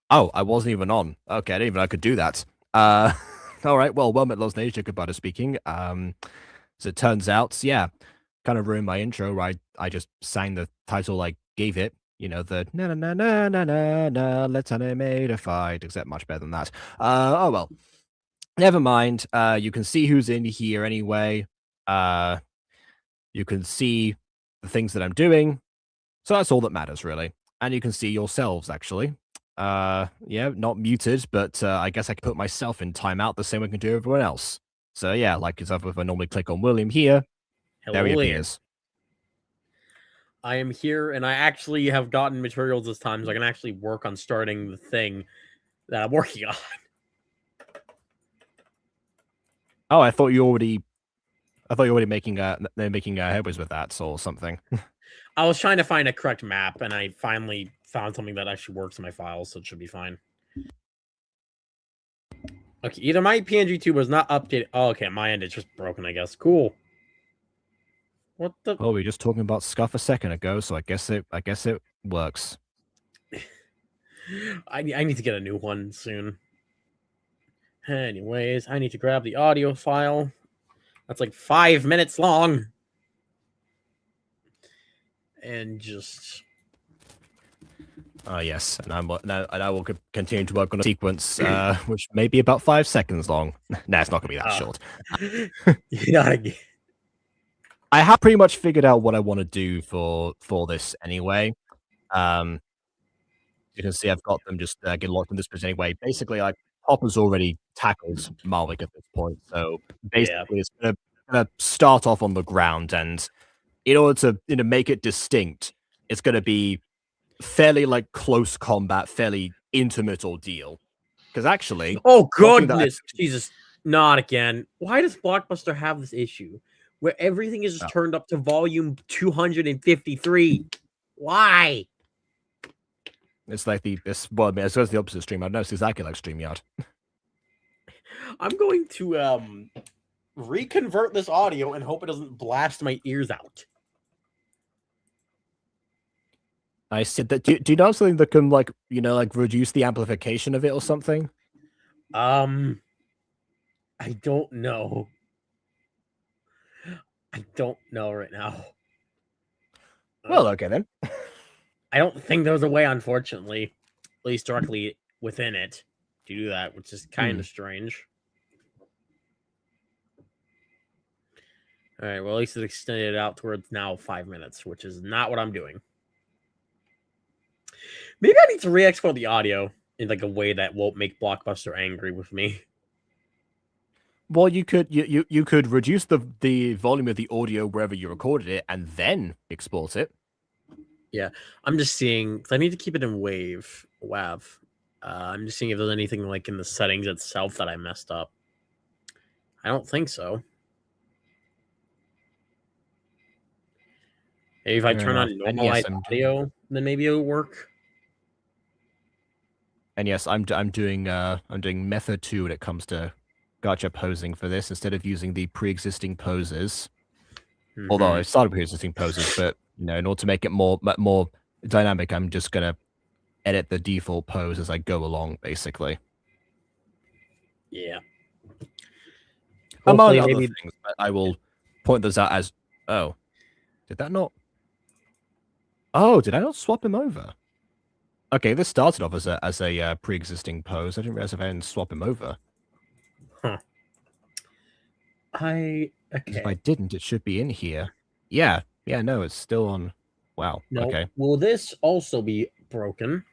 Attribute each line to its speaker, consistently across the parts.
Speaker 1: Oh, I wasn't even on. Okay, I didn't even know I could do that. Uh, all right. Well, met Lost Nature, goodbye speaking. So it turns out, yeah, kind of ruined my intro. Right, I just sang the title I gave it. You know, the na na na na na na na. Let's animate a fight. Except much better than that. Oh well. Never mind. You can see who's in here anyway. Uh, you can see the things that I'm doing. So that's all that matters, really. And you can see yourselves, actually. Yeah, not muted, but I guess I can put myself in timeout the same way I can do everyone else. So yeah, like if I normally click on William here, there he
Speaker 2: Hello there.
Speaker 1: appears.
Speaker 2: I am here, and I actually have gotten materials this time, so I can actually work on starting the thing that I'm working on.
Speaker 1: Oh, I thought you were already making headways with that or something.
Speaker 2: I was trying to find a correct map, and I finally found something that actually works in my files, so it should be fine. Okay, either my PNG2 was not updated. Oh, okay, my end is just broken, I guess. Cool. What the?
Speaker 1: Oh, we were just talking about Scuff a second ago, so I guess it works.
Speaker 2: I need to get a new one soon. Anyways, I need to grab the audio file. That's like 5 minutes long. And just...
Speaker 1: Yes, and I will continue to work on a sequence, which may be about 5 seconds long. Nah, it's not going to be that short.
Speaker 2: Yeah,
Speaker 1: I have pretty much figured out what I want to do for this anyway. You can see I've got them just get locked in this position anyway. Basically, like Hopper's already tackled Malwick at this point, so basically it's gonna start off on the ground, and in order to make it distinct, it's going to be fairly like close combat, fairly intimate ordeal. Because actually,
Speaker 2: Oh
Speaker 1: one thing that
Speaker 2: goodness, Jesus, not again. Why does Blockbuster have this issue where everything is just turned up to volume 253? Why?
Speaker 1: it's like well, I mean, as well as the opposite stream. I know it's exactly like StreamYard.
Speaker 2: I'm going to reconvert this audio and hope it doesn't blast my ears out.
Speaker 1: I said that. Do you know something that can like like reduce the amplification of it or something?
Speaker 2: I don't know. I don't know right now.
Speaker 1: Well, okay then.
Speaker 2: I don't think there's a way, unfortunately, at least directly within it, to do that, which is kind of strange. All right, well, at least it extended it out towards now 5 minutes, which is not what I'm doing. Maybe I need to re-export the audio in like a way that won't make Blockbuster angry with me.
Speaker 1: Well, you could reduce the volume of the audio wherever you recorded it and then export it.
Speaker 2: Yeah, I'm just seeing, because I need to keep it in WAV. I'm just seeing if there's anything like in the settings itself that I messed up. I don't think so. Maybe if I turn on normalized audio, then maybe it'll work.
Speaker 1: And yes, I'm doing method 2 when it comes to gacha posing for this instead of using the pre-existing poses. Although I started pre-existing poses, but in order to make it more dynamic, I'm just gonna edit the default pose as I go along, basically.
Speaker 2: Yeah.
Speaker 1: Among other things, I will point those out as. Oh, did that not? Oh, did I not swap him over? Okay, this started off as a pre-existing pose. I didn't realize if I didn't swap him over.
Speaker 2: Huh. Okay.
Speaker 1: If I didn't, it should be in here. Yeah. No, it's still on. Wow.
Speaker 2: No.
Speaker 1: Okay.
Speaker 2: Will this also be broken?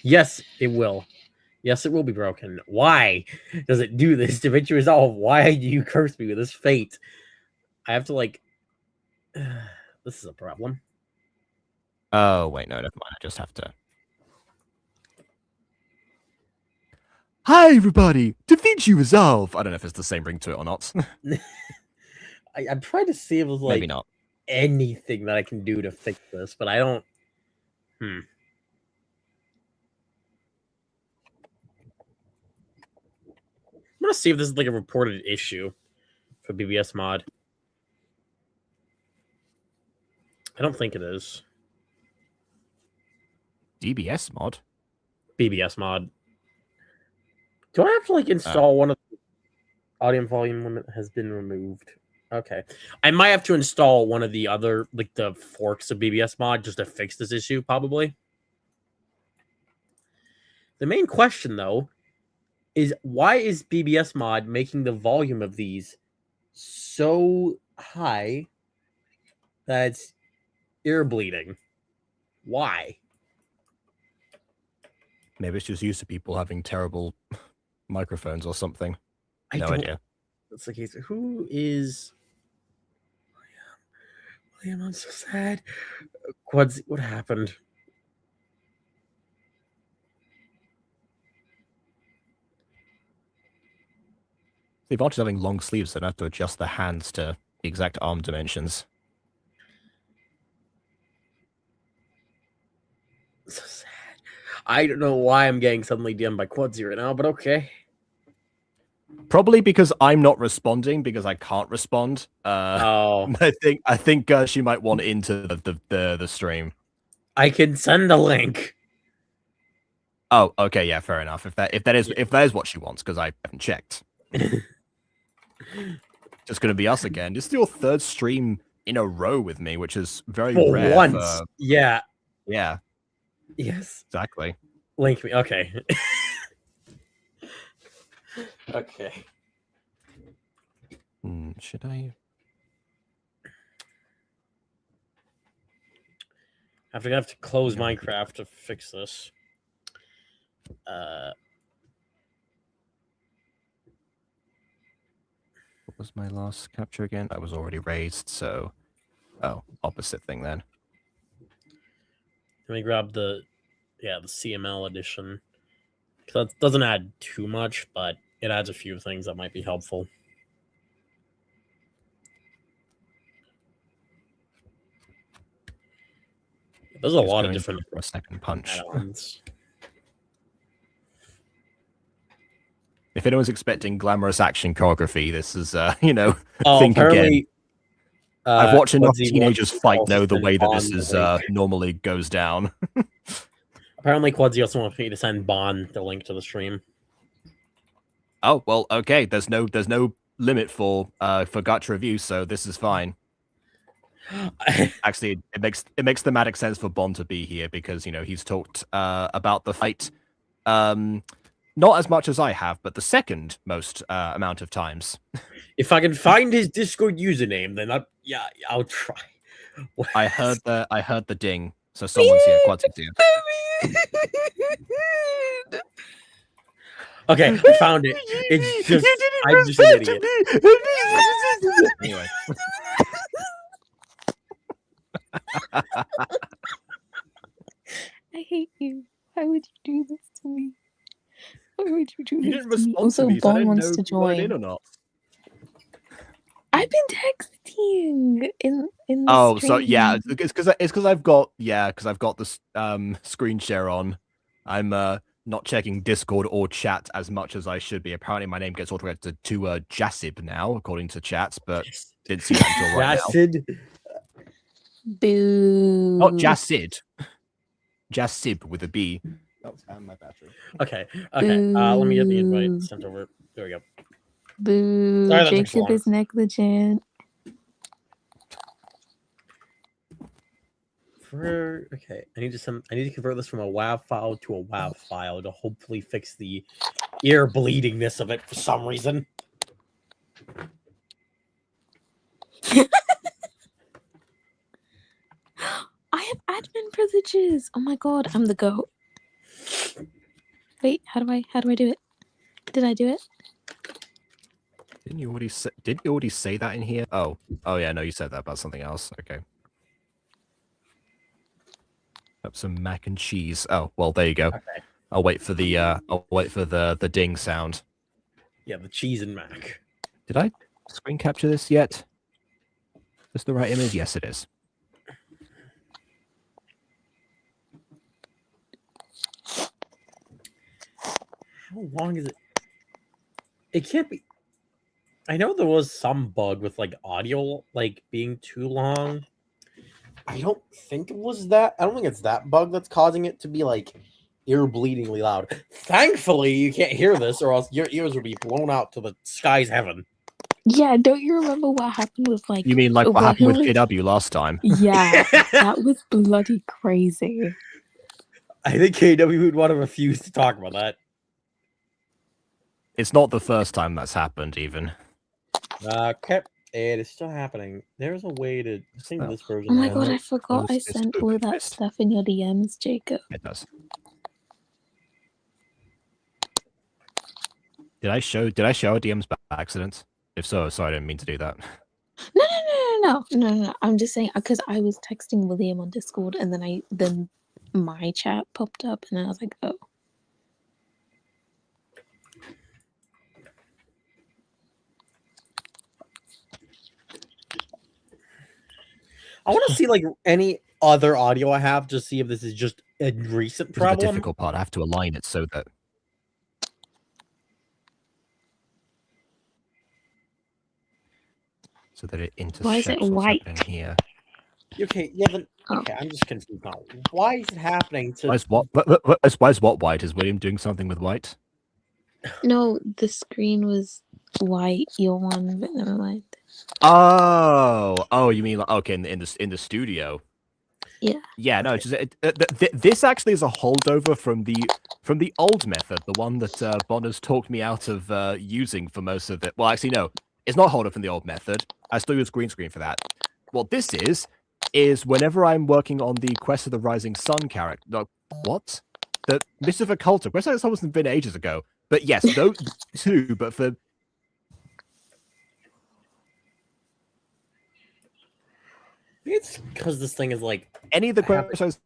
Speaker 2: Yes, it will. Yes, it will be broken. Why does it do this? To eventually resolve, why do you curse me with this fate? I have to like. This is a problem.
Speaker 1: Oh wait, no, never mind. I just have to. Hi everybody, DaVinci Resolve. I don't know if it's the same ring to it or not.
Speaker 2: I'm trying to see if there's like
Speaker 1: maybe not
Speaker 2: anything that I can do to fix this, but I don't. I'm gonna see if this is like a reported issue for BBS mod. I don't think it is.
Speaker 1: DBS mod?
Speaker 2: BBS mod. Do I have to like install one of the audio volume limit has been removed? Okay. I might have to install one of the other like the forks of BBS mod just to fix this issue, probably. The main question though is why is BBS mod making the volume of these so high that it's ear bleeding? Why?
Speaker 1: Maybe it's just used to people having terrible microphones or something. No idea.
Speaker 2: That's the case. Who is William? I'm so sad. What happened?
Speaker 1: The advantage of having long sleeves, so I don't have to adjust the hands to the exact arm dimensions.
Speaker 2: So sad. I don't know why I'm getting suddenly DM'd by Quadzy right now, but okay.
Speaker 1: Probably because I'm not responding because I can't respond. I think she might want into the stream.
Speaker 2: I can send a link.
Speaker 1: Oh, okay, yeah, fair enough. If that is what she wants, because I haven't checked. Just gonna be us again. This is your third stream in a row with me, which is very rare.
Speaker 2: Once. Yeah.
Speaker 1: Yeah.
Speaker 2: Yes.
Speaker 1: Exactly.
Speaker 2: Link me. Okay. Okay.
Speaker 1: Should I?
Speaker 2: I'm gonna have to close Minecraft to fix this. What
Speaker 1: was my last capture again? I was already raised, so opposite thing then.
Speaker 2: Let me grab the CML edition. That doesn't add too much, but it adds a few things that might be helpful. There's a lot of different
Speaker 1: for a second punch.
Speaker 2: add-ons.
Speaker 1: If anyone's expecting glamorous action choreography, this is
Speaker 2: Oh,
Speaker 1: think again.
Speaker 2: apparently,
Speaker 1: I've watched enough
Speaker 2: Quadzi
Speaker 1: teenagers
Speaker 2: wants to
Speaker 1: fight
Speaker 2: also
Speaker 1: know the
Speaker 2: send
Speaker 1: way that
Speaker 2: Bond
Speaker 1: this
Speaker 2: the
Speaker 1: is
Speaker 2: link.
Speaker 1: normally goes down.
Speaker 2: Apparently, Quadzi also wants me to send Bond the link to the stream.
Speaker 1: Oh well, okay. There's no limit for gacha review, so this is fine. Actually, it makes thematic sense for Bond to be here because he's talked about the fight, not as much as I have, but the second most amount of times.
Speaker 2: If I can find his Discord username, then I'll try.
Speaker 1: I heard the ding, so someone's here. Quad's here.
Speaker 2: Okay, I found it. It's just I'm just an idiot.
Speaker 1: Anyway.
Speaker 3: I hate you. Why would you do this to me? Why would you do
Speaker 1: You
Speaker 3: this
Speaker 1: didn't
Speaker 3: to me?
Speaker 1: respond
Speaker 3: Also,
Speaker 1: to me, so I
Speaker 3: Bon
Speaker 1: didn't
Speaker 3: wants
Speaker 1: know
Speaker 3: to
Speaker 1: if you wanted in
Speaker 3: join.
Speaker 1: or not.
Speaker 3: I've been texting in the
Speaker 1: Oh,
Speaker 3: stream.
Speaker 1: so yeah, it's because I've got this screen share on. I'm not checking Discord or chat as much as I should be. Apparently, my name gets autocorrected to Jasib now, according to chats, but didn't see that until right now.
Speaker 3: Boo.
Speaker 1: Not Jasid. Jasib with a B. Oh, and my battery.
Speaker 2: Okay. Let me get the invite sent over. There we go.
Speaker 3: Boo.
Speaker 2: Sorry that took so
Speaker 3: Jacob
Speaker 2: long.
Speaker 3: is negligent.
Speaker 2: Okay, I need to convert this from a WAV file to a WAV file to hopefully fix the ear bleedingness of it for some reason.
Speaker 3: I have admin privileges. Oh my god, I'm the goat. Wait, how do I do it? Did I do it?
Speaker 1: Didn't you already say that in here? Oh yeah, no, you said that about something else. Okay. Up some mac and cheese. Oh well, there you go.
Speaker 2: Okay.
Speaker 1: I'll wait for the ding sound.
Speaker 2: Yeah, the cheese and mac.
Speaker 1: Did I screen capture this yet? Is the right image? Yes, it is.
Speaker 2: How long is it? It can't be. I know there was some bug with like audio like being too long. I don't think it was that. I don't think it's that bug that's causing it to be like ear bleedingly loud. Thankfully, you can't hear this, or else your ears would be blown out to the sky's heaven.
Speaker 3: Yeah, don't you remember what happened with like?
Speaker 1: You mean like what happened with KW last time?
Speaker 3: Yeah, that was bloody crazy.
Speaker 2: I think KW would want to refuse to talk about that.
Speaker 1: It's not the first time that's happened, even.
Speaker 2: Okay, it is still happening. There's a way to think this version.
Speaker 3: Oh my god, I forgot I sent all that stuff in your DMs, Jacob.
Speaker 1: It does. Did I show our DMs by accident? If so, sorry, I didn't mean to do that.
Speaker 3: No. I'm just saying because I was texting William on Discord, and then my chat popped up, and then I was like, oh.
Speaker 2: I want to see like any other audio I have to see if this is just a recent problem.
Speaker 1: The difficult part. I have to align it so that it intersects.
Speaker 3: Why is it white
Speaker 1: here?
Speaker 2: Okay, yeah, then okay, I'm just confused now. Why is it happening to?
Speaker 1: Why is what white? Is William doing something with white?
Speaker 3: No, the screen was white. Your one, but never mind.
Speaker 1: Oh, you mean like okay in the studio? Yeah. No, it's just this actually is a holdover from the old method, the one that Bon has talked me out of using for most of it. Well, actually, no, it's not holdover from the old method. I still use green screen for that. What this is whenever I'm working on the Quest of the Rising Sun character. No, what? The Mists of Occulta. Quest of the Sun was been ages ago. But yes, those two. But for
Speaker 2: it's because this thing is like
Speaker 1: any of the quests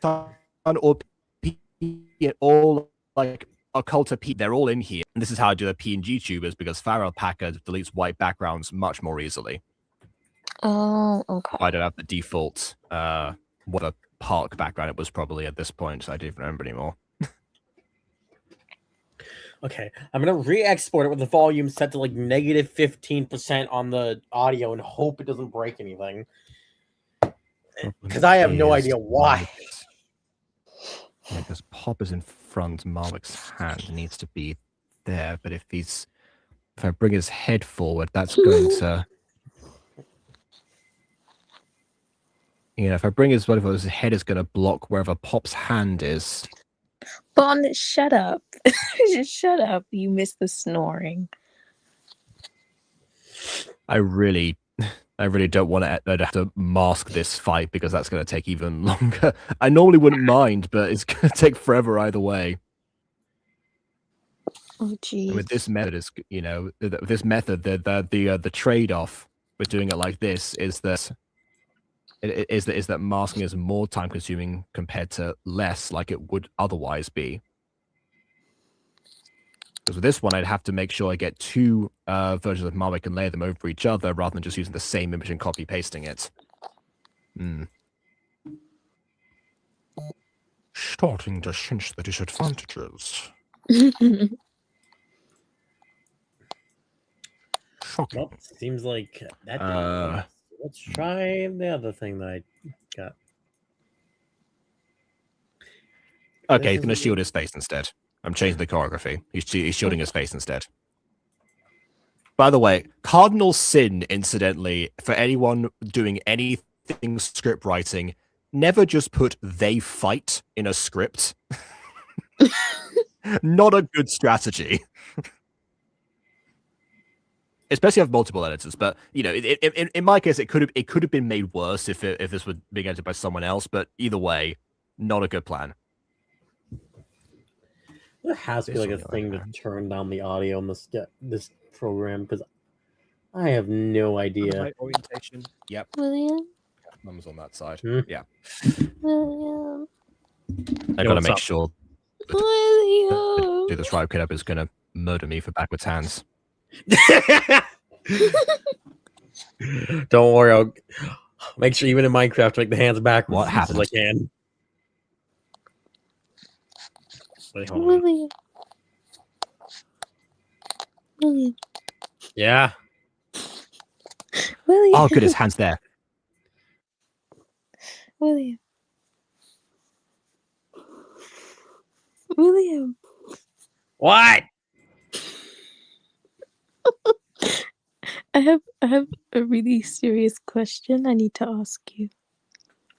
Speaker 1: or all like occulta P, they're all in here. And this is how I do the PNG tubers because Farrell Packer deletes white backgrounds much more easily.
Speaker 3: Oh, okay.
Speaker 1: I don't have the default what a park background it was probably at this point, so I don't even remember anymore.
Speaker 2: Okay, I'm gonna re-export it with the volume set to like negative 15% on the audio and hope it doesn't break anything. Because I have no idea why.
Speaker 1: Yeah, because Pop is in front, Marwick's hand needs to be there, but if I bring his head forward, that's going to if I bring his head is going to block wherever Pop's hand is.
Speaker 3: Bon, shut up. Just shut up. You missed the snoring.
Speaker 1: I really don't want to have to mask this fight because that's going to take even longer. I normally wouldn't mind, but it's going to take forever either way.
Speaker 3: Oh, geez.
Speaker 1: And with this method, is this method, the trade-off with doing it like this is that masking is more time-consuming compared to less, like it would otherwise be. Because with this one, I'd have to make sure I get two versions of Marwick and layer them over each other rather than just using the same image and copy-pasting it. Starting to sense the disadvantages. Shocking.
Speaker 2: Well, seems like that. Let's try the other thing that I got.
Speaker 1: Okay, he's going to shield his face instead. I'm changing the choreography. He's shielding his face instead. By the way, cardinal sin, incidentally, for anyone doing anything script writing, never just put "they fight" in a script. Not a good strategy. Especially have multiple editors, but in my case, it could have been made worse if this were being edited by someone else. But either way, not a good plan.
Speaker 2: There has to be like a thing to turn down the audio in this program because I have no idea.
Speaker 1: Right orientation. Yep.
Speaker 3: William.
Speaker 1: Mum's on that side.
Speaker 2: Hmm?
Speaker 1: Yeah.
Speaker 3: William.
Speaker 1: I gotta make sure.
Speaker 3: William.
Speaker 1: Do this right. Kid up is gonna murder me for backwards hands.
Speaker 2: Don't worry, I'll make sure even in Minecraft to make the hands backwards
Speaker 1: What
Speaker 2: as much as I can. Wait, hold on.
Speaker 3: William. William.
Speaker 2: Yeah.
Speaker 3: William.
Speaker 1: Oh, good, his hand's there.
Speaker 3: William. William.
Speaker 2: What?
Speaker 3: I have a really serious question I need to ask you.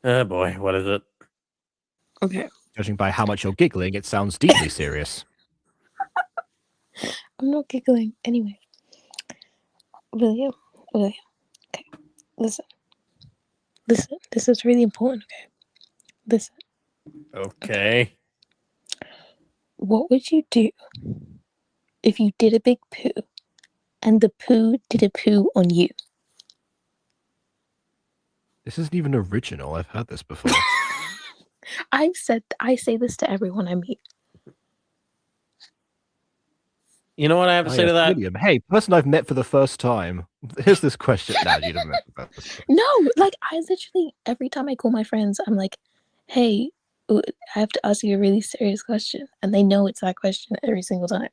Speaker 2: Oh boy, what is it?
Speaker 3: Okay.
Speaker 1: Judging by how much you're giggling, it sounds deeply serious.
Speaker 3: I'm not giggling. Anyway. William. Okay. Listen. This is really important, okay? Listen.
Speaker 2: Okay.
Speaker 3: What would you do if you did a big poo and the poo did a poo on you?
Speaker 1: This isn't even original. I've heard this before.
Speaker 3: I say this to everyone I meet.
Speaker 2: You know what I have to say to that?
Speaker 1: William, hey, person I've met for the first time. Here's this question. No, you don't met for the first time.
Speaker 3: No, like I literally every time I call my friends, I'm like, "Hey, I have to ask you a really serious question," and they know it's that question every single time.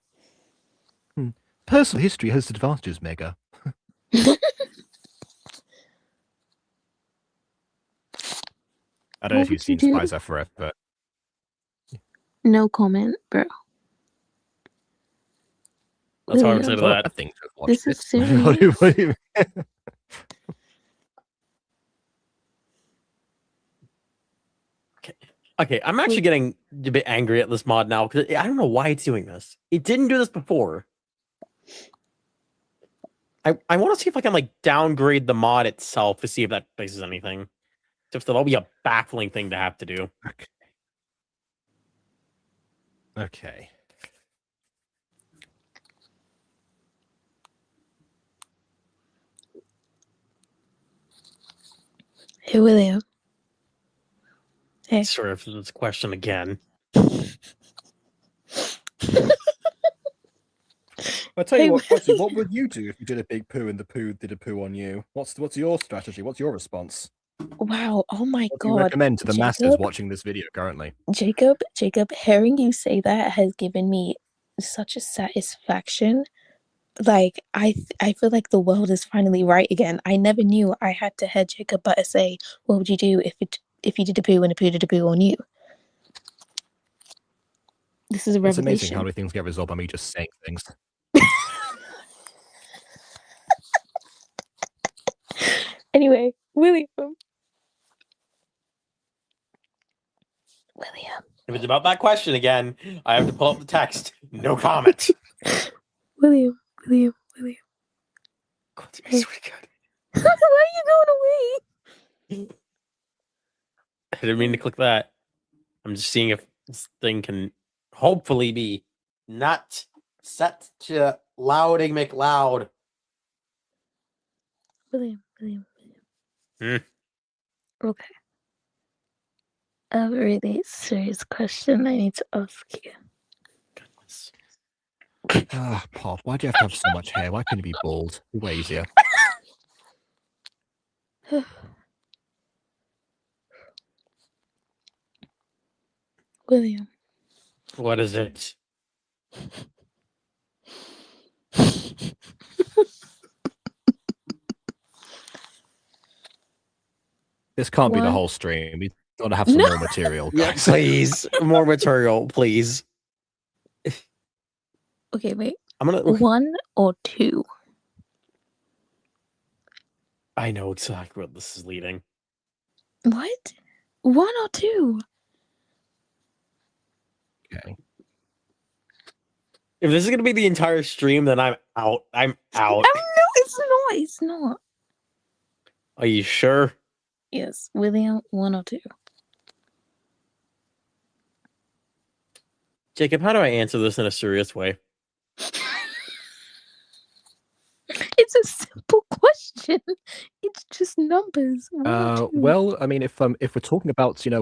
Speaker 1: Personal history has advantages, Mega. I don't know if you've seen Spicer Forever, but
Speaker 3: no comment, bro.
Speaker 2: That's all I would say to that.
Speaker 1: I think
Speaker 3: this is serious.
Speaker 2: Okay, I'm actually getting a bit angry at this mod now because I don't know why it's doing this. It didn't do this before. I want to see if I can like downgrade the mod itself to see if that fixes anything. If that'll be a baffling thing to have to do.
Speaker 1: Okay.
Speaker 3: Hey, William. Hey.
Speaker 2: Sorry for this question again.
Speaker 1: I'll tell
Speaker 3: Hey,
Speaker 1: you what, Quincy,
Speaker 3: Willie.
Speaker 1: what would you do if you did a big poo and the poo did a poo on you? What's your strategy? What's your response?
Speaker 3: Wow. Oh my
Speaker 1: What do you
Speaker 3: God.
Speaker 1: recommend to the masses
Speaker 3: Jacob?
Speaker 1: watching this video currently?
Speaker 3: Jacob, hearing you say that has given me such a satisfaction. Like I feel like the world is finally right again. I never knew I had to hear Jacob Butter say, "What would you do if you did a poo and a poo did a poo on you?" This is a
Speaker 1: It's amazing how
Speaker 3: revelation.
Speaker 1: many things get resolved by me just saying things.
Speaker 3: Anyway, William.
Speaker 2: If it's about that question again, I have to pull up the text. No comment.
Speaker 3: William.
Speaker 2: Quincy, I
Speaker 3: Hey.
Speaker 2: swear to God.
Speaker 3: Why are you going away?
Speaker 2: I didn't mean to click that. I'm just seeing if this thing can hopefully be not set to louding McLeod.
Speaker 3: William.
Speaker 2: Hmm.
Speaker 3: Okay. I have a really serious question I need to ask you.
Speaker 2: Goodness.
Speaker 1: Ah, Pop, why do you have to have so much hair? Why couldn't you be bald? Way easier.
Speaker 3: William.
Speaker 2: What is it?
Speaker 1: This can't be the
Speaker 3: What?
Speaker 1: whole stream. We gotta have some
Speaker 3: No.
Speaker 1: more material,
Speaker 2: Yeah,
Speaker 1: guys.
Speaker 2: please. More material, please.
Speaker 3: Okay, wait.
Speaker 2: I'm gonna.
Speaker 3: 1 or 2?
Speaker 2: I know exactly what this is leading.
Speaker 3: What? 1 or 2?
Speaker 1: Okay.
Speaker 2: If this is gonna be the entire stream, then I'm out. I'm out.
Speaker 3: Oh, no, it's not. It's not.
Speaker 2: Are you sure?
Speaker 3: Yes, William, 1 or 2.
Speaker 2: Jacob, how do I answer this in a serious way?
Speaker 3: It's a simple question. It's just numbers. 1 or 2.
Speaker 1: Well, I mean, if we're talking about, yeah,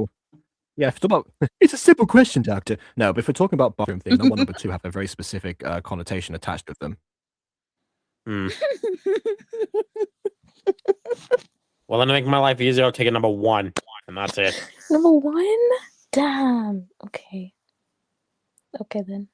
Speaker 1: if we're talking about, it's a simple question, Doctor. No, but if we're talking about bathroom thing, number 1, number 2 have a very specific connotation attached with them.
Speaker 2: Hmm. Well, then to make my life easier, I'll take a number 1, and that's it.
Speaker 3: Number 1? Damn. Okay. Okay then.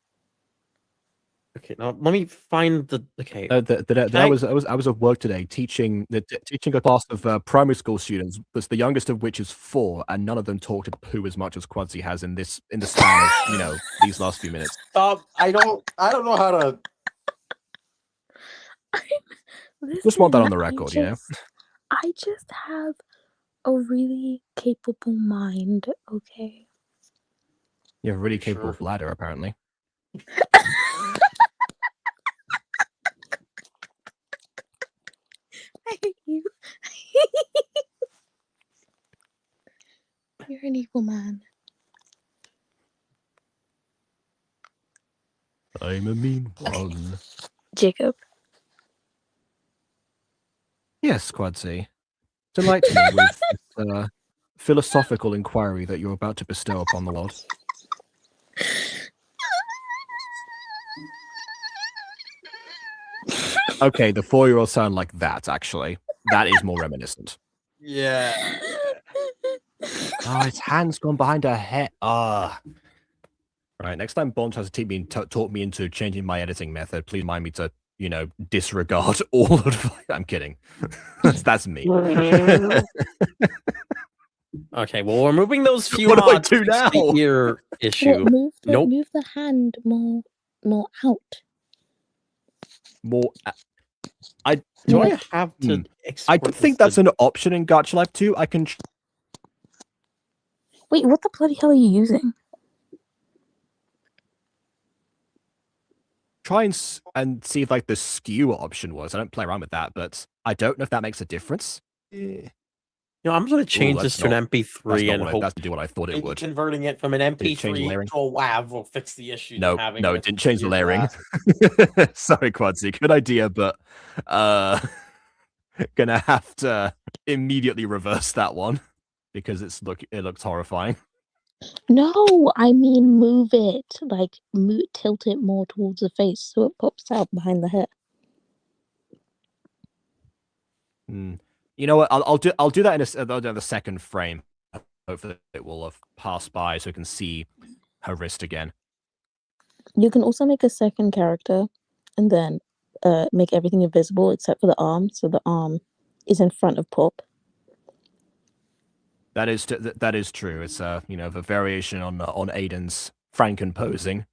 Speaker 2: Okay, now let me find the. Okay,
Speaker 1: I was at work today teaching a class of primary school students. That's the youngest of which is 4, and none of them talked to poo as much as Quincy has in the span of these last few minutes.
Speaker 2: I don't know how to.
Speaker 1: Just want that on the
Speaker 3: Listen,
Speaker 1: record,
Speaker 3: I just have a really capable mind, okay?
Speaker 1: You have a really capable
Speaker 2: Sure.
Speaker 1: bladder, apparently.
Speaker 3: I hate you. You're an evil man.
Speaker 1: I'm a mean one.
Speaker 3: Jacob.
Speaker 1: Yes, Quincy. Delight me with this philosophical inquiry that you're about to bestow upon the world. Okay, the 4-year-old sound like that, actually. That is more reminiscent.
Speaker 2: Yeah.
Speaker 1: Oh, its hand's gone behind her head. Ah. Right, next time Bond tries to talk me into changing my editing method, please remind me to, disregard all advice. I'm kidding. That's me.
Speaker 2: Okay, well, we're moving those few
Speaker 1: What do I
Speaker 2: mods
Speaker 1: do
Speaker 2: to
Speaker 1: now?
Speaker 2: the ear issue.
Speaker 3: Move
Speaker 2: Nope.
Speaker 3: the hand more out.
Speaker 1: More.
Speaker 2: Do I
Speaker 3: Yeah.
Speaker 2: have to?
Speaker 1: I
Speaker 2: export
Speaker 1: don't think
Speaker 2: this
Speaker 1: that's an option in Gacha Life 2. I can
Speaker 3: Wait, what the bloody hell are you using?
Speaker 1: try and see if the skew option was. I don't play around with that, but I don't know if that makes a difference.
Speaker 2: I'm going to change
Speaker 1: Ooh,
Speaker 2: this to an MP3 and hope
Speaker 1: that's do what I thought it
Speaker 2: maybe
Speaker 1: would.
Speaker 2: converting it from an MP3
Speaker 1: layering?
Speaker 2: to a WAV will fix the issue.
Speaker 1: No,
Speaker 2: having
Speaker 1: it didn't change the layering. Sorry, Quincy. Good idea, but gonna have to immediately reverse that one. because it looks horrifying.
Speaker 3: No, I mean move it. Like tilt it more towards the face so it pops out behind the hair.
Speaker 1: You know what? I'll do that in the second frame. Hopefully, it will have passed by so we can see her wrist again.
Speaker 3: You can also make a second character, and then make everything invisible except for the arm, so the arm is in front of Pop.
Speaker 1: That is true. It's the variation on Aiden's Franken posing.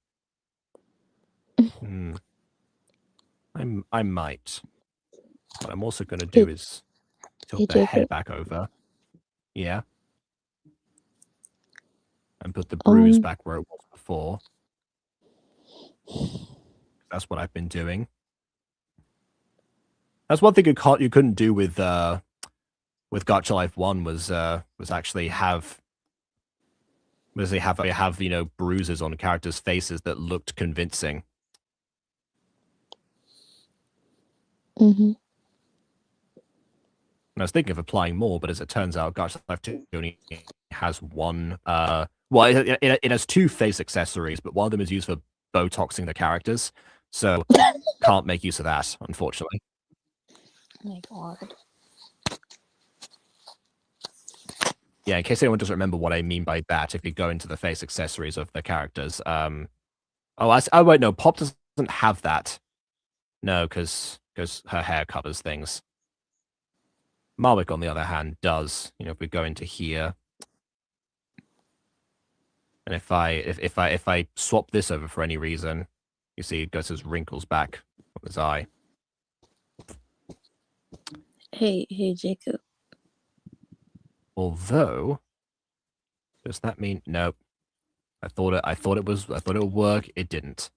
Speaker 1: I might. What I'm also going to do is tilt the head back over. Yeah. And put the bruise back where it was before. That's what I've been doing. That's one thing you couldn't do with Gacha Life 1 was actually have bruises on characters' faces that looked convincing.
Speaker 3: Mm-hmm.
Speaker 1: And I was thinking of applying more, but as it turns out, Gacha Life 2 only has one. It has 2 face accessories, but one of them is used for Botoxing the characters, so can't make use of that, unfortunately.
Speaker 3: Oh my god.
Speaker 1: Yeah, in case anyone doesn't remember what I mean by that, if you go into the face accessories of the characters, wait, no, Pop doesn't have that. No, because her hair covers things. Marwick, on the other hand, does. If we go into here, and if I swap this over for any reason, you see it goes his wrinkles back on his eye.
Speaker 3: Hey, Jacob.
Speaker 1: Although, does that mean no? I thought it would work. It didn't.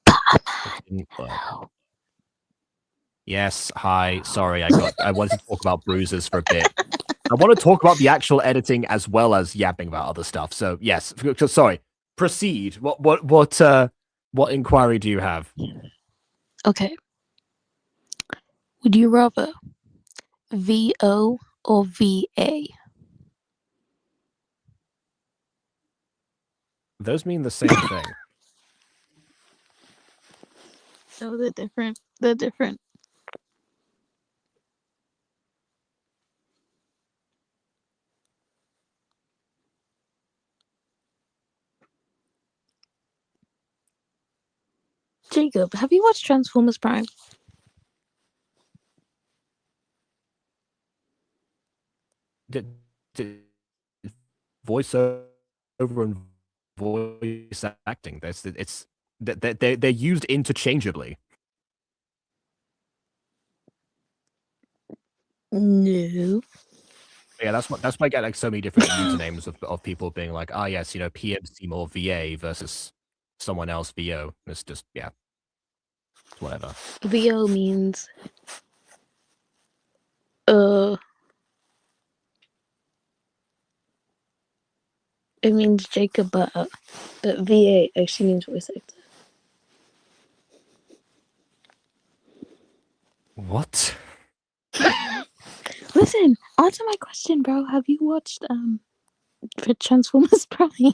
Speaker 1: It didn't work. Yes. Hi. Sorry, I wanted to talk about bruises for a bit. I want to talk about the actual editing as well as yapping about other stuff. So yes. Sorry. Proceed. What inquiry do you have?
Speaker 3: Okay. Would you rather VO or VA?
Speaker 1: Those mean the same thing.
Speaker 3: No, they're different. They're different. Jacob, have you watched Transformers Prime?
Speaker 1: Voiceover and voice acting. They're used interchangeably.
Speaker 3: No.
Speaker 1: Yeah, that's why I get like so many different usernames of people being like, ah, yes, PM Seymour VA versus someone else VO. It's just whatever.
Speaker 3: VO means it means Jacob Butter, but VA actually means voice actor.
Speaker 1: What?
Speaker 3: Listen, answer my question, bro. Have you watched Transformers Prime?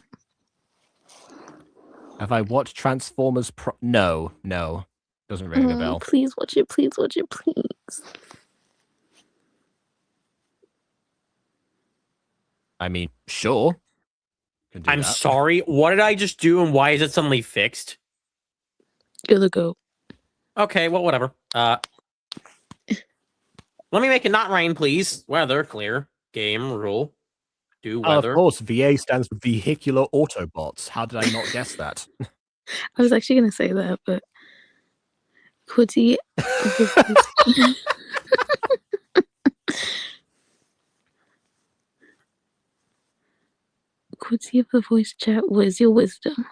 Speaker 1: Have I watched Transformers No. Doesn't ring a bell.
Speaker 3: Please watch it, please.
Speaker 1: I mean, sure.
Speaker 2: I'm sorry. What did I just do, and why is it suddenly fixed?
Speaker 3: You're the goat.
Speaker 2: Okay, well, whatever. Let me make it not rain, please. Weather, clear. Game, rule. Do weather.
Speaker 1: Of course, VA stands for Vehicular Autobots. How did I not guess that?
Speaker 3: I was actually going to say that, but could he... could he have the voice chat? What is your wisdom?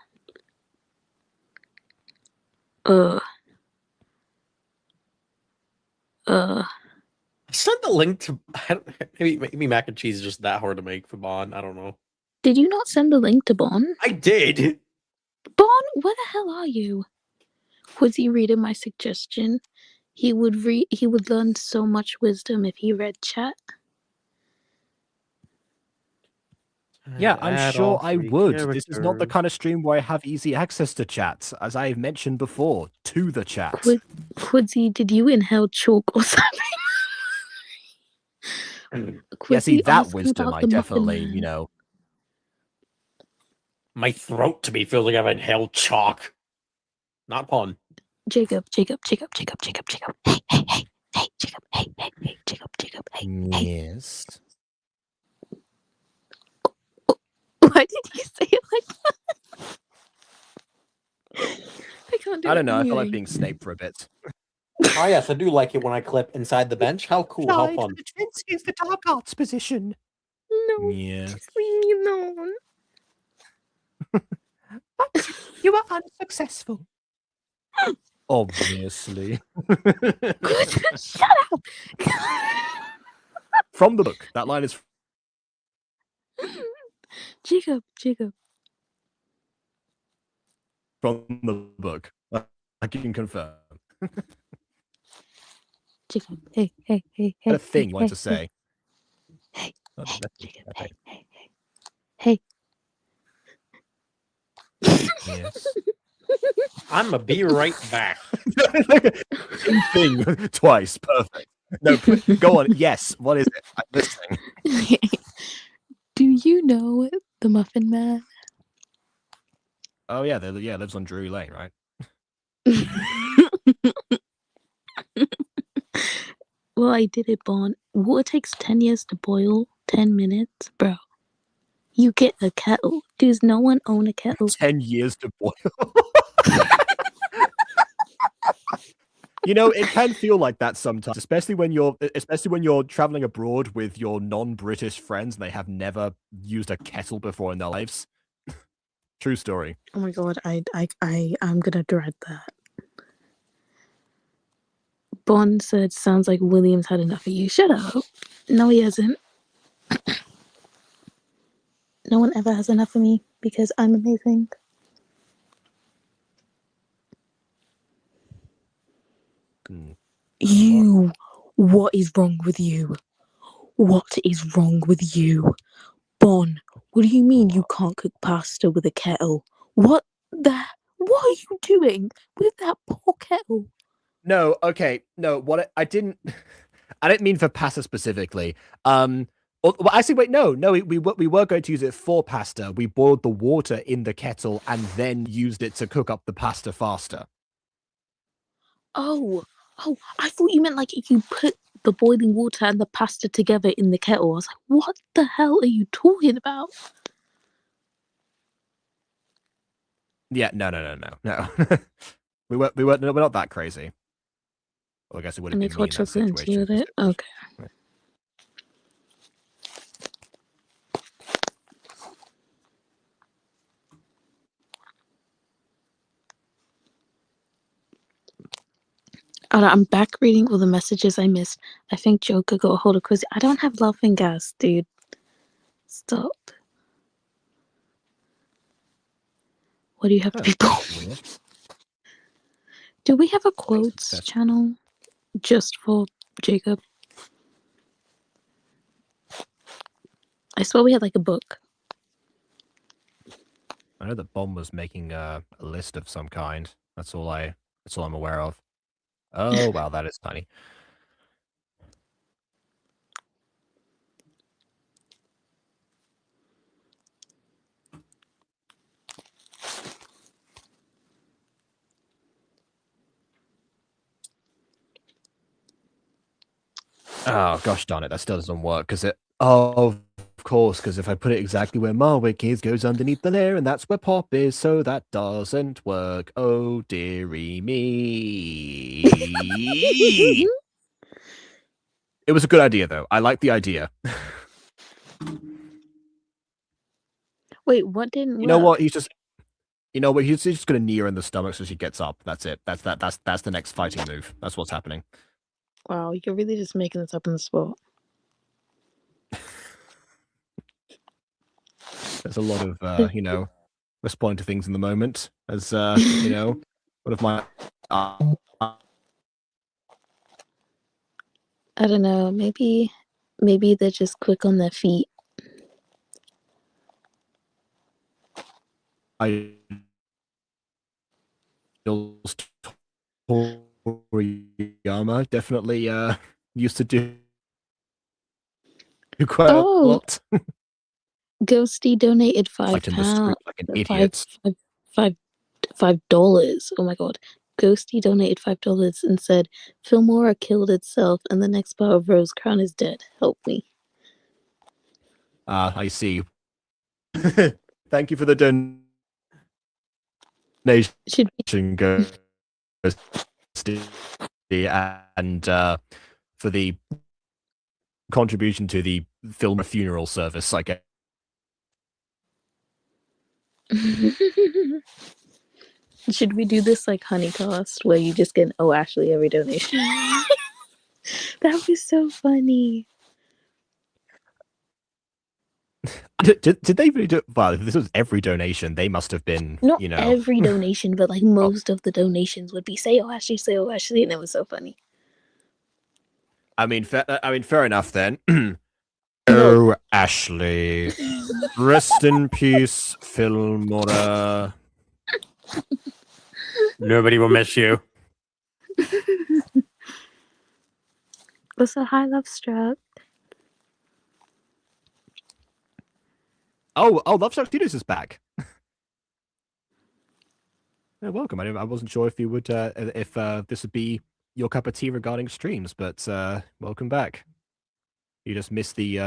Speaker 2: Send the link to maybe mac and cheese is just that hard to make for Bon. I don't know.
Speaker 3: Did you not send the link to Bon?
Speaker 2: I did.
Speaker 3: Bon, where the hell are you? Was he reading my suggestion? He would learn so much wisdom if he read chat.
Speaker 1: Yeah, I'm
Speaker 2: Add
Speaker 1: sure
Speaker 2: all
Speaker 1: I
Speaker 2: 3
Speaker 1: would. This is not the
Speaker 2: characters.
Speaker 1: kind of stream where I have easy access to chat, as I've mentioned before, to the chat.
Speaker 3: Quidzy, did you inhale chalk or something?
Speaker 1: Yeah, see,
Speaker 3: Quidzy
Speaker 1: that
Speaker 3: asking
Speaker 1: wisdom
Speaker 3: about
Speaker 1: I
Speaker 3: the Muffin
Speaker 1: definitely,
Speaker 3: Man.
Speaker 2: My throat to me feels like I've inhaled chalk. Not fun.
Speaker 3: Jacob. Hey, Jacob. Hey, Jacob. Hey, Jacob. Hey.
Speaker 1: Yes.
Speaker 3: Why did you say it like that? I can't do
Speaker 1: I
Speaker 3: it.
Speaker 1: don't know, I feel like
Speaker 3: Anyway.
Speaker 1: being Snape for a bit.
Speaker 2: Oh yes, I do like it when I clip inside the bench. How cool, how fun.
Speaker 1: Is the dark arts position.
Speaker 3: No,
Speaker 1: Yeah.
Speaker 3: just leave me alone.
Speaker 1: But you were unsuccessful. Obviously.
Speaker 3: Shut up.
Speaker 1: From the book. That line is
Speaker 3: Jacob.
Speaker 1: from the book. I can confirm.
Speaker 3: Jacob. Hey.
Speaker 1: A thing you want to say.
Speaker 3: Hey, Jacob.
Speaker 1: Hey.
Speaker 3: Hey.
Speaker 1: Yes.
Speaker 2: I'm gonna be right back.
Speaker 1: Same thing twice. Perfect. No, go on. Yes. What is it? I'm listening.
Speaker 3: Do you know the Muffin Man?
Speaker 1: Oh yeah, lives on Drury Lane, right?
Speaker 3: Well, I did it, Bon. Water takes 10 years to boil. 10 minutes? Bro. You get a kettle. Does no one own a kettle?
Speaker 1: 10 years to boil. It can feel like that sometimes, especially when you're traveling abroad with your non-British friends and they have never used a kettle before in their lives. True story.
Speaker 3: Oh my god, I'm gonna dread that. Bon said, sounds like William's had enough of you. Shut up. No, he hasn't. No one ever has enough of me because I'm amazing. You. What is wrong with you? What is wrong with you? Bon, what do you mean you can't cook pasta with a kettle? What are you doing with that poor kettle?
Speaker 1: No, okay, no. I didn't mean for pasta specifically. Well, actually, wait, no. We were going to use it for pasta. We boiled the water in the kettle and then used it to cook up the pasta faster.
Speaker 3: Oh, I thought you meant like if you put the boiling water and the pasta together in the kettle. I was like, what the hell are you talking about?
Speaker 1: Yeah, no. We're not that crazy. Well, I guess it would have
Speaker 3: And
Speaker 1: been
Speaker 3: it's
Speaker 1: me
Speaker 3: hot
Speaker 1: in that
Speaker 3: chocolate and tea
Speaker 1: situation.
Speaker 3: with it? Okay. I'm back reading all the messages I missed. I think Joker got a hold of Quizzy. I don't have laughing gas, dude. Stop. What do you have to people? Do we have a quotes channel just for Jacob? I swear we had like a book.
Speaker 1: I know that Bomb was making a list of some kind. That's all I'm aware of. Oh wow, that is tiny. Oh gosh darn it, that still doesn't work because of course, because if I put it exactly where Marwick is, goes underneath the layer, and that's where Pop is, so that doesn't work. Oh dearie me. It was a good idea though. I like the idea.
Speaker 3: Wait, what didn't
Speaker 1: You know
Speaker 3: work?
Speaker 1: what? He's just gonna knee her in the stomach so she gets up. That's it. That's the next fighting move. That's what's happening.
Speaker 3: Wow, you're really just making this up on the spot.
Speaker 1: There's a lot of responding to things in the moment as one of my
Speaker 3: I don't know. Maybe they're just quick on their feet.
Speaker 1: Toriyama definitely used to do quite a
Speaker 3: Oh,
Speaker 1: lot.
Speaker 3: Ghosty donated
Speaker 1: Fight in the street like an idiot.
Speaker 3: five $5. Oh my god. Ghosty donated $5 and said, Filmora killed itself and the next bar of Rose Crown is dead. Help me.
Speaker 1: I see. Thank you for the donation,
Speaker 3: Should
Speaker 1: Ghosty, and for the contribution to the film funeral service, I guess.
Speaker 3: Should we do this like Honeycost where you just get oh Ashley every donation? That was so funny.
Speaker 1: Did they really do? Well, if this was every donation, they must have been,
Speaker 3: Not
Speaker 1: you know.
Speaker 3: every donation, but like most of the donations would be say oh Ashley, and it was so funny.
Speaker 1: I mean, fair enough then.
Speaker 3: No.
Speaker 1: Oh, Ashley, rest in peace, Filmora.
Speaker 2: Nobody will miss you.
Speaker 3: What's a high love struck?
Speaker 1: Oh, Love Struck Studios is back. Yeah, welcome. I wasn't sure if you would, if this would be your cup of tea regarding streams, but welcome back. You just missed the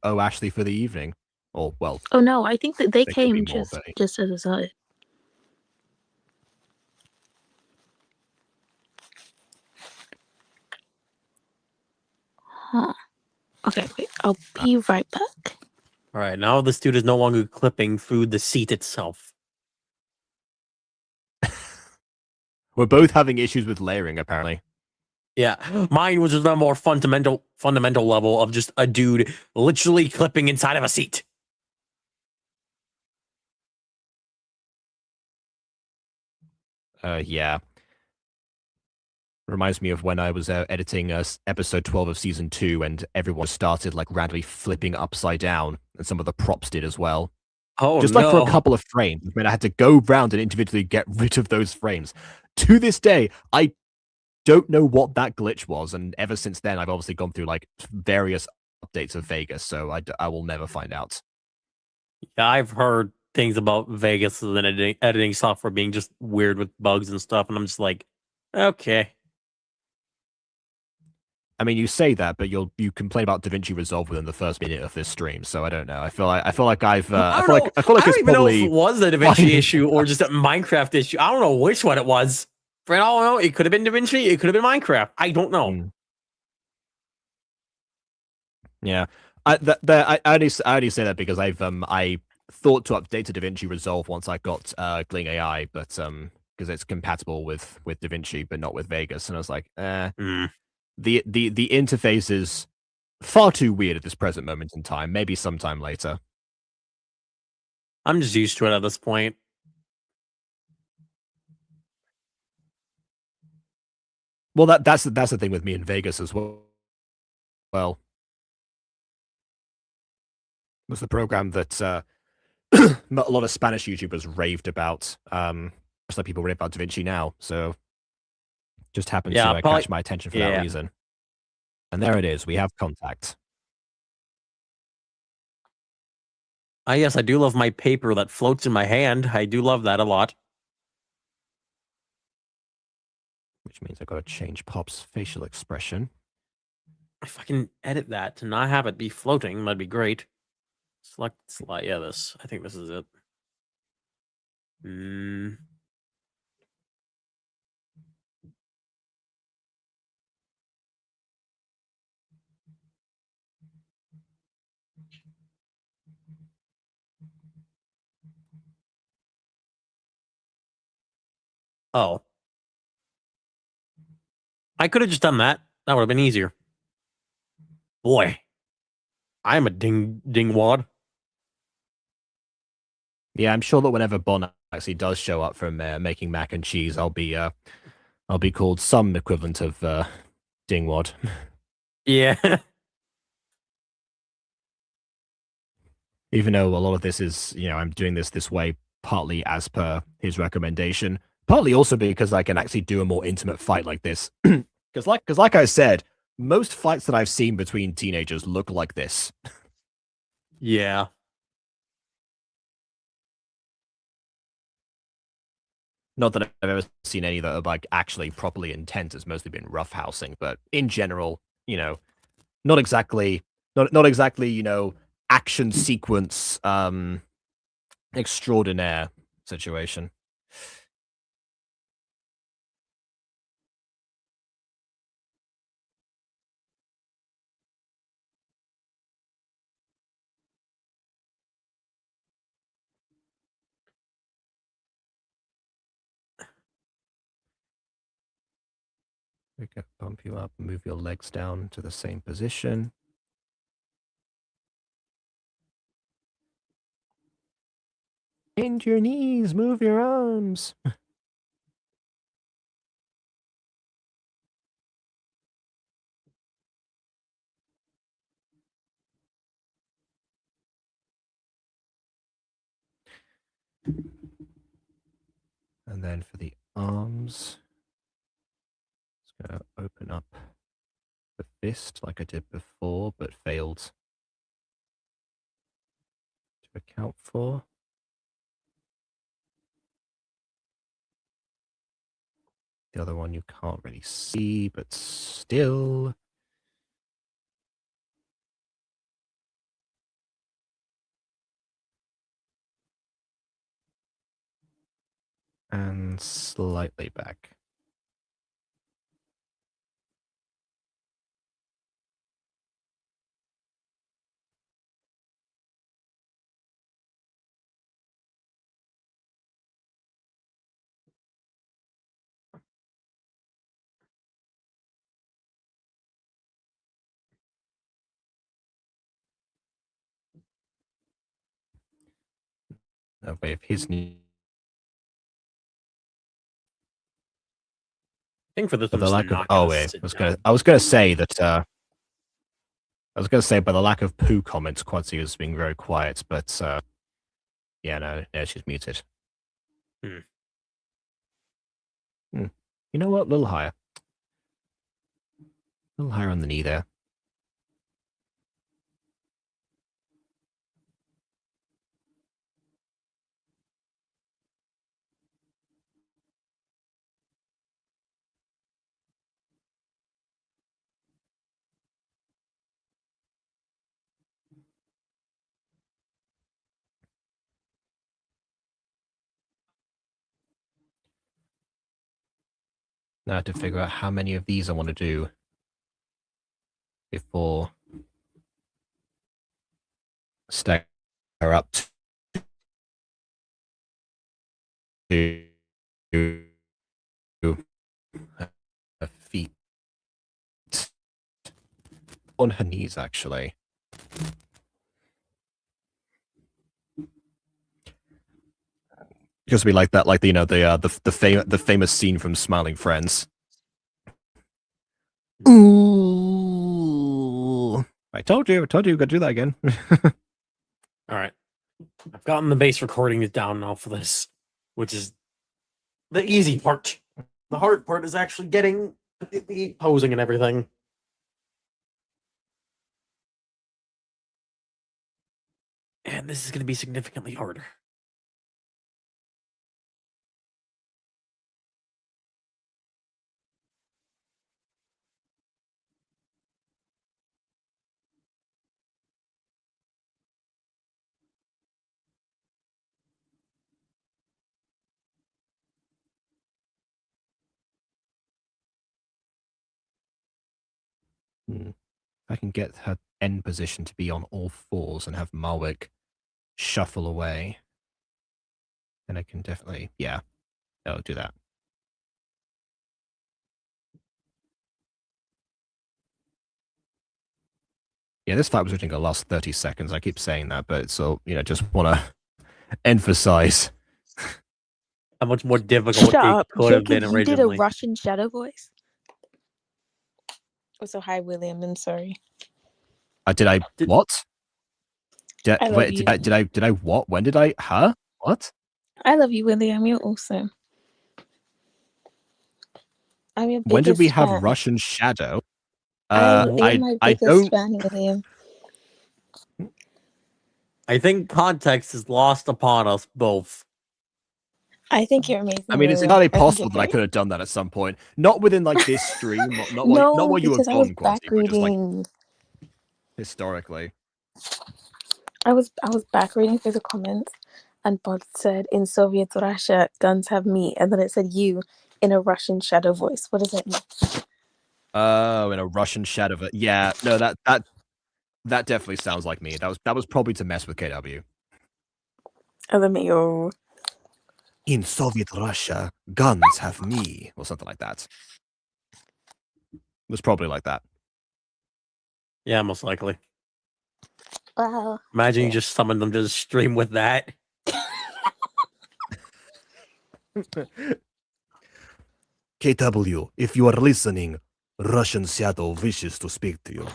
Speaker 1: oh Ashley for the evening, or well.
Speaker 3: Oh no, I think that they
Speaker 1: there could be
Speaker 3: came
Speaker 1: more,
Speaker 3: just as a side. Huh. Okay, wait. I'll be right back.
Speaker 2: All right, now this dude is no longer clipping through the seat itself.
Speaker 1: We're both having issues with layering, apparently.
Speaker 2: Yeah, mine was just a more fundamental level of just a dude literally clipping inside of a seat.
Speaker 1: Yeah. Reminds me of when I was editing episode 12 of season 2, and everyone started like randomly flipping upside down, and some of the props did as well.
Speaker 2: Oh,
Speaker 1: just like for a couple of frames, when I had to go round and individually get rid of those frames. To this day, I don't know what that glitch was, and ever since then, I've obviously gone through like various updates of Vegas, so I will never find out.
Speaker 2: Yeah, I've heard things about Vegas and editing software being just weird with bugs and stuff, and I'm just like, okay.
Speaker 1: I mean, you say that, but you complain about DaVinci Resolve within the first minute of this stream, so I don't know. I feel like I've I feel like
Speaker 2: I don't
Speaker 1: it's
Speaker 2: even
Speaker 1: probably
Speaker 2: know if it was a DaVinci issue or just a Minecraft issue. I don't know which one it was. For all I know, it could have been DaVinci, it could have been Minecraft. I don't know.
Speaker 1: Yeah, I only say that because I thought to update to DaVinci Resolve once I got Gling AI, but because it's compatible with DaVinci but not with Vegas, and I was like, the interface is far too weird at this present moment in time. Maybe sometime later.
Speaker 2: I'm just used to it at this point.
Speaker 1: Well, that's the thing with me in Vegas as well. Well, was the program that a lot of Spanish YouTubers raved about. Just like people rave about DaVinci now, so just happened to catch my attention for that reason. And there it is. We have contact.
Speaker 2: Yes, I do love my paper that floats in my hand. I do love that a lot.
Speaker 1: Which means I've got to change Pop's facial expression.
Speaker 2: If I can edit that to not have it be floating, that'd be great. Select slide. Yeah, this. I think this is it. Oh. I could have just done that. That would have been easier. Boy. I'm a dingwad.
Speaker 1: Yeah, I'm sure that whenever Bon actually does show up from making mac and cheese, I'll be called some equivalent of dingwad.
Speaker 2: Yeah.
Speaker 1: Even though a lot of this is, I'm doing this way partly as per his recommendation, partly also because I can actually do a more intimate fight like this. Because like I said, most fights that I've seen between teenagers look like this.
Speaker 2: Yeah.
Speaker 1: Not that I've ever seen any that are like actually properly intense. It's mostly been roughhousing, but in general, not exactly, not exactly, action sequence extraordinaire situation. We can bump you up, move your legs down to the same position. Bend your knees, move your arms. And then for the arms, just gonna open up the fist like I did before, but failed to account for. The other one you can't really see, but still. And slightly back. No, but if his knee.
Speaker 2: I think for this
Speaker 1: But
Speaker 2: one,
Speaker 1: the
Speaker 2: just
Speaker 1: lack of
Speaker 2: not gonna
Speaker 1: wait,
Speaker 2: sit
Speaker 1: I was gonna say that I was gonna say by the lack of poo comments, Quadzi is being very quiet, but yeah, no, she's muted.
Speaker 2: Hmm.
Speaker 1: You know what? A little higher. A little higher on the knee there. Now I have to figure out how many of these I want to do before stack her up to her feet on her knees, actually. Just be like that, like the famous scene from Smiling Friends. Ooh! I told you, gotta do that again.
Speaker 2: All right. I've gotten the base recording down now for this, which is the easy part. The hard part is actually getting the posing and everything. And this is going to be significantly harder.
Speaker 1: If I can get her end position to be on all fours and have Marwick shuffle away, then I can definitely, yeah, I'll do that. Yeah, this fight was originally going to last 30 seconds. I keep saying that, but so, just want to emphasize.
Speaker 2: How much more difficult
Speaker 3: Shut
Speaker 2: it
Speaker 3: up.
Speaker 2: could have been
Speaker 3: Jacob, you did a
Speaker 2: originally.
Speaker 3: Russian shadow voice? Oh, so hi, William. I'm sorry.
Speaker 1: What?
Speaker 3: I love
Speaker 1: Wait,
Speaker 3: you.
Speaker 1: did I what? When did I? Huh? What?
Speaker 3: I love you, William. You're awesome. I'm your
Speaker 1: When did we
Speaker 3: biggest
Speaker 1: have
Speaker 3: fan.
Speaker 1: Russian Shadow?
Speaker 3: You're my
Speaker 1: I
Speaker 3: biggest
Speaker 1: don't.
Speaker 3: fan, William.
Speaker 2: I think context is lost upon us both.
Speaker 3: I think you're amazing.
Speaker 1: I mean, it's
Speaker 3: William.
Speaker 1: entirely
Speaker 3: I think
Speaker 1: possible
Speaker 3: you're
Speaker 1: that I
Speaker 3: great.
Speaker 1: could have done that at some point. Not within like this stream, not
Speaker 3: No,
Speaker 1: while you were
Speaker 3: because I was
Speaker 1: gone,
Speaker 3: back
Speaker 1: Quancy, but just like
Speaker 3: reading.
Speaker 1: historically.
Speaker 3: I was back reading through the comments, and Bod said, "In Soviet Russia, guns have meat," and then it said "you" in a Russian shadow voice. What does that mean?
Speaker 1: Oh, in a Russian shadow. Yeah, no, that definitely sounds like me. That was probably to mess with KW.
Speaker 3: LMAO.
Speaker 1: In Soviet Russia, guns have me, or something like that. It was probably like that.
Speaker 2: Yeah, most likely.
Speaker 3: Wow.
Speaker 2: Imagine
Speaker 3: Yeah.
Speaker 2: you just summon them to the stream with that.
Speaker 1: KW, if you are listening, Russian Shadow wishes to speak to you.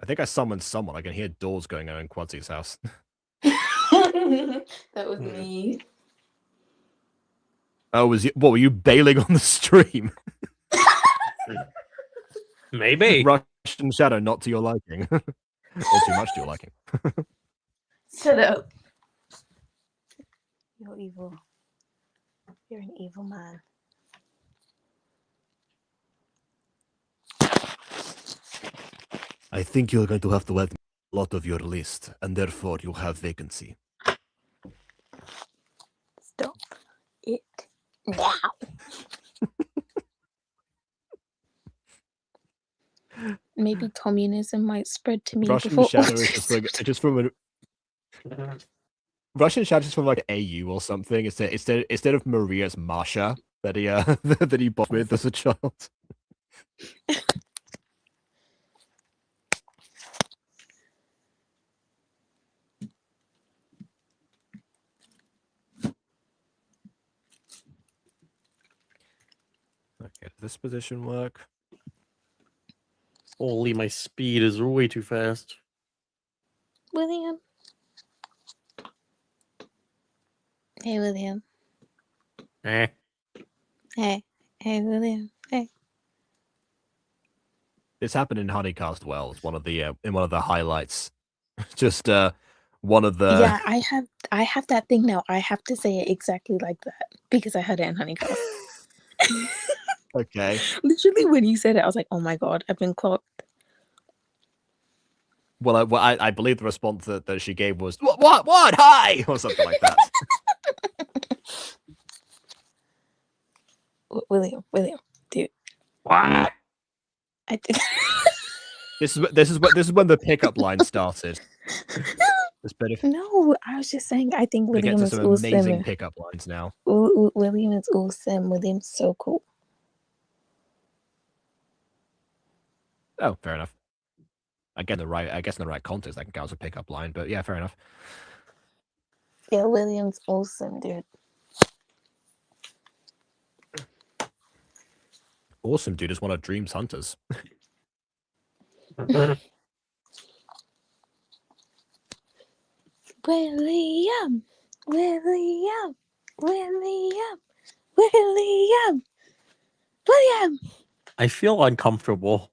Speaker 1: I think I summoned someone. I can hear doors going on in Quancy's house.
Speaker 3: That was me.
Speaker 1: Oh, what were you bailing on the stream?
Speaker 2: Maybe.
Speaker 1: Russian Shadow, not to your liking. Or too much to your liking.
Speaker 3: Shut up. You're evil. You're an evil man.
Speaker 1: I think you're going to have to add a lot of your list, and therefore you have vacancy.
Speaker 3: Stop it now. Maybe communism might spread to me
Speaker 1: Russian
Speaker 3: before
Speaker 1: Shadow is just from a Russian Shadow is from like AU or something. Instead of Maria's Masha that he that he bought with as a child. Okay, does this position work?
Speaker 2: Holy, my speed is way too fast.
Speaker 3: William. Hey, William.
Speaker 2: Eh.
Speaker 3: Hey. Hey, William. Hey.
Speaker 1: This happened in Honeycast Wells, one of the in one of the highlights. Just one of the
Speaker 3: Yeah, I have that thing now. I have to say it exactly like that because I heard it in Honeycomb.
Speaker 1: Okay.
Speaker 3: Literally, when you said it, I was like, "Oh my god, I've been clocked."
Speaker 1: Well, I believe the response that she gave was what hi or something like that.
Speaker 3: William, dude.
Speaker 2: What?
Speaker 3: I did.
Speaker 1: This is when the pickup line started. This bit of
Speaker 3: No, I was just saying. I think
Speaker 1: we get
Speaker 3: William
Speaker 1: to
Speaker 3: is
Speaker 1: some amazing
Speaker 3: awesome.
Speaker 1: pickup lines now.
Speaker 3: William is awesome. William's so cool.
Speaker 1: Oh, fair enough. I guess in the right context, that can count as a pickup line. But yeah, fair enough.
Speaker 3: Yeah, William's awesome, dude.
Speaker 1: Awesome, dude. Is one of Dream's hunters.
Speaker 3: William.
Speaker 2: I feel uncomfortable.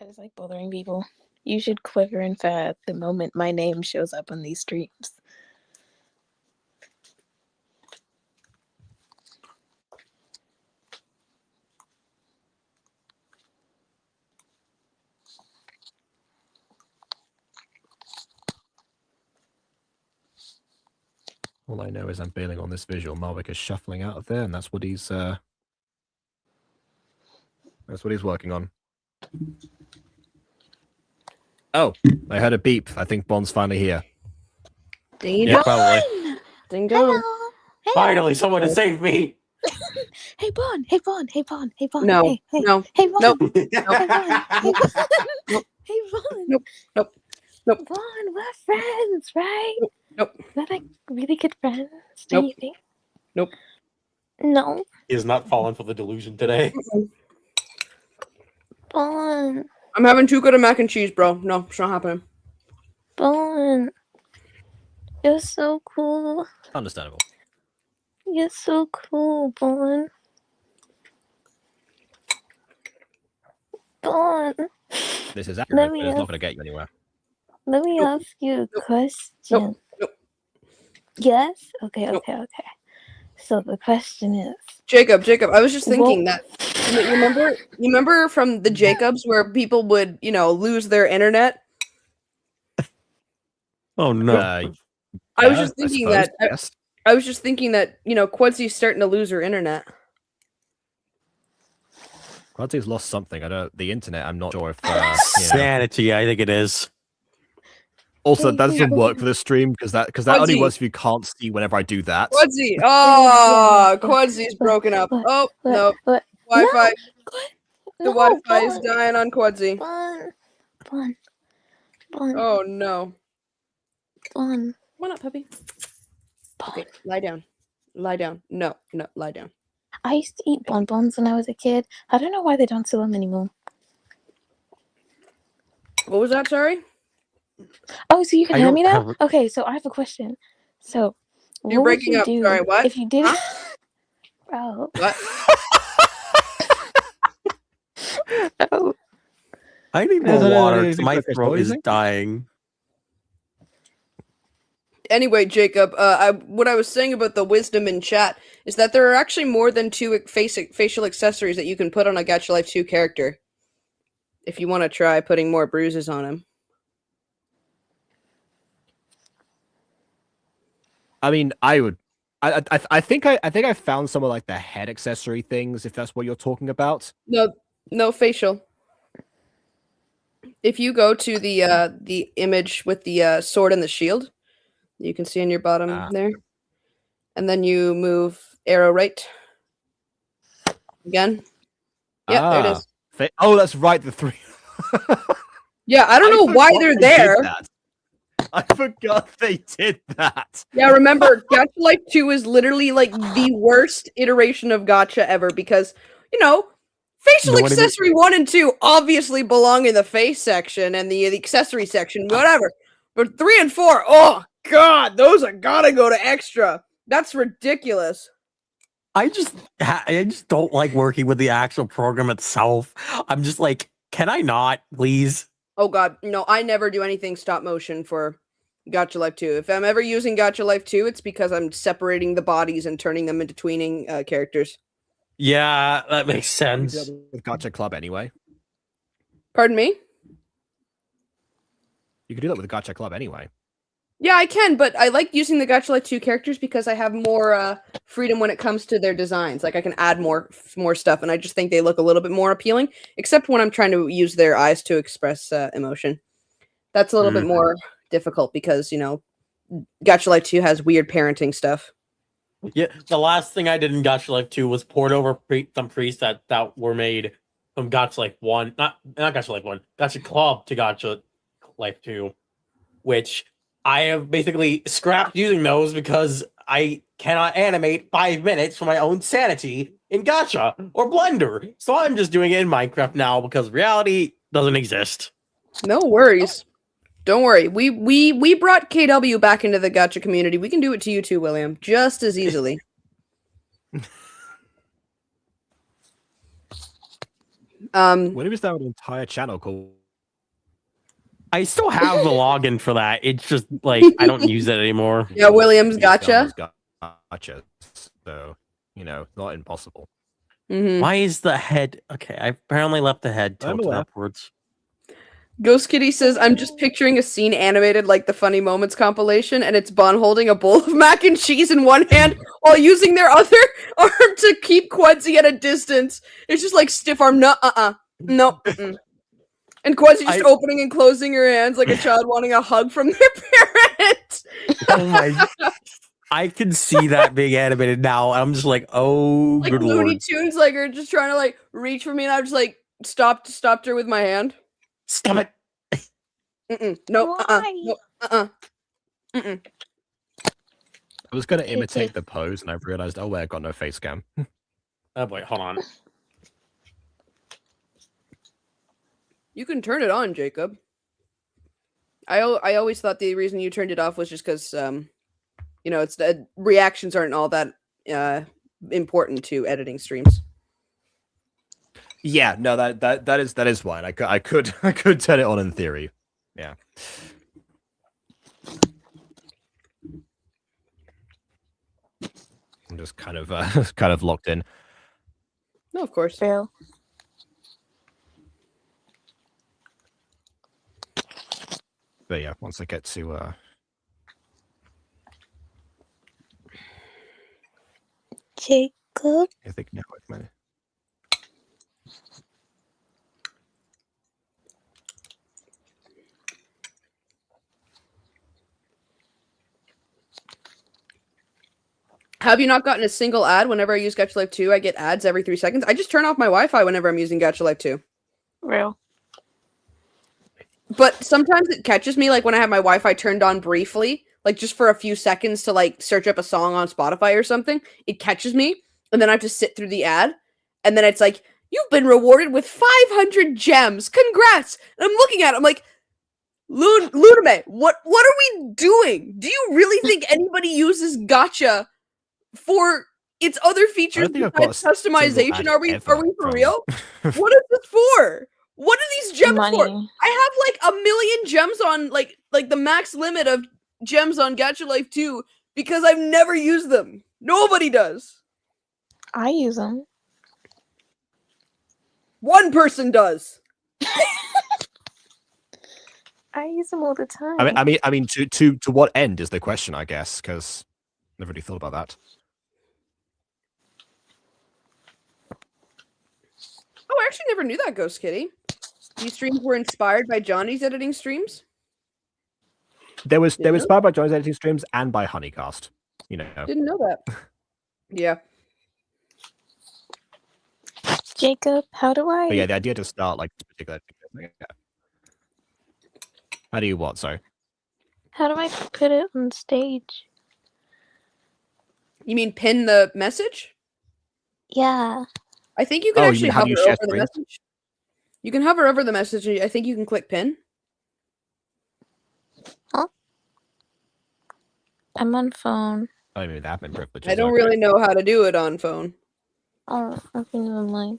Speaker 3: I just like bothering people. You should quiver in fear the moment my name shows up on these streams.
Speaker 1: All I know is I'm bailing on this visual. Marwick is shuffling out of there, and that's what he's working on. Oh, I heard a beep. I think Bond's finally here.
Speaker 4: Ding
Speaker 2: Yeah,
Speaker 4: dong.
Speaker 2: probably.
Speaker 4: Ding dong.
Speaker 3: Hello. Hello.
Speaker 2: Finally, someone to save me.
Speaker 3: Hey Bon. Hey Bon. Hey Bon. Hey Bon.
Speaker 4: No,
Speaker 3: Hey.
Speaker 4: no,
Speaker 3: Hey Bon.
Speaker 4: nope,
Speaker 3: Hey Bon. Hey Bon.
Speaker 4: Nope.
Speaker 3: Hey Bon.
Speaker 4: Nope. Nope. Nope.
Speaker 3: Bon, we're friends, right?
Speaker 4: Nope.
Speaker 3: We're like really good friends. Do
Speaker 4: Nope.
Speaker 3: you think?
Speaker 4: Nope.
Speaker 3: No.
Speaker 2: He has not fallen for the delusion today.
Speaker 3: Bon,
Speaker 4: I'm having too good of mac and cheese, bro. No, it's not happening.
Speaker 3: Bon. You're so cool.
Speaker 1: Understandable.
Speaker 3: You're so cool, Bon. Bon.
Speaker 1: This is
Speaker 3: Let
Speaker 1: accurate,
Speaker 3: me
Speaker 1: but it's not
Speaker 3: ask-
Speaker 1: going to get you anywhere.
Speaker 3: Let me
Speaker 4: Nope.
Speaker 3: ask you a
Speaker 4: Nope.
Speaker 3: question.
Speaker 4: Nope.
Speaker 3: Yes? Okay,
Speaker 4: Nope.
Speaker 3: okay, okay. So the question is,
Speaker 4: Jacob, I was just thinking
Speaker 3: Well-
Speaker 4: that you remember from the Jacobs where people would, lose their internet?
Speaker 2: Oh no.
Speaker 4: I was
Speaker 1: Yeah,
Speaker 4: just thinking
Speaker 1: suppose,
Speaker 4: that
Speaker 1: yes.
Speaker 4: I was just thinking that, Quincy's starting to lose her internet.
Speaker 1: Quadzy's lost something. The internet. I'm not sure if.
Speaker 2: Sanity, I think it is.
Speaker 1: Also, that doesn't
Speaker 3: Yeah.
Speaker 1: work for this stream because that only
Speaker 4: Quadzy.
Speaker 1: works if you can't see whenever I do that.
Speaker 4: Quincy! Oh,
Speaker 3: Yeah.
Speaker 4: Quincy's broken up. Oh, no.
Speaker 3: What?
Speaker 4: Wi-Fi.
Speaker 3: No,
Speaker 4: The Wi-Fi is
Speaker 3: Bon.
Speaker 4: dying on Quincy.
Speaker 3: Bon.
Speaker 4: Oh, no.
Speaker 3: Bon.
Speaker 4: Come on up, puppy. Okay, lie down. Lie down. No, lie down.
Speaker 3: I used to eat bonbons when I was a kid. I don't know why they don't sell them anymore.
Speaker 4: What was that, sorry?
Speaker 3: Oh, so you can
Speaker 2: I
Speaker 3: hear
Speaker 2: don't
Speaker 3: me now?
Speaker 2: have-
Speaker 3: Okay, so I have a question. So,
Speaker 4: You're
Speaker 3: what would
Speaker 4: breaking
Speaker 3: you
Speaker 4: up.
Speaker 3: do
Speaker 4: Sorry, what?
Speaker 3: if you did?
Speaker 4: Huh?
Speaker 3: Oh,
Speaker 4: What?
Speaker 3: oh.
Speaker 2: I need
Speaker 1: There's
Speaker 2: more
Speaker 1: a-
Speaker 2: water.
Speaker 1: anything
Speaker 2: 'Cause my
Speaker 1: quick,
Speaker 2: throat is
Speaker 1: Poison?
Speaker 2: dying.
Speaker 4: Anyway, Jacob, what I was saying about the wisdom in chat is that there are actually more than two facial accessories that you can put on a Gacha Life 2 character. If you want to try putting more bruises on him.
Speaker 1: I mean, I would. I think I found some of like the head accessory things, if that's what you're talking about.
Speaker 4: No facial. If you go to the image with the sword and the shield, you can see on your bottom there, and then you move arrow right. Again. Yeah, there it is.
Speaker 1: Oh, that's right. The three.
Speaker 4: Yeah, I don't know why they're
Speaker 1: forgot they did
Speaker 4: there.
Speaker 1: that. I forgot they did that.
Speaker 4: Yeah, remember, Gacha Life 2 is literally like the worst iteration of Gacha ever because, facial
Speaker 2: No one even-
Speaker 4: accessory 1 and 2 obviously belong in the face section and the accessory section, whatever. But 3 and 4, oh god, those are gotta go to extra. That's ridiculous.
Speaker 2: I just don't like working with the actual program itself. I'm just like, can I not, please?
Speaker 4: Oh god, no, I never do anything stop motion for Gacha Life 2. If I'm ever using Gacha Life 2, it's because I'm separating the bodies and turning them into tweening characters.
Speaker 2: Yeah, that makes
Speaker 1: You do
Speaker 2: sense.
Speaker 1: that with Gacha Club anyway.
Speaker 4: Pardon me?
Speaker 1: You can do that with Gacha Club anyway.
Speaker 4: Yeah, I can, but I like using the Gacha Life 2 characters because I have more freedom when it comes to their designs. Like, I can add more stuff, and I just think they look a little bit more appealing, except when I'm trying to use their eyes to express emotion. That's a little bit more difficult because, Gacha Life 2 has weird parenting stuff.
Speaker 2: Yeah, the last thing I did in Gacha Life 2 was poured over some priests that were made from Gacha Life 1. Not Gacha Life 1. Gacha Club to Gacha Life 2. Which I have basically scrapped using those because I cannot animate 5 minutes for my own sanity in Gacha or Blender. So I'm just doing it in Minecraft now because reality doesn't exist.
Speaker 4: No worries. Don't worry. We brought KW back into the Gacha community. We can do it to you too, William, just as easily.
Speaker 1: When he was down an entire channel called.
Speaker 2: I still have the login for that. It's just like I don't use it anymore.
Speaker 4: Yeah, William's Gacha.
Speaker 1: Gacha. So, not impossible.
Speaker 4: Mm-hmm.
Speaker 2: Why is the head okay? I apparently left the head tilted
Speaker 1: aware.
Speaker 2: upwards.
Speaker 4: Ghost Kitty says, I'm just picturing a scene animated like the Funny Moments compilation, and it's Bon holding a bowl of mac and cheese in one hand while using their other arm to keep Quincy at a distance. It's just like stiff arm, no, no. Mm-mm. And Quincy just opening and closing her hands like a child wanting a hug from their parent.
Speaker 2: Oh my! I can see that being animated now. I'm just like, oh,
Speaker 4: Like
Speaker 2: good
Speaker 4: Looney
Speaker 2: lord!
Speaker 4: Tunes, like are just trying to like reach for me, and I just like stopped her with my hand.
Speaker 2: Stop it!
Speaker 4: No,
Speaker 3: Why?
Speaker 4: no,
Speaker 1: I was going to
Speaker 3: Okay,
Speaker 1: imitate
Speaker 3: okay.
Speaker 1: the pose, and I realized, oh, wait, I got no face cam.
Speaker 2: Oh boy, hold on.
Speaker 4: You can turn it on, Jacob. I always thought the reason you turned it off was just because it's reactions aren't all that important to editing streams.
Speaker 1: Yeah, no, that is fine. I could turn it on in theory. Yeah. I'm just kind of locked in.
Speaker 4: No, of course.
Speaker 3: Real.
Speaker 1: But yeah, once I get to
Speaker 3: Jacob.
Speaker 1: I think now I might.
Speaker 4: Have you not gotten a single ad whenever I use Gacha Life 2? I get ads every 3 seconds. I just turn off my Wi-Fi whenever I'm using Gacha Life 2.
Speaker 3: Real.
Speaker 4: But sometimes it catches me, like when I have my Wi-Fi turned on briefly, like just for a few seconds to like search up a song on Spotify or something. It catches me, and then I have to sit through the ad, and then it's like, "You've been rewarded with 500 gems. Congrats!" And I'm looking at it, I'm like, Luname, what are we doing? Do you really think anybody uses Gacha for its other features besides customization? Are we for real? What is this for? What are these gems for? I have like 1 million gems on like the max limit of gems on Gacha Life 2 because I've never used them. Nobody does.
Speaker 3: I use them.
Speaker 4: One person does.
Speaker 3: I use them all the time.
Speaker 1: I mean, to what end is the question, I guess, because I never really thought about that.
Speaker 4: Oh, I actually never knew that, Ghost Kitty. These streams were inspired by Johnny's editing streams?
Speaker 1: They were inspired by Johnny's editing streams and by Honeycast. You know.
Speaker 4: Didn't know that. Yeah.
Speaker 3: Jacob, how do I?
Speaker 1: But yeah, the idea to start like this particular. How do you what? Sorry.
Speaker 3: How do I put it on stage?
Speaker 4: You mean pin the message?
Speaker 3: Yeah.
Speaker 4: I think you can actually hover over the message. You can hover over the message, and I think you can click pin.
Speaker 3: Huh? I'm on phone.
Speaker 1: I mean, admin privileges.
Speaker 4: I don't really know how to do it on phone.
Speaker 3: Oh, okay, never mind.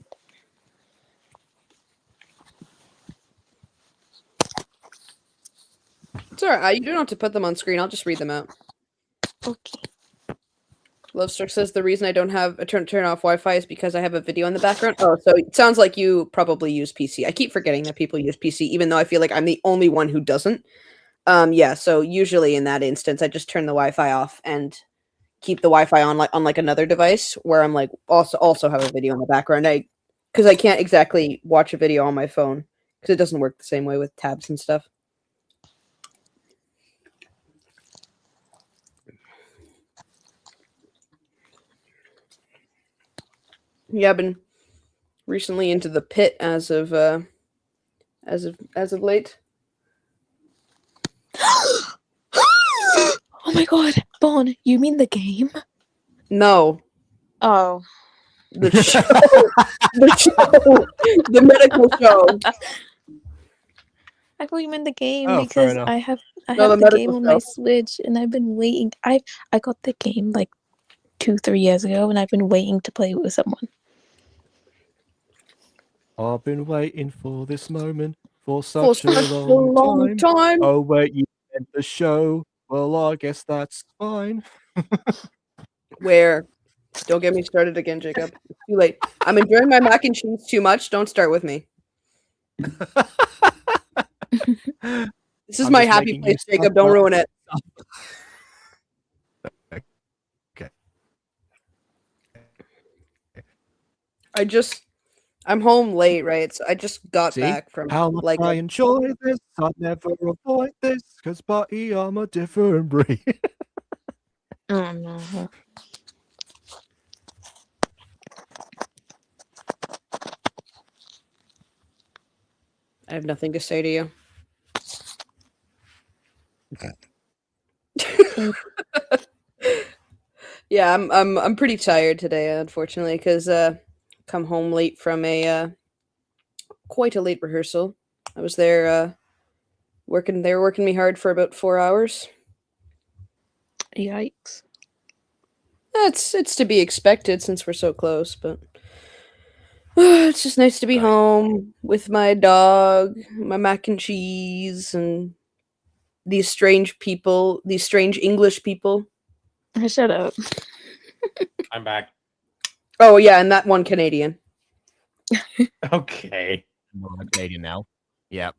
Speaker 4: It's alright. You don't have to put them on screen. I'll just read them out.
Speaker 3: Okay.
Speaker 4: Lovestruck says the reason I don't have a turn off Wi-Fi is because I have a video in the background. Oh, so it sounds like you probably use PC. I keep forgetting that people use PC, even though I feel like I'm the only one who doesn't. Yeah. So usually in that instance, I just turn the Wi-Fi off and keep the Wi-Fi on like another device where I'm like also have a video in the background. Because I can't exactly watch a video on my phone because it doesn't work the same way with tabs and stuff. Yeah, I've been recently into the pit as of late.
Speaker 3: Oh my god, Bon, you mean the game?
Speaker 4: No.
Speaker 3: Oh.
Speaker 4: The show. The medical show.
Speaker 3: I thought you meant the game
Speaker 1: Oh,
Speaker 3: because I have the game on my Switch and I've been waiting. I got the game like 2-3 years ago and I've been waiting to play it with someone.
Speaker 1: I've been waiting for this moment for such a long time. Oh wait, you end the show. Well, I guess that's fine.
Speaker 4: Where? Don't get me started again, Jacob. It's too late. I'm enjoying my mac and cheese too much. Don't start with me. This is my happy place, Jacob. Don't ruin it.
Speaker 1: Okay.
Speaker 4: I'm home late, right? So I just got back from
Speaker 1: how much
Speaker 4: like
Speaker 1: I enjoy this. I'd never avoid this because, buddy, I'm a different breed.
Speaker 3: Oh no.
Speaker 4: I have nothing to say to you. Yeah, I'm pretty tired today, unfortunately, because come home late from a quite a late rehearsal. I was there working. They were working me hard for about 4 hours.
Speaker 3: Yikes.
Speaker 4: It's to be expected since we're so close, but it's just nice to be
Speaker 1: Right.
Speaker 4: home with my dog, my mac and cheese, and these strange people, these strange English people.
Speaker 3: Shut up.
Speaker 2: I'm back.
Speaker 4: Oh yeah, and that one Canadian.
Speaker 2: Okay.
Speaker 1: I'm Canadian now. Yeah.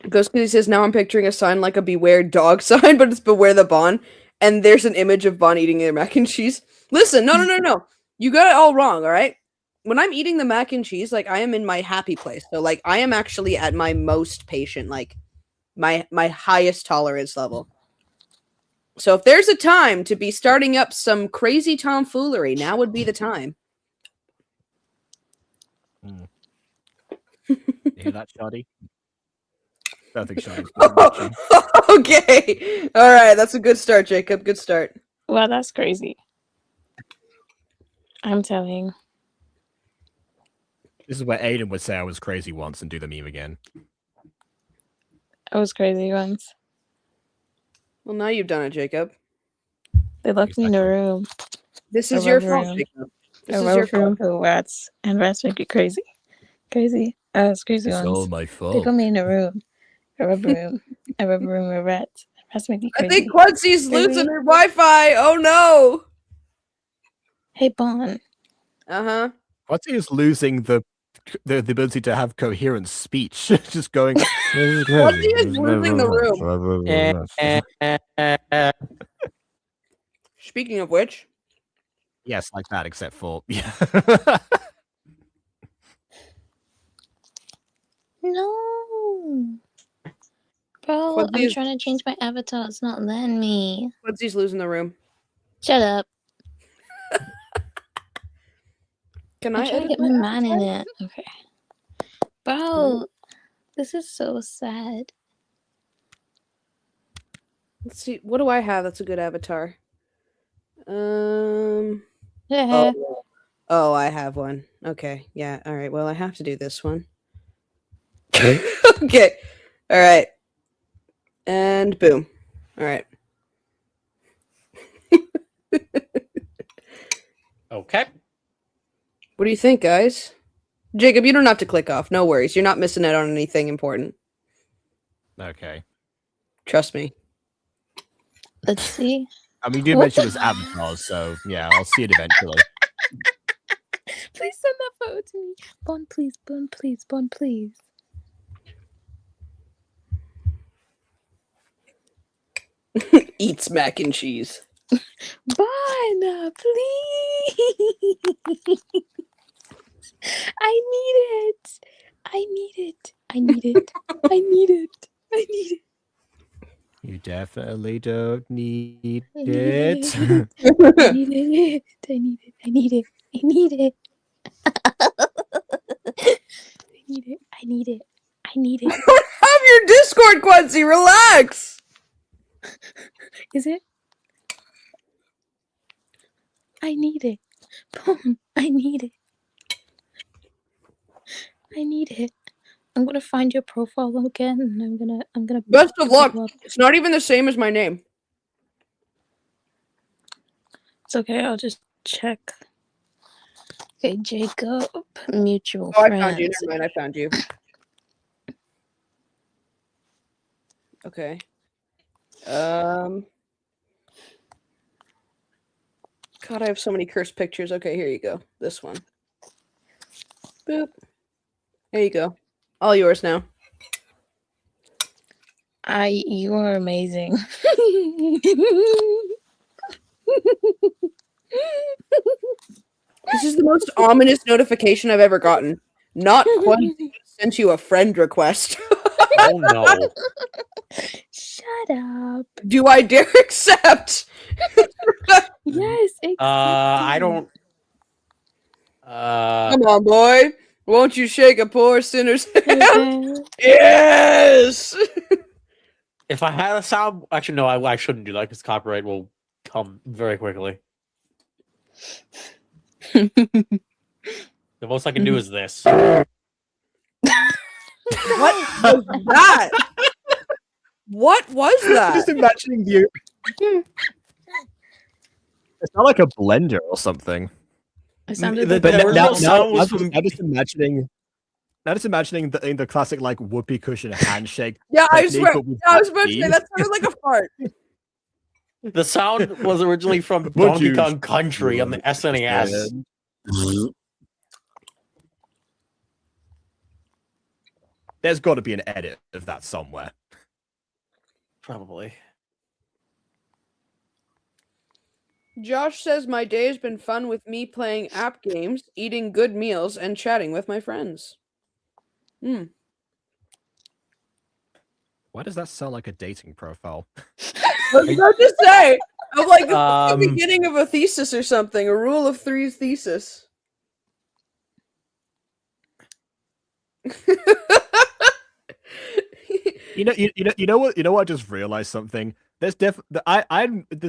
Speaker 4: Ghost Kitty says, now I'm picturing a sign like a beware dog sign, but it's beware the Bon. And there's an image of Bon eating their mac and cheese. Listen, no. You got it all wrong, all right? When I'm eating the mac and cheese, like I am in my happy place. So like I am actually at my most patient, like my highest tolerance level. So if there's a time to be starting up some crazy tomfoolery, now would be the time.
Speaker 1: You hear that, Shoddy? I don't think Shoddy's been watching.
Speaker 4: Okay. All right, that's a good start, Jacob. Good start.
Speaker 3: Well, that's crazy. I'm telling.
Speaker 1: This is where Aiden would say I was crazy once and do the meme again.
Speaker 3: I was crazy once.
Speaker 4: Well, now you've done it, Jacob.
Speaker 3: They locked me in the room.
Speaker 4: This
Speaker 3: A
Speaker 4: is your
Speaker 3: rubber
Speaker 4: fault,
Speaker 3: room.
Speaker 4: Jacob. This
Speaker 3: A
Speaker 4: is your
Speaker 3: rubber room
Speaker 4: fault.
Speaker 3: for rats. And rats make you crazy. Crazy. I was crazy
Speaker 1: It's all
Speaker 3: once.
Speaker 1: my
Speaker 3: They
Speaker 1: fault.
Speaker 3: put me in a room. A rubber room. A rubber room with rats. Rats make me
Speaker 4: I
Speaker 3: crazy.
Speaker 4: think Quincy's
Speaker 3: Crazy.
Speaker 4: losing her Wi-Fi. Oh no.
Speaker 3: Hey, Bon.
Speaker 4: Uh-huh.
Speaker 1: What's he is losing the ability to have coherent speech? Just going.
Speaker 4: Quincy is losing the room. Speaking of which,
Speaker 1: Yes, like that, except for yeah.
Speaker 3: No. Bro, I'm
Speaker 4: Quincy's
Speaker 3: trying to change my avatar. It's not letting me.
Speaker 4: losing the room.
Speaker 3: Shut up.
Speaker 4: Can
Speaker 3: I'm
Speaker 4: I
Speaker 3: trying to
Speaker 4: edit
Speaker 3: get my
Speaker 4: that
Speaker 3: man in
Speaker 4: avatar?
Speaker 3: it. Okay. Bro, this is so sad.
Speaker 4: Let's see. What do I have that's a good avatar?
Speaker 3: Yeah.
Speaker 4: Oh, I have one. Okay. Yeah. All right. Well, I have to do this one. Okay. All right. And boom. All right.
Speaker 2: Okay.
Speaker 4: What do you think, guys? Jacob, you don't have to click off. No worries. You're not missing out on anything important.
Speaker 1: Okay.
Speaker 4: Trust me.
Speaker 3: Let's see.
Speaker 1: I mean, you did mention it was avatars, so yeah, I'll see it eventually.
Speaker 3: Please send that photo to me. Bon, please. Bon, please. Bon, please.
Speaker 4: Eats mac and cheese.
Speaker 3: Bon, please. I need it. I need it. I need it. I need it. I need it.
Speaker 1: You definitely don't need
Speaker 3: I need
Speaker 1: it.
Speaker 3: it. I need it. I need it. I need it. I need it. I need it. I need it. I need it.
Speaker 4: Have your Discord, Quincy. Relax.
Speaker 3: Is it? I need it. Boom. I need it. I need it. I'm gonna find your profile again, and I'm gonna.
Speaker 4: Best of luck.
Speaker 3: pull up.
Speaker 4: It's not even the same as my name.
Speaker 3: It's okay. I'll just check. Okay, Jacob, mutual
Speaker 4: Oh, I
Speaker 3: friends.
Speaker 4: found you. Never mind. I found you. Okay. God, I have so many cursed pictures. Okay, here you go. This one. Boop. There you go. All yours now.
Speaker 3: You are amazing.
Speaker 4: This is the most ominous notification I've ever gotten. Not Quincy sent you a friend request.
Speaker 2: Oh no.
Speaker 3: Shut up.
Speaker 4: Do I dare accept?
Speaker 3: Yes, exactly.
Speaker 2: I don't.
Speaker 4: Come on, boy. Won't you shake a poor sinner's hand?
Speaker 3: Okay.
Speaker 4: Yes!
Speaker 2: If I had a sound, actually no, I shouldn't do that because copyright will come very quickly. The most I can do is this.
Speaker 4: What was that? What was that?
Speaker 1: Just imagining you. It's not like a blender or something.
Speaker 3: It sounded
Speaker 2: The-
Speaker 3: like
Speaker 1: But
Speaker 2: the
Speaker 3: a
Speaker 2: original
Speaker 3: bomb.
Speaker 2: sound was from-
Speaker 1: I'm just imagining. Now just imagining the classic like whoopee cushion handshake.
Speaker 4: Yeah, I
Speaker 1: technique,
Speaker 4: swear.
Speaker 1: but with
Speaker 4: I was about to say
Speaker 1: bees.
Speaker 4: that sounded like a fart.
Speaker 2: The sound was originally from
Speaker 1: Would
Speaker 2: Donkey
Speaker 1: you-
Speaker 2: Kong Country on the SNES.
Speaker 1: There's got to be an edit of that somewhere.
Speaker 2: Probably.
Speaker 4: Josh says my day has been fun with me playing app games, eating good meals, and chatting with my friends. Hmm.
Speaker 1: Why does that sound like a dating profile?
Speaker 4: I was about to say, I'm like the
Speaker 2: Um,
Speaker 4: beginning of a thesis or something, a rule of three thesis.
Speaker 1: You know what? I just realized something. There's this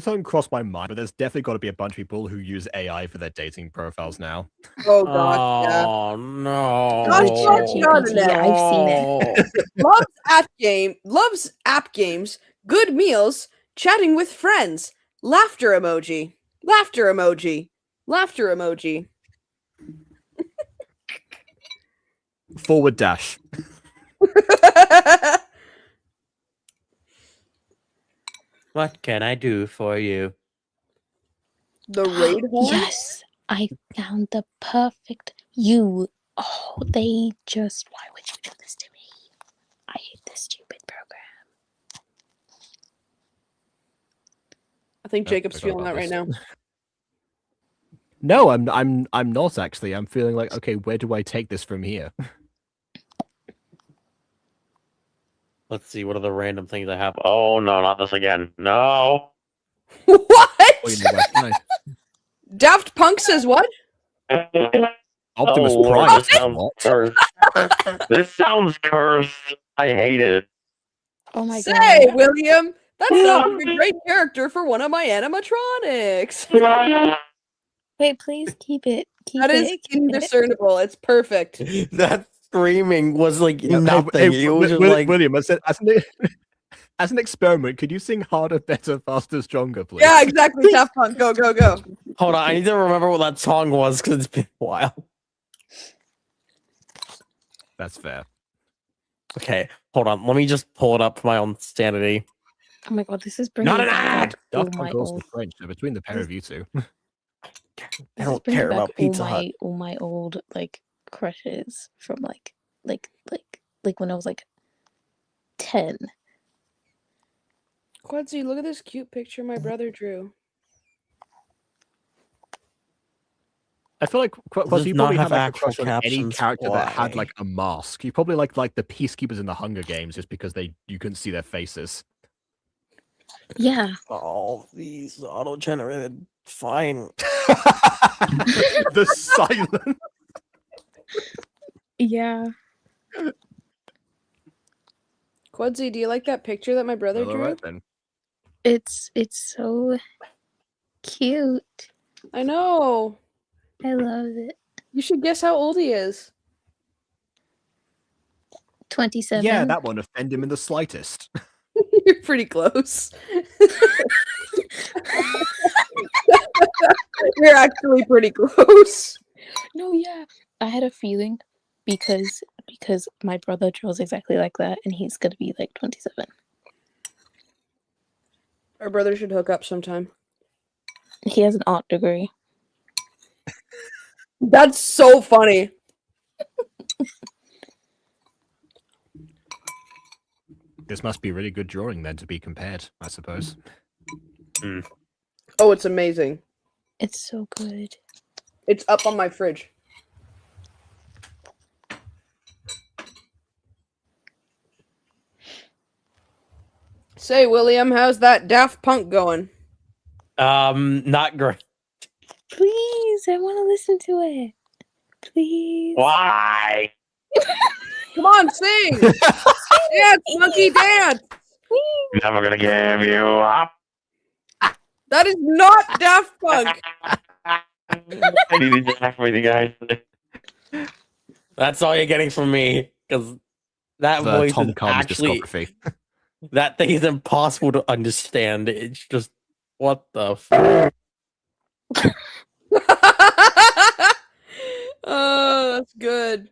Speaker 1: something crossed my mind, but there's definitely got to be a bunch of people who use AI for their dating profiles now.
Speaker 4: Oh gosh, yeah.
Speaker 2: Oh no!
Speaker 4: Gosh,
Speaker 3: ChatGPT, I've seen it.
Speaker 4: Loves app games, good meals, chatting with friends, laughter emoji, laughter emoji, laughter emoji.
Speaker 1: Forward dash.
Speaker 2: What can I do for you?
Speaker 4: The raid horn?
Speaker 3: Yes, I found the perfect you. Oh, they just. Why would you do this to me? I hate this stupid program.
Speaker 4: I think
Speaker 1: Oh,
Speaker 4: Jacob's
Speaker 1: forgot
Speaker 4: feeling that
Speaker 1: about
Speaker 4: right now.
Speaker 1: No, I'm not actually. I'm feeling like, okay, where do I take this from here?
Speaker 2: Let's see. What are the random things I have? Oh no, not this again. No.
Speaker 1: Oh,
Speaker 4: What?
Speaker 1: you know, like, nice.
Speaker 4: Daft Punk says what?
Speaker 1: Optimus
Speaker 2: Oh, Lord,
Speaker 1: Prime.
Speaker 2: this sounds
Speaker 1: What?
Speaker 2: cursed. This sounds cursed. I hate it.
Speaker 3: Oh my
Speaker 4: Say,
Speaker 3: god.
Speaker 4: William, that sounds like a great character for one of my animatronics.
Speaker 3: Wait, please keep it. Keep
Speaker 4: That
Speaker 3: it.
Speaker 4: is
Speaker 3: keep it.
Speaker 4: indiscernible. It's perfect.
Speaker 2: That screaming was like
Speaker 1: Yeah,
Speaker 2: nothing. It was just like
Speaker 1: William, as an experiment, could you sing harder, better, faster, stronger, please?
Speaker 4: Yeah, exactly. Daft Punk, go, go, go.
Speaker 2: hold on. I need to remember what that song was because it's been a while.
Speaker 1: That's fair.
Speaker 2: Okay, hold on. Let me just pull it up for my own sanity.
Speaker 3: Oh my god, this is bringing
Speaker 2: Not an
Speaker 3: back
Speaker 2: ad!
Speaker 3: all
Speaker 1: Daft
Speaker 3: my
Speaker 1: Punk also
Speaker 3: old.
Speaker 1: French, so between the pair of you two.
Speaker 2: I
Speaker 3: This is
Speaker 2: don't
Speaker 3: bringing
Speaker 2: care
Speaker 3: back
Speaker 2: about Pizza
Speaker 3: all
Speaker 2: Hut.
Speaker 3: my old like crushes from like when I was like 10.
Speaker 4: Quincy, look at this cute picture my brother drew.
Speaker 1: I feel like
Speaker 2: Does
Speaker 1: you
Speaker 2: not
Speaker 1: probably
Speaker 2: have
Speaker 1: had like a
Speaker 2: actual
Speaker 1: crush on any
Speaker 2: captions.
Speaker 1: character that had
Speaker 2: Why?
Speaker 1: like a mask. You probably like the peacekeepers in the Hunger Games just because you couldn't see their faces.
Speaker 3: Yeah.
Speaker 2: All these auto-generated. Fine.
Speaker 1: The silence.
Speaker 3: Yeah.
Speaker 4: Quincy, do you like that picture that my brother
Speaker 1: Well,
Speaker 4: drew?
Speaker 1: alright then.
Speaker 3: It's so cute.
Speaker 4: I know.
Speaker 3: I love it.
Speaker 4: You should guess how old he is.
Speaker 3: 27.
Speaker 1: Yeah, that won't offend him in the slightest.
Speaker 4: You're pretty close. You're actually pretty close.
Speaker 3: No, yeah. I had a feeling because my brother draws exactly like that and he's gonna be like 27.
Speaker 4: Our brother should hook up sometime.
Speaker 3: He has an art degree.
Speaker 4: That's so funny.
Speaker 1: This must be really good drawing then to be compared, I suppose.
Speaker 4: Oh, it's amazing.
Speaker 3: It's so good.
Speaker 4: It's up on my fridge. Say, William, how's that Daft Punk going?
Speaker 2: Not great.
Speaker 3: Please, I want to listen to it. Please.
Speaker 2: Why?
Speaker 4: Come on, sing! Dance, monkey, dance!
Speaker 3: Please.
Speaker 2: Never gonna give you up.
Speaker 4: That is not Daft Punk!
Speaker 2: I need to jack with you guys. That's all you're getting from me, because that voice
Speaker 1: Tom
Speaker 2: is
Speaker 1: Combs
Speaker 2: actually
Speaker 1: discography.
Speaker 2: that thing is impossible to understand. It's just what the. F-
Speaker 4: Oh, that's good.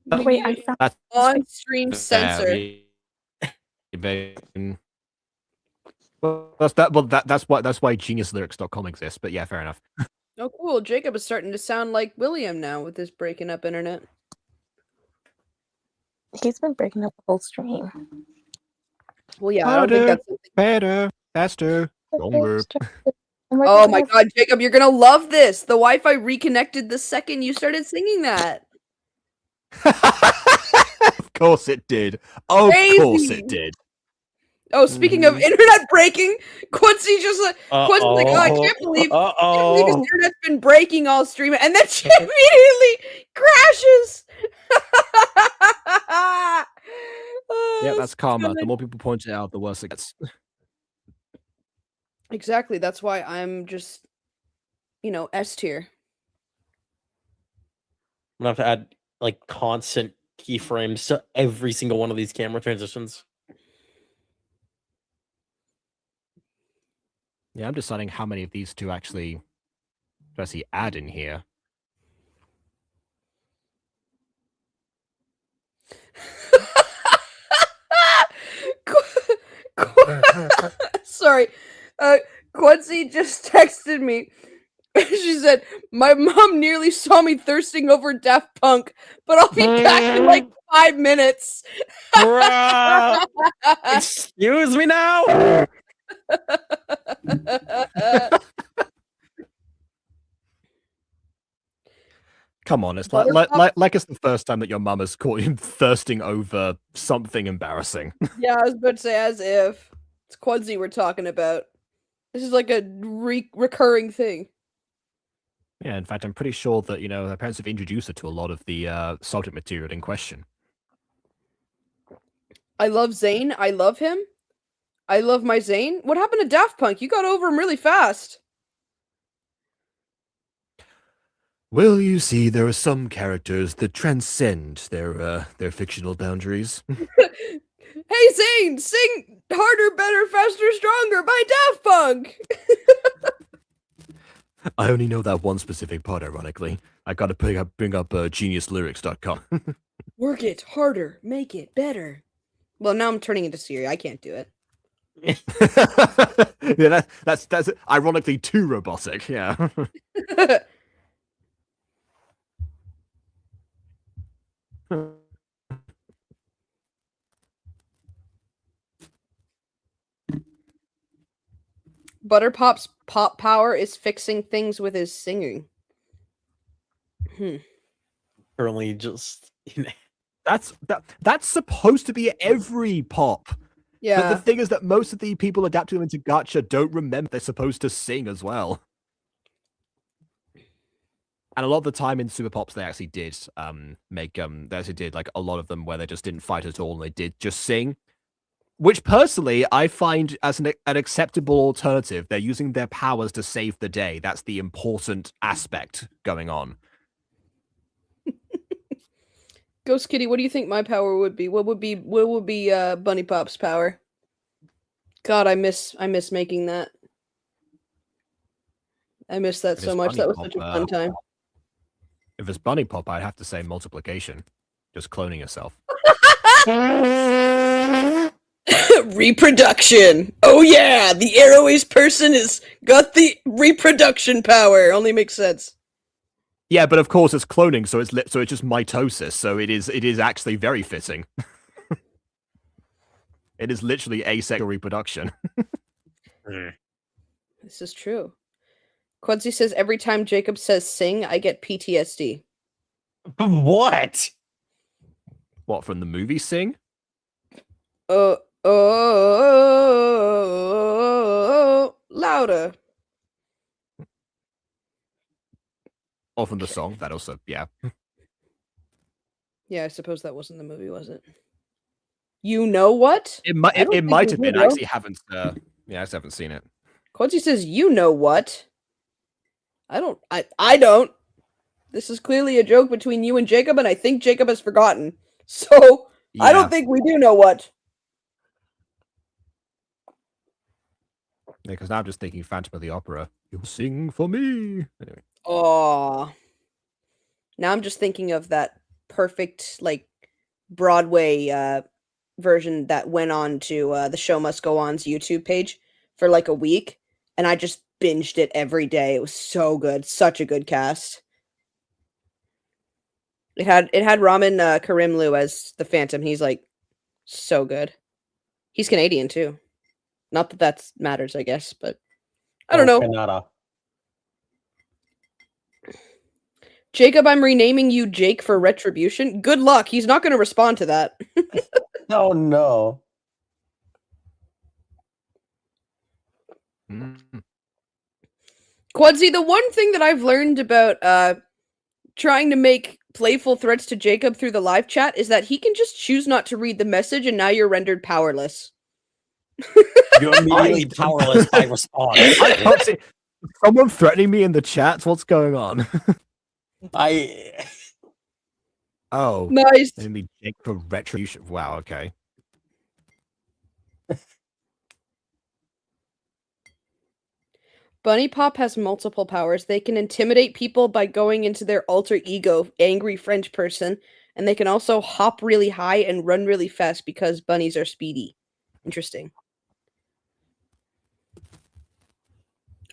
Speaker 3: Wait, I found.
Speaker 1: That's
Speaker 4: On-stream censor.
Speaker 1: Well, that's why geniuslyrics.com exists. But yeah, fair enough.
Speaker 4: Oh, cool. Jacob is starting to sound like William now with this breaking up internet.
Speaker 3: He's been breaking up the whole stream.
Speaker 4: Well, yeah, I don't think that's something.
Speaker 1: Better, faster, stronger.
Speaker 4: Oh my god, Jacob, you're gonna love this. The Wi-Fi reconnected the second you started singing that.
Speaker 1: Of course it did. Of course it did.
Speaker 4: Oh, speaking of internet breaking, Quincy just like Quincy's like, oh, I can't believe his internet's been breaking all stream, and then she immediately crashes.
Speaker 1: Yeah, that's karma. The more people point it out, the worse it gets.
Speaker 4: Exactly. That's why I'm just, S tier.
Speaker 2: I'm gonna have to add like constant keyframes to every single one of these camera transitions.
Speaker 1: Yeah, I'm deciding how many of these to actually add in here.
Speaker 4: Sorry. Quincy just texted me. She said, my mom nearly saw me thirsting over Daft Punk, but I'll be back in like 5 minutes.
Speaker 2: Bruh. Excuse me now.
Speaker 1: Come on, it's like it's the first time that your mum has caught you thirsting over something embarrassing.
Speaker 4: Yeah, I was about to say, as if. It's Quincy we're talking about. This is like a recurring thing.
Speaker 1: Yeah, in fact, I'm pretty sure that, her parents have introduced her to a lot of the subject material in question.
Speaker 4: I love Zayn. I love him. I love my Zayn. What happened to Daft Punk? You got over him really fast.
Speaker 1: Well, you see, there are some characters that transcend their fictional boundaries.
Speaker 4: Hey, Zayn, sing Harder, Better, Faster, Stronger by Daft Punk!
Speaker 1: I only know that one specific part, ironically. I gotta bring up geniuslyrics.com.
Speaker 4: Work it harder, make it better. Well, now I'm turning into Siri. I can't do it.
Speaker 1: Yeah, that's ironically too robotic, yeah.
Speaker 4: Butterpop's pop power is fixing things with his singing.
Speaker 2: Currently, just
Speaker 1: that's supposed to be every pop.
Speaker 4: Yeah.
Speaker 1: But the thing is that most of the people adapting them into gacha don't remember they're supposed to sing as well. And a lot of the time in Super Pops, they actually did like a lot of them where they just didn't fight at all and they did just sing. Which personally, I find as an acceptable alternative. They're using their powers to save the day. That's the important aspect going on.
Speaker 4: Ghost Kitty, what do you think my power would be? What would be Bunny Pop's power? God, I miss making that. I miss that so much. That was such a fun time.
Speaker 1: If it's Bunny Pop, I'd have to say multiplication. Just cloning yourself.
Speaker 4: Reproduction. Oh yeah, the arrowiest person has got the reproduction power. Only makes sense.
Speaker 1: Yeah, but of course it's cloning, so it's just mitosis. So it is actually very fitting. It is literally asexual reproduction.
Speaker 4: This is true. Quincy says every time Jacob says "sing," I get PTSD.
Speaker 2: What?
Speaker 1: What, from the movie Sing?
Speaker 4: Louder.
Speaker 1: Or from the song, that also, yeah.
Speaker 4: Yeah, I suppose that wasn't the movie, was it? You know what?
Speaker 1: It might
Speaker 4: I don't
Speaker 1: it
Speaker 4: think
Speaker 1: might
Speaker 4: we
Speaker 1: have
Speaker 4: did,
Speaker 1: been. I
Speaker 4: though.
Speaker 1: actually haven't. Yeah, I just haven't seen it.
Speaker 4: Quincy says, "You know what?" I don't. I don't. This is clearly a joke between you and Jacob, and I think Jacob has forgotten. So I don't
Speaker 1: Yeah,
Speaker 4: think we do know what.
Speaker 1: because now I'm just thinking Phantom of the Opera. You'll sing for me. Anyway,
Speaker 4: Oh, now I'm just thinking of that perfect like Broadway version that went on to the Show Must Go On's YouTube page for like a week, and I just binged it every day. It was so good, such a good cast. It had Ramin Karimlu as the Phantom. He's like so good. He's Canadian too. Not that that matters, I guess, but I don't know.
Speaker 2: Canada.
Speaker 4: Jacob, I'm renaming you Jake for retribution. Good luck. He's not going to respond to that.
Speaker 2: Oh no.
Speaker 1: Mm.
Speaker 4: Quadsy, the one thing that I've learned about trying to make playful threats to Jacob through the live chat is that he can just choose not to read the message, and now you're rendered powerless.
Speaker 2: You're immediately powerless by response.
Speaker 1: I can't see someone threatening me in the chat. What's going on? Oh,
Speaker 4: Nice.
Speaker 1: only Jake for retribution. Wow. Okay.
Speaker 4: Bunny Pop has multiple powers. They can intimidate people by going into their alter ego, angry French person, and they can also hop really high and run really fast because bunnies are speedy. Interesting.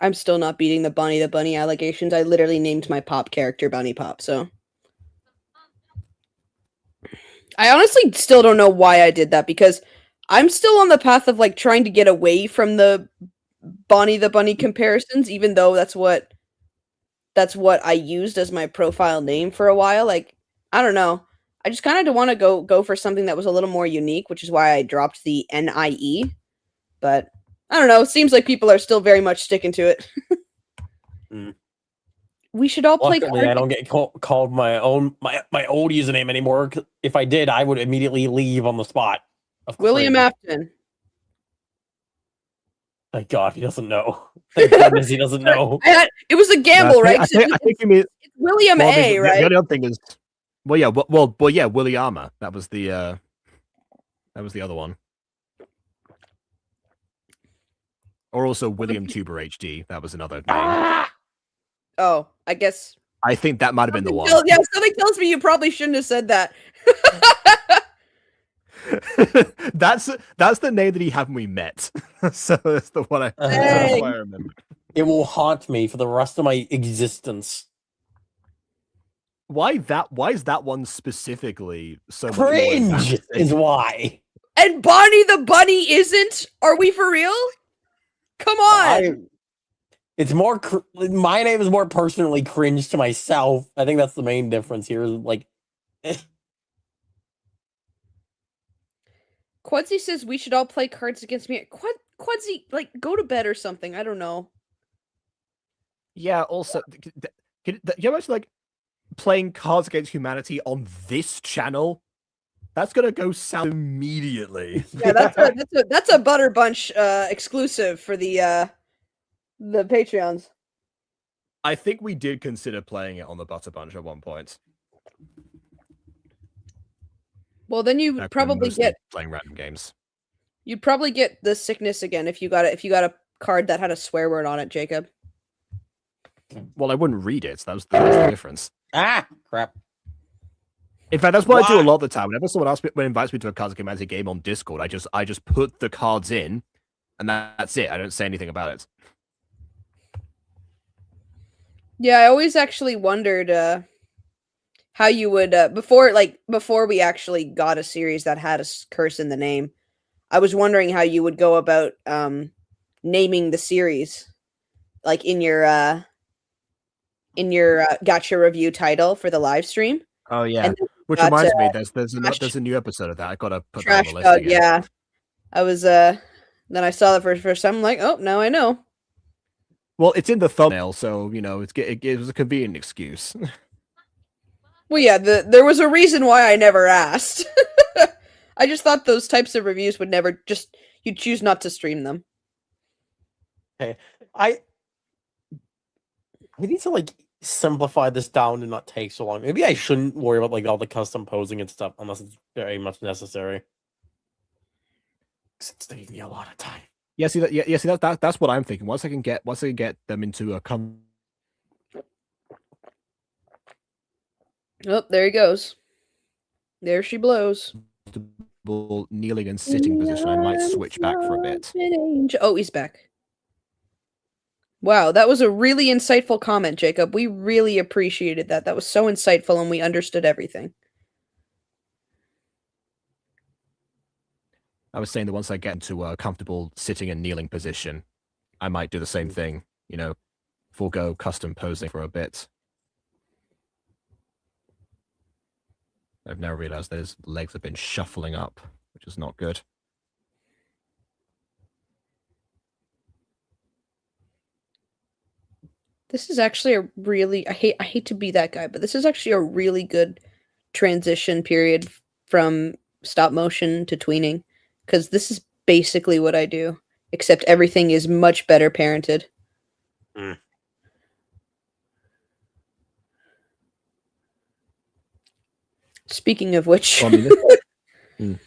Speaker 4: I'm still not beating the bunny allegations. I literally named my pop character Bunny Pop, so I honestly still don't know why I did that because I'm still on the path of like trying to get away from the Bonnie the Bunny comparisons, even though that's what I used as my profile name for a while. Like, I don't know. I just kind of want to go for something that was a little more unique, which is why I dropped the NIE. But I don't know. It seems like people are still very much sticking to it.
Speaker 2: Mm.
Speaker 4: We should all play
Speaker 2: Luckily, I don't get called my old username anymore. 'Cause if I did, I would immediately leave on the spot.
Speaker 4: William
Speaker 2: Cringe.
Speaker 4: Afton.
Speaker 2: Thank God he doesn't know. Thank goodness he doesn't know.
Speaker 4: It was a gamble, right?
Speaker 1: I think you mean
Speaker 4: It's William
Speaker 1: well,
Speaker 4: A, right?
Speaker 1: The other thing is, well, yeah, Williama. That was the other one. Or also William Tuber HD. That was another name.
Speaker 4: Oh, I guess.
Speaker 1: I think that might have been the one.
Speaker 4: Yeah, something tells me you probably shouldn't have said that.
Speaker 1: That's the name that he had when we met. So that's the one that's why I remember.
Speaker 2: It will haunt me for the rest of my existence.
Speaker 1: Why is that one specifically so much
Speaker 2: Cringe
Speaker 1: more
Speaker 2: is why.
Speaker 4: And Bonnie the Bunny isn't? Are we for real? Come on.
Speaker 2: It's more. My name is more personally cringe to myself. I think that's the main difference here. Like,
Speaker 4: Quincy says we should all play Cards Against Me. Quincy, like, go to bed or something. I don't know.
Speaker 1: Yeah. Also, can you imagine like playing Cards Against Humanity on this channel? That's gonna go south immediately.
Speaker 4: Yeah, that's a Butter Bunch exclusive for the Patreons.
Speaker 1: I think we did consider playing it on the Butter Bunch at one point.
Speaker 4: Well, then you probably get
Speaker 1: playing random games.
Speaker 4: You'd probably get the sickness again if you got a card that had a swear word on it, Jacob.
Speaker 1: Well, I wouldn't read it. That's the difference.
Speaker 2: crap.
Speaker 1: In fact, that's what I do a lot of the time. Whenever someone invites me to a Cards Against Humanity game on Discord, I just put the cards in, and that's it. I don't say anything about it.
Speaker 4: Yeah, I always actually wondered how you would before we actually got a series that had a curse in the name. I was wondering how you would go about naming the series, like in your Gotcha review title for the live stream.
Speaker 1: Oh yeah, which reminds me, there's a new episode of that. I gotta put that on the list again.
Speaker 4: Yeah, I was then I saw that for the first time. I'm like, oh, now I know.
Speaker 1: Well, it's in the thumbnail, so you know it was a convenient excuse.
Speaker 4: Well, yeah, there was a reason why I never asked. I just thought those types of reviews would never you'd choose not to stream them.
Speaker 2: Okay, I need to like simplify this down and not take so long. Maybe I shouldn't worry about like all the custom posing and stuff unless it's very much necessary. It's taking me a lot of time.
Speaker 1: Yeah, see that. Yeah, see that's what I'm thinking. Once I can get them into a
Speaker 4: Oh, there he goes. There she blows.
Speaker 1: comfortable kneeling and sitting position, I might switch back for a bit.
Speaker 4: Oh, he's back. Wow, that was a really insightful comment, Jacob. We really appreciated that. That was so insightful, and we understood everything.
Speaker 1: I was saying that once I get into a comfortable sitting and kneeling position, I might do the same thing. You know, forego custom posing for a bit. I've now realized that his legs have been shuffling up, which is not good.
Speaker 4: This is actually a really I hate to be that guy, but this is actually a really good transition period from stop motion to tweening, because this is basically what I do, except everything is much better parented.
Speaker 2: Mm.
Speaker 4: Speaking of which,
Speaker 1: Well, I mean,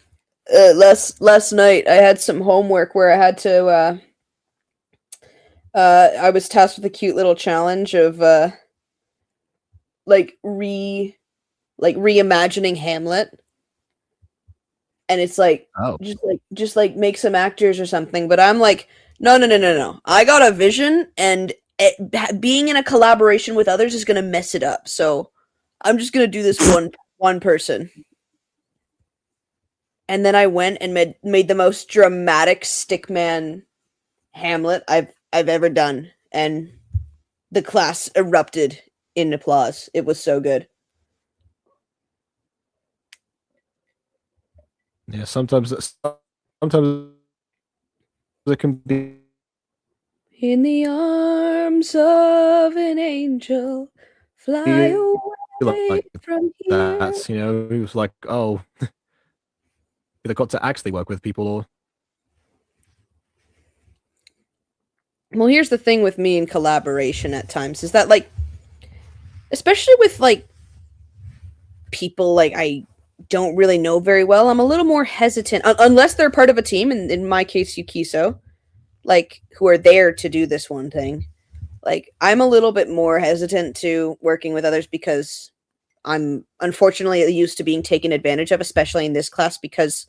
Speaker 4: last night I had some homework where I had to I was tasked with a cute little challenge of reimagining Hamlet. And it's like
Speaker 1: oh,
Speaker 4: just make some actors or something, but I'm like, no. I got a vision, and being in a collaboration with others is going to mess it up. So I'm just going to do this one person. And then I went and made the most dramatic stickman Hamlet I've ever done, and the class erupted in applause. It was so good.
Speaker 1: yeah. Sometimes it can be
Speaker 4: In the arms of an angel, fly away
Speaker 1: like
Speaker 4: from here.
Speaker 1: that. You know, he was like, oh, either got to actually work with people or.
Speaker 4: Well, here's the thing with me in collaboration at times is that, like, especially with like people like I don't really know very well, I'm a little more hesitant unless they're part of a team, and in my case Yukiso, like, who are there to do this one thing. Like, I'm a little bit more hesitant to working with others because I'm unfortunately used to being taken advantage of, especially in this class because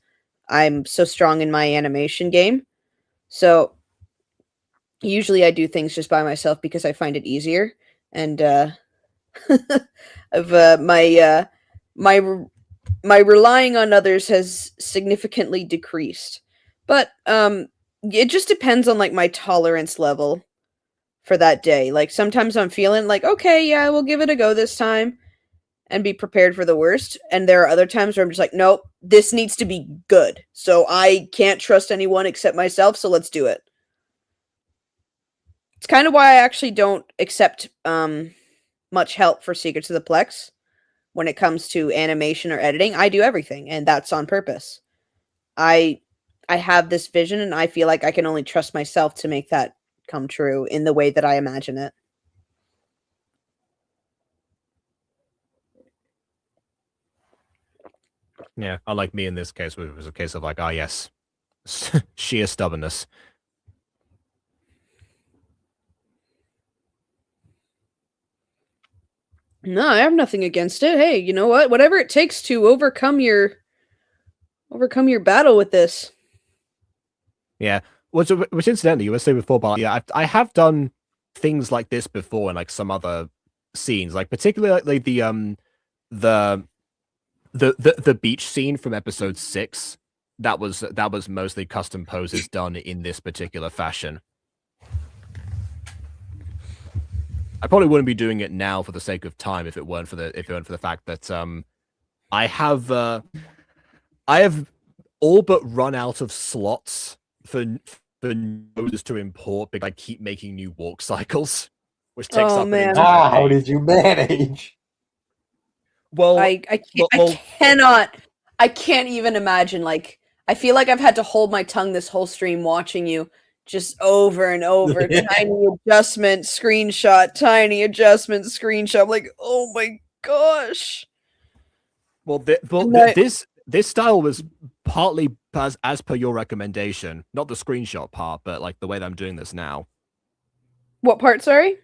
Speaker 4: I'm so strong in my animation game. So usually I do things just by myself because I find it easier, and of my relying on others has significantly decreased. But it just depends on like my tolerance level for that day. Like, sometimes I'm feeling like, okay, yeah, we'll give it a go this time and be prepared for the worst. And there are other times where I'm just like, nope, this needs to be good. So I can't trust anyone except myself, so let's do it. It's kind of why I actually don't accept much help for Secrets of the Plex. When it comes to animation or editing, I do everything, and that's on purpose. I have this vision, and I feel like I can only trust myself to make that come true in the way that I imagine it.
Speaker 1: Yeah, unlike me in this case, where it was a case of like, ah, yes, sheer stubbornness.
Speaker 4: No, I have nothing against it. Hey, you know what? Whatever it takes to overcome your battle with this.
Speaker 1: Yeah, which incidentally, you were saying before, but yeah, I have done things like this before in like some other scenes, like particularly the beach scene from episode 6. That was mostly custom poses done in this particular fashion. I probably wouldn't be doing it now for the sake of time if it weren't for the fact that I have all but run out of slots for noses to import because I keep making new walk cycles, which takes up
Speaker 4: man.
Speaker 2: How did you manage?
Speaker 1: Well,
Speaker 4: I can't,
Speaker 1: well,
Speaker 4: I can't even imagine. Like, I feel like I've had to hold my tongue this whole stream watching you just over and over. Tiny adjustment, screenshot, tiny adjustment, screenshot. I'm like, oh my gosh.
Speaker 1: well,
Speaker 4: And I-
Speaker 1: this style was partly as per your recommendation, not the screenshot part, but like the way that I'm doing this now.
Speaker 4: what part? Sorry.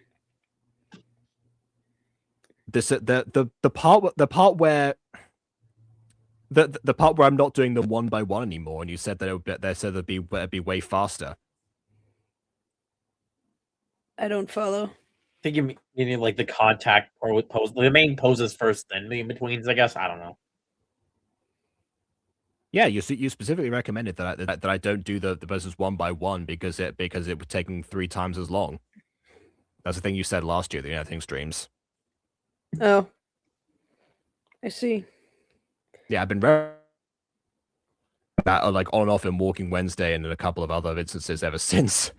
Speaker 1: This the part where the part where I'm not doing them one by one anymore, and you said that it'd be way faster.
Speaker 4: I don't follow.
Speaker 2: I think you mean like the contact pose, the main poses first, then the in-betweens, I guess. I don't know.
Speaker 1: Yeah, you specifically recommended that I don't do the poses one by one because it would taking 3 times as long. That's the thing you said last year, the Anything streams.
Speaker 4: Oh, I see.
Speaker 1: Yeah, I've been like on and off in Walking Wednesday and in a couple of other instances ever since.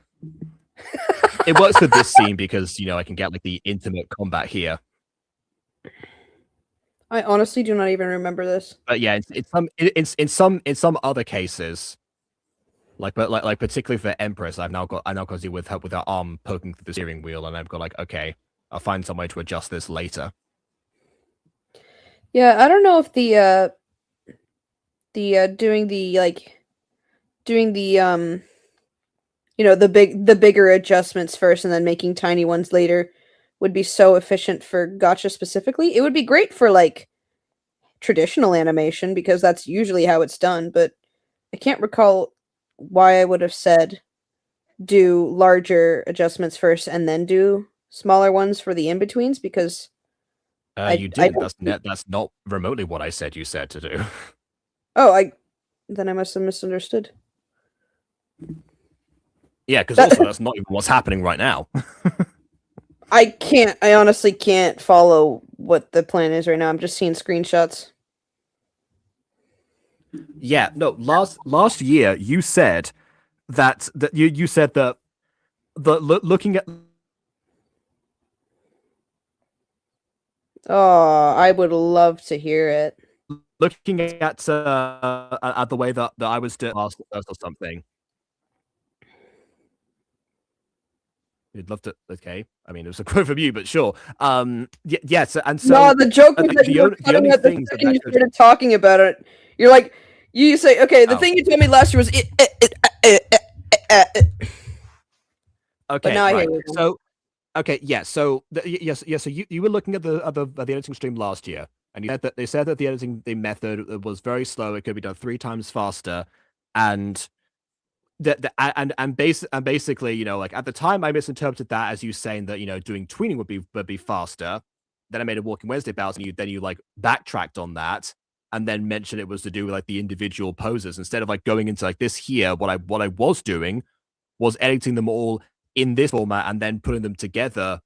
Speaker 1: It works for this scene because I can get like the intimate combat here.
Speaker 4: I honestly do not even remember this.
Speaker 1: But yeah, in some other cases, like particularly for Empress, I now got to deal with her arm poking through the steering wheel, and I've got like, okay, I'll find some way to adjust this later.
Speaker 4: Yeah, I don't know if the the bigger adjustments first and then making tiny ones later would be so efficient for gotcha specifically. It would be great for like traditional animation because that's usually how it's done, but I can't recall why I would have said do larger adjustments first and then do smaller ones for the in-betweens because
Speaker 1: You did. That's not remotely what I said you said to do.
Speaker 4: oh, then I must have misunderstood.
Speaker 1: Yeah, because also that's not even what's happening right now.
Speaker 4: I honestly can't follow what the plan is right now. I'm just seeing screenshots.
Speaker 1: Yeah, no, last year you said that you said that looking at
Speaker 4: Oh, I would love to hear it.
Speaker 1: looking at the way that I was doing last or something. You'd love to. Okay, I mean it was a quote from you, but sure. Yes, and so
Speaker 4: no, the joke was that you were cutting at the second you started talking about it. You're like, you say, okay, the thing you told me last year was
Speaker 1: Okay,
Speaker 4: but now I
Speaker 1: right.
Speaker 4: hear you.
Speaker 1: So, okay, yeah. So, yes. So you were looking at the editing stream last year, and you said that the editing method was very slow. It could be done 3 times faster, and basically, like at the time, I misinterpreted that as you saying that doing tweening would be faster. Then I made a Walking Wednesday bout, and you like backtracked on that, and then mentioned it was to do with like the individual poses instead of like going into like this here. What I was doing was editing them all in this format and then putting them together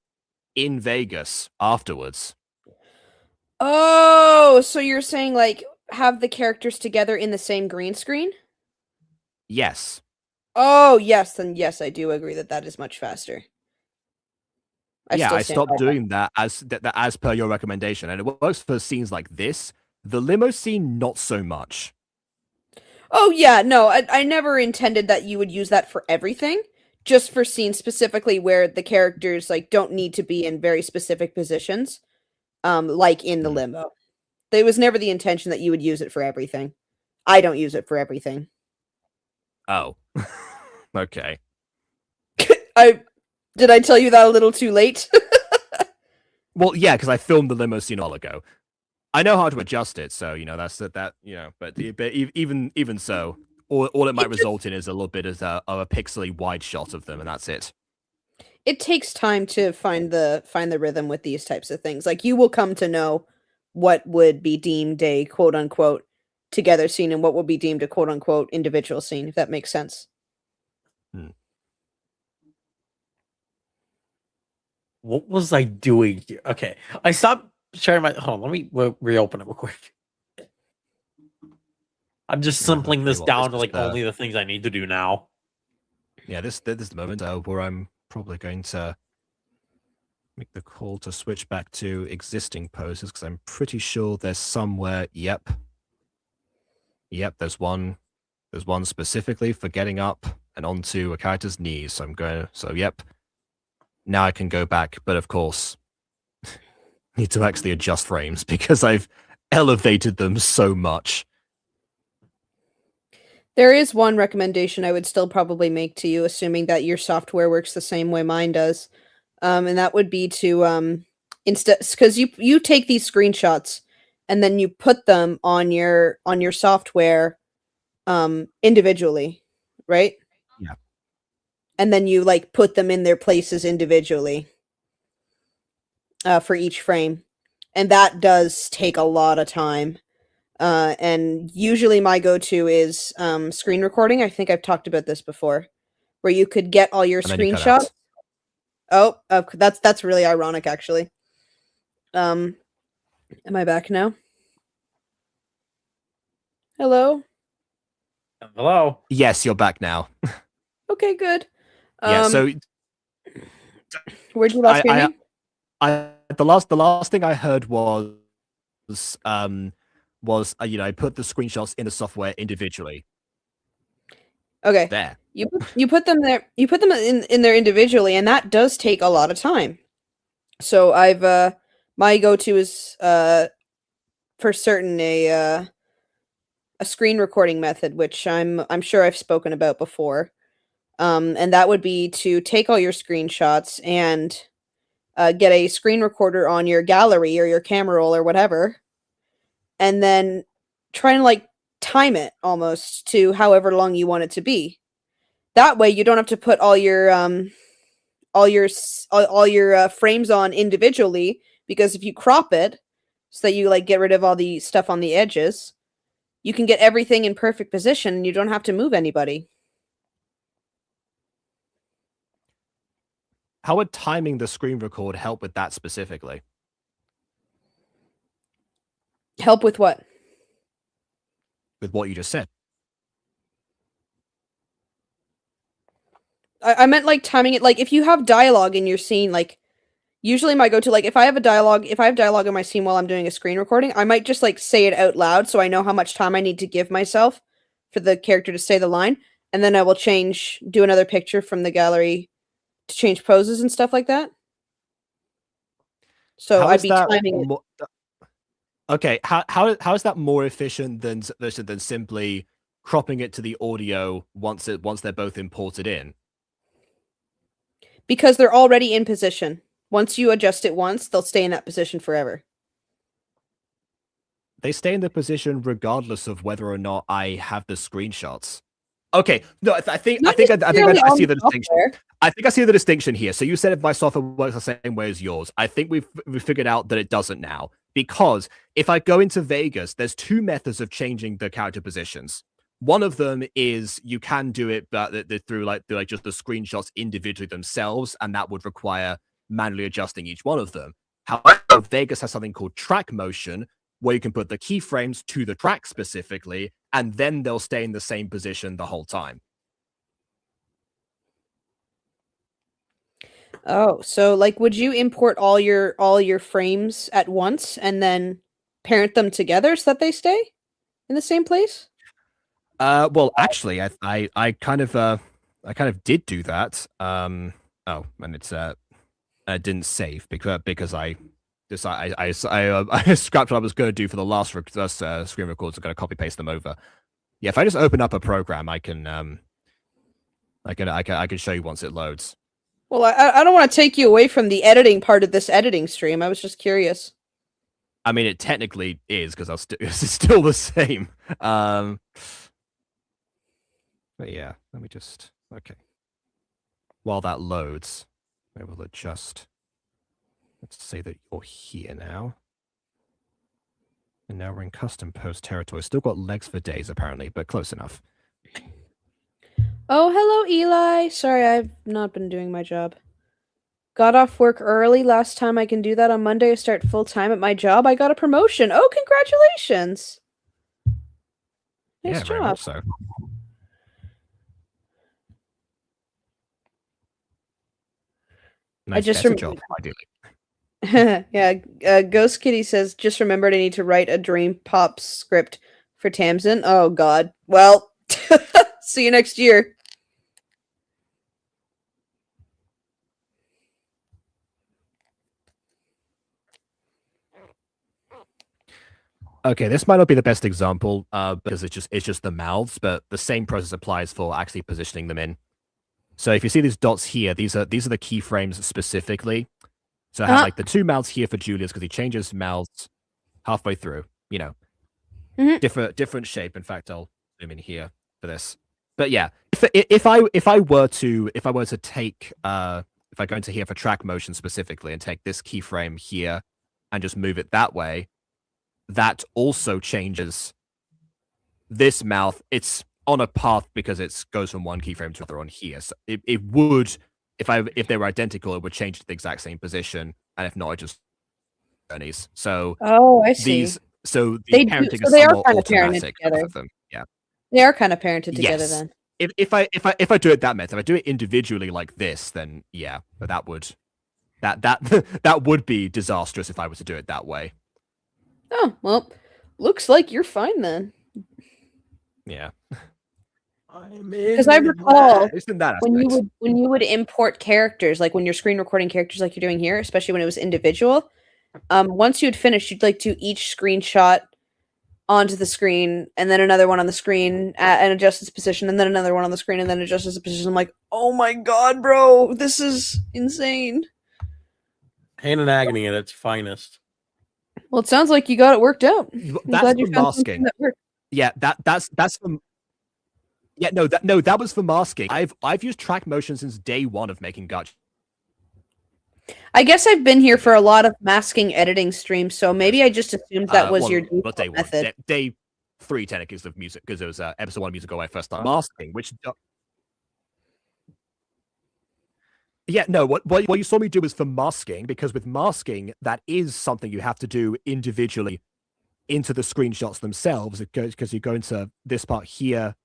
Speaker 1: in Vegas afterwards.
Speaker 4: Oh, so you're saying like have the characters together in the same green screen?
Speaker 1: Yes.
Speaker 4: Oh, yes, then yes, I do agree that is much faster.
Speaker 1: I stopped doing that as per your recommendation, and it works for scenes like this. The limo scene, not so much.
Speaker 4: Oh yeah, no, I never intended that you would use that for everything. Just for scenes specifically where the characters like don't need to be in very specific positions, like in the limo. It was never the intention that you would use it for everything. I don't use it for everything.
Speaker 1: Oh, okay.
Speaker 4: Did I tell you that a little too late?
Speaker 1: Well, yeah, because I filmed the limo scene a while ago. I know how to adjust it, so that's that. But even so, all it might result in is a little bit of a pixely wide shot of them, and that's it.
Speaker 4: It takes time to find the rhythm with these types of things. Like you will come to know what would be deemed a quote unquote together scene and what would be deemed a quote unquote individual scene, if that makes sense.
Speaker 2: What was I doing here? Okay, I stopped sharing my. Hold on, let me reopen it real quick. I'm just simpling this down to like only the things I need to do now.
Speaker 1: Yeah, this is the moment where I'm probably going to make the call to switch back to existing poses because I'm pretty sure there's somewhere. Yep. Yep, there's one. There's one specifically for getting up and onto a character's knees. So I'm going. So yep. Now I can go back, but of course, need to actually adjust frames because I've elevated them so much.
Speaker 4: There is one recommendation I would still probably make to you, assuming that your software works the same way mine does. And that would be to instead, because you take these screenshots and then you put them on your software individually, right?
Speaker 1: Yeah.
Speaker 4: And then you like put them in their places individually for each frame, and that does take a lot of time. And usually my go-to is screen recording. I think I've talked about this before, where you could get all your screenshots. Oh, that's really ironic, actually. Am I back now? Hello?
Speaker 2: Hello?
Speaker 1: Yes, you're back now.
Speaker 4: Okay, good.
Speaker 1: Yeah, so
Speaker 4: where'd you last hear me?
Speaker 1: The last thing I heard was I put the screenshots in the software individually.
Speaker 4: Okay.
Speaker 1: There.
Speaker 4: You put them there. You put them in there individually, and that does take a lot of time. So I've my go-to is for certain a screen recording method, which I'm sure I've spoken about before. And that would be to take all your screenshots and get a screen recorder on your gallery or your camera roll or whatever, and then try and like time it almost to however long you want it to be. That way, you don't have to put all your frames on individually, because if you crop it so that you like get rid of all the stuff on the edges, you can get everything in perfect position and you don't have to move anybody.
Speaker 1: How would timing the screen record help with that specifically?
Speaker 4: Help with what?
Speaker 1: With what you just said.
Speaker 4: I meant like timing it. Like if you have dialogue in your scene, like usually my go-to, like if I have dialogue in my scene while I'm doing a screen recording, I might just like say it out loud so I know how much time I need to give myself for the character to say the line, and then I will do another picture from the gallery to change poses and stuff like that. So I'd be timing it.
Speaker 1: Okay, how is that more efficient than simply cropping it to the audio once they're both imported in?
Speaker 4: Because they're already in position. Once you adjust it once, they'll stay in that position forever.
Speaker 1: They stay in the position regardless of whether or not I have the screenshots. Okay, no, I think I see the distinction. I think I see the distinction here. So you said if my software works the same way as yours. I think we've figured out that it doesn't now, because if I go into Vegas, there's two methods of changing the character positions. One of them is you can do it, but through just the screenshots individually themselves, and that would require manually adjusting each one of them. However, Vegas has something called track motion, where you can put the keyframes to the track specifically, and then they'll stay in the same position the whole time.
Speaker 4: Oh, so like would you import all your frames at once and then parent them together so that they stay in the same place?
Speaker 1: Well, actually, I kind of did do that. And it's I didn't save because I scrapped what I was going to do for the last screen records. I'm going to copy paste them over. Yeah, if I just open up a program, I can show you once it loads.
Speaker 4: Well, I don't want to take you away from the editing part of this editing stream. I was just curious.
Speaker 1: I mean, it technically is because it's still the same. But yeah, let me just okay. While that loads, I will adjust. Let's say that you're here now. And now we're in custom post territory. Still got legs for days, apparently, but close enough.
Speaker 4: Oh, hello, Eli. Sorry, I've not been doing my job. Got off work early. Last time I can do that on Monday. I start full-time at my job. I got a promotion. Oh, congratulations. Nice job.
Speaker 1: Very much so. Nice,
Speaker 4: I just
Speaker 1: better job, ideally.
Speaker 4: Yeah, Ghost Kitty says, just remembered I need to write a Dream Pop script for Tamsin. Oh, God. Well, see you next year.
Speaker 1: Okay, this might not be the best example, because it's just the mouths, but the same process applies for actually positioning them in. So if you see these dots here, these are the keyframes specifically. So I have like the two mouths here for Julius because he changes mouths halfway through. You know, different shape. In fact, I'll zoom in here for this. But yeah, if I were to take if I go into here for track motion specifically and take this keyframe here and just move it that way, that also changes this mouth. It's on a path because it goes from one keyframe to another on here. So it would, if they were identical, it would change to the exact same position, and if not, it just journeys. So
Speaker 4: I see.
Speaker 1: the
Speaker 4: They
Speaker 1: parenting
Speaker 4: so
Speaker 1: is
Speaker 4: they are
Speaker 1: somewhat
Speaker 4: kind of parented
Speaker 1: automatic
Speaker 4: together.
Speaker 1: of them. Yeah,
Speaker 4: They are kind of parented together
Speaker 1: yes.
Speaker 4: then.
Speaker 1: If I do it that method, if I do it individually like this, then yeah, but that would that would be disastrous if I was to do it that way.
Speaker 4: Oh, well, looks like you're fine then.
Speaker 1: Yeah.
Speaker 4: Because I recall
Speaker 1: It's in that
Speaker 4: when
Speaker 1: aspect.
Speaker 4: you would import characters, like when you're screen recording characters like you're doing here, especially when it was individual, once you'd finished, you'd like to each screenshot onto the screen and then another one on the screen and adjust its position and then another one on the screen and then adjust its position. I'm like, oh my god, bro, this is insane.
Speaker 2: Pain and agony at its finest.
Speaker 4: Well, it sounds like you got it worked out. I'm
Speaker 1: That's
Speaker 4: glad you
Speaker 1: for
Speaker 4: found something
Speaker 1: masking.
Speaker 4: that worked.
Speaker 1: Yeah, that's for. Yeah, no, that was for masking. I've used track motion since day one of making gacha.
Speaker 4: I guess I've been here for a lot of masking editing streams, so maybe I just assumed that was your
Speaker 1: not day one,
Speaker 4: method.
Speaker 1: day 3 technically is of music because it was episode 1 of Music Go I first started masking, which yeah, no, what you saw me do was for masking, because with masking, that is something you have to do individually into the screenshots themselves. It goes because you go into this part here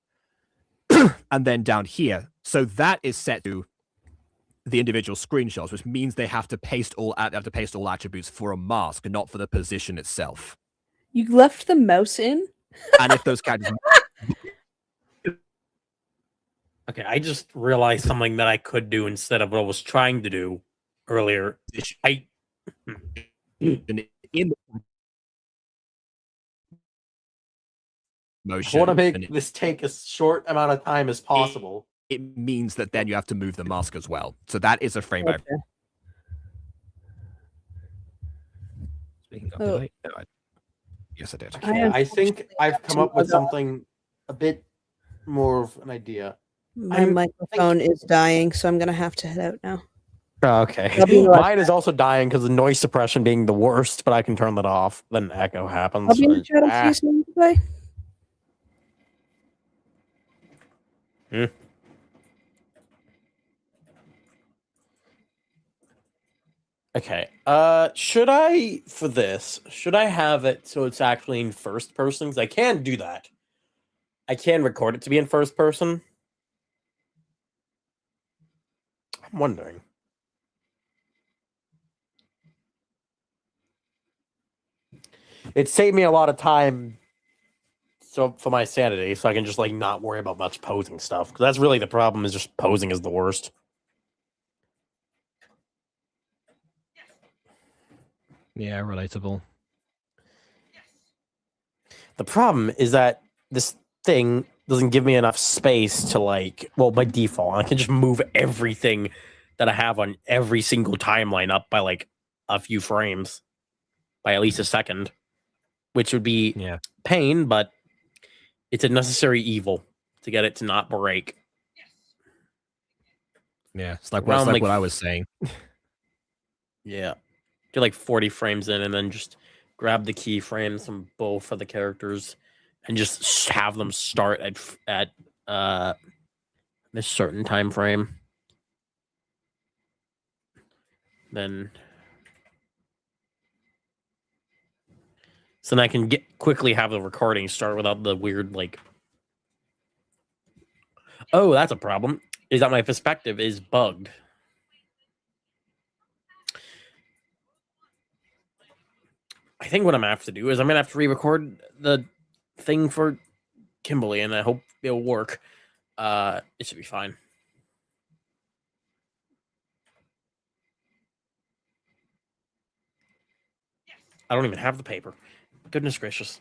Speaker 1: and then down here. So that is set to the individual screenshots, which means they have to paste all attributes for a mask, not for the position itself.
Speaker 4: You left the mouse in?
Speaker 1: And if those characters
Speaker 2: Okay, I just realized something that I could do instead of what I was trying to do earlier.
Speaker 1: in the motion,
Speaker 2: I want to make this take as short amount of time as possible.
Speaker 1: It means that then you have to move the mask as well. So that is a frame by. Speaking of, did I? No, yes, I did.
Speaker 2: Okay, I think I've come up with something a bit more of an idea.
Speaker 4: My microphone is dying, so I'm gonna have to head out now.
Speaker 2: Okay. Mine is also dying because of noise suppression being the worst, but I can turn that off. Then echo happens.
Speaker 4: I'll be in the chat. I'll see you soon. Bye.
Speaker 2: Okay. Should I have it so it's actually in first person? Because I can do that. I can record it to be in first person. I'm wondering. It saved me a lot of time for my sanity, so I can just like not worry about much posing stuff. Because that's really the problem, is just posing is the worst.
Speaker 1: Yeah, relatable.
Speaker 2: The problem is that this thing doesn't give me enough space to by default, I can just move everything that I have on every single timeline up by like a few frames, by at least a second, which would be pain, but it's a necessary evil to get it to not break.
Speaker 1: Yeah, it's like what I was saying.
Speaker 2: Yeah. Get like 40 frames in and then just grab the keyframes from both of the characters and just have them start at this certain time frame. Then I can quickly have the recording start without the weird oh, that's a problem. Is that my perspective is bugged. I think what I'm gonna have to do is I'm gonna have to re-record the thing for Kimberly, and I hope it'll work. It should be fine. I don't even have the paper. Goodness gracious.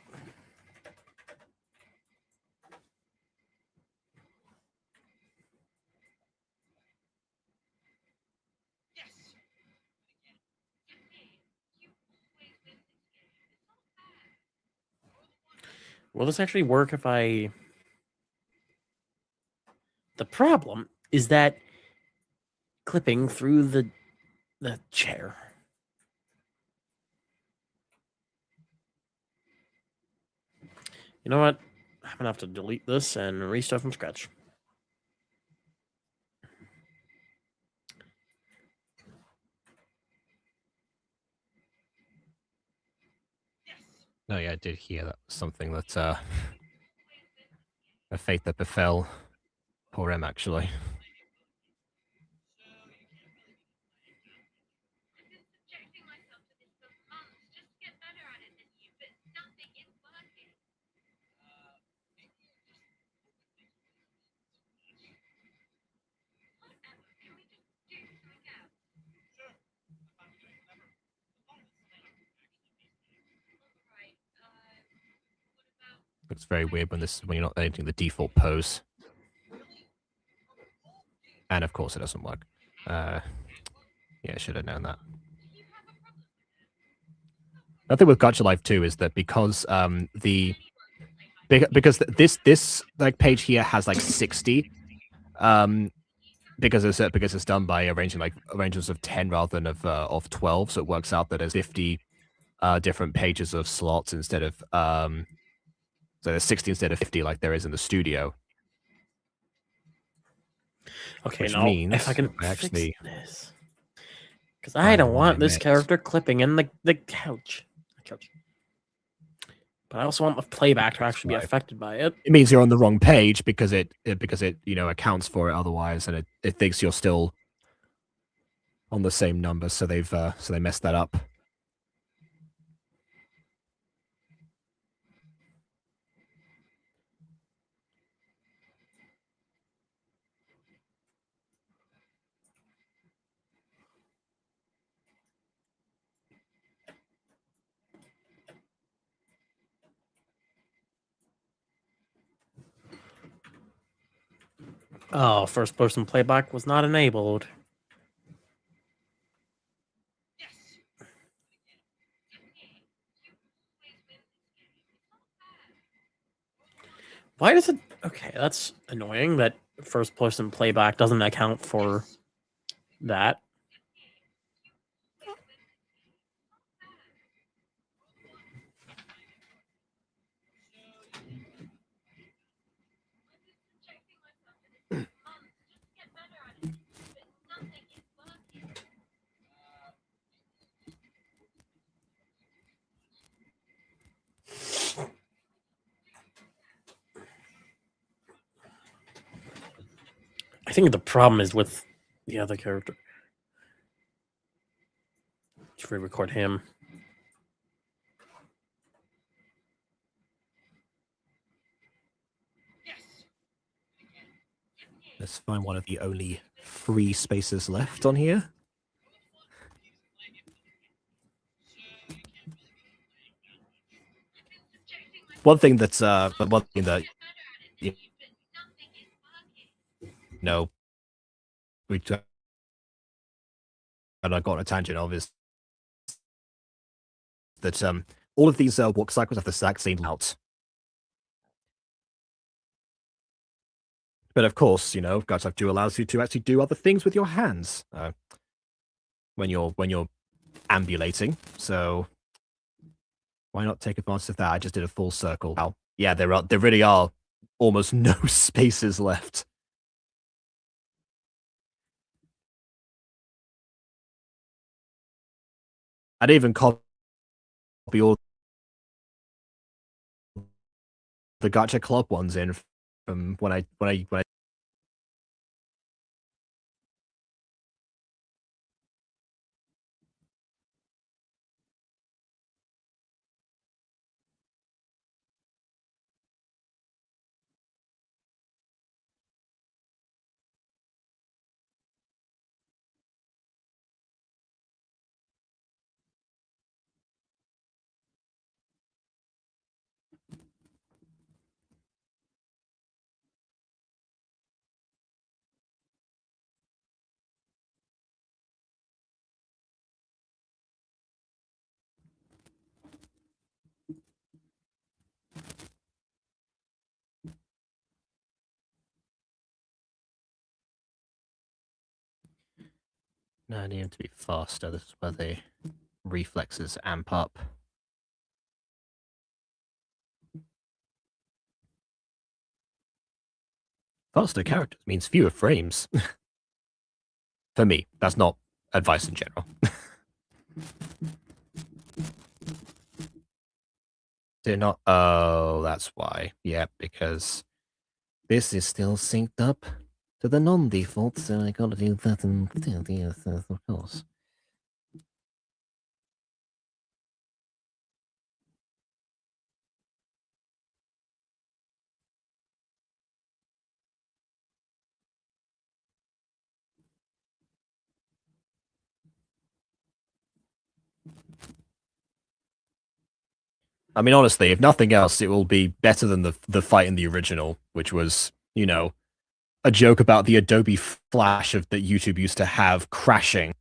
Speaker 2: Will this actually work if I... The problem is that clipping through the chair. You know what? I'm gonna have to delete this and restart from scratch.
Speaker 1: No, yeah, I did hear that something that a fate that befell poor M actually. Looks very weird when you're not editing the default pose. And of course it doesn't work. Yeah, I should have known that. The thing with Gacha Life 2 is that because this like page here has like 60, because it's done by arranging like arrangements of 10 rather than of 12, so it works out that there's 50 different pages of slots instead of so there's 60 instead of 50 like there is in the studio.
Speaker 2: Okay,
Speaker 1: Which
Speaker 2: now
Speaker 1: means
Speaker 2: if I can
Speaker 1: actually
Speaker 2: fix this, because I don't want this character clipping in the couch. But I also want the playback to actually be affected by it.
Speaker 1: It means you're on the wrong page because it accounts for it otherwise, and it thinks you're still on the same number, so they messed that up.
Speaker 2: Oh, first person playback was not enabled. Why does it... Okay, that's annoying that first person playback doesn't account for that. I think the problem is with the other character. Let's re-record him.
Speaker 1: Let's find one of the only free spaces left on here. One thing that you know, and I got on a tangent of is that all of these walk cycles have the exact same layout. But of course, Gacha Life 2 allows you to actually do other things with your hands when you're ambulating. So why not take advantage of that? I just did a full circle. Wow. Yeah, there really are almost no spaces left. I'd even copy all the Gacha Club ones in from when I No, I need him to be faster. This is where the reflexes amp up. Faster characters means fewer frames. For me, that's not advice in general. They're not. Oh, that's why. Yeah, because this is still synced up to the non-default, so I gotta do that and yes, of course. I mean, honestly, if nothing else, it will be better than the fight in the original, which was, you know, a joke about the Adobe Flash of that YouTube used to have crashing.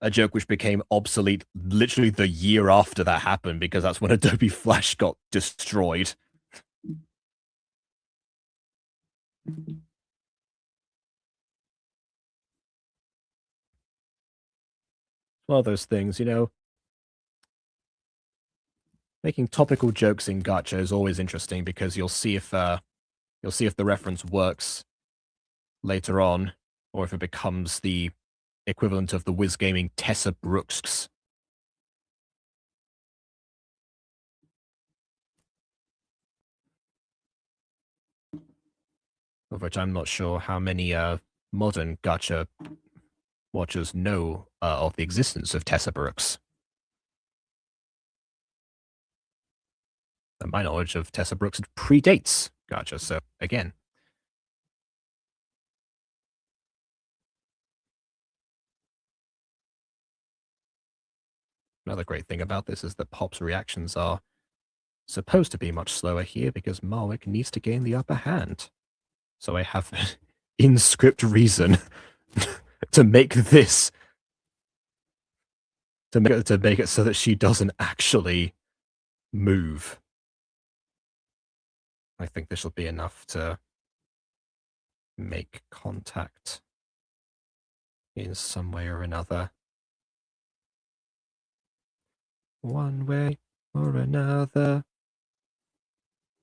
Speaker 1: A joke which became obsolete literally the year after that happened because that's when Adobe Flash got destroyed. One of those things, you know. Making topical jokes in gacha is always interesting because you'll see if the reference works later on, or if it becomes the equivalent of the Wiz Gaming Tessa Brooks. Of which I'm not sure how many modern gacha watchers know of the existence of Tessa Brooks. And my knowledge of Tessa Brooks predates gacha, so again. Another great thing about this is that Pop's reactions are supposed to be much slower here because Marwick needs to gain the upper hand. So I have an in-script reason to make this to make it so that she doesn't actually move. I think this will be enough to make contact in some way or another. One way or another,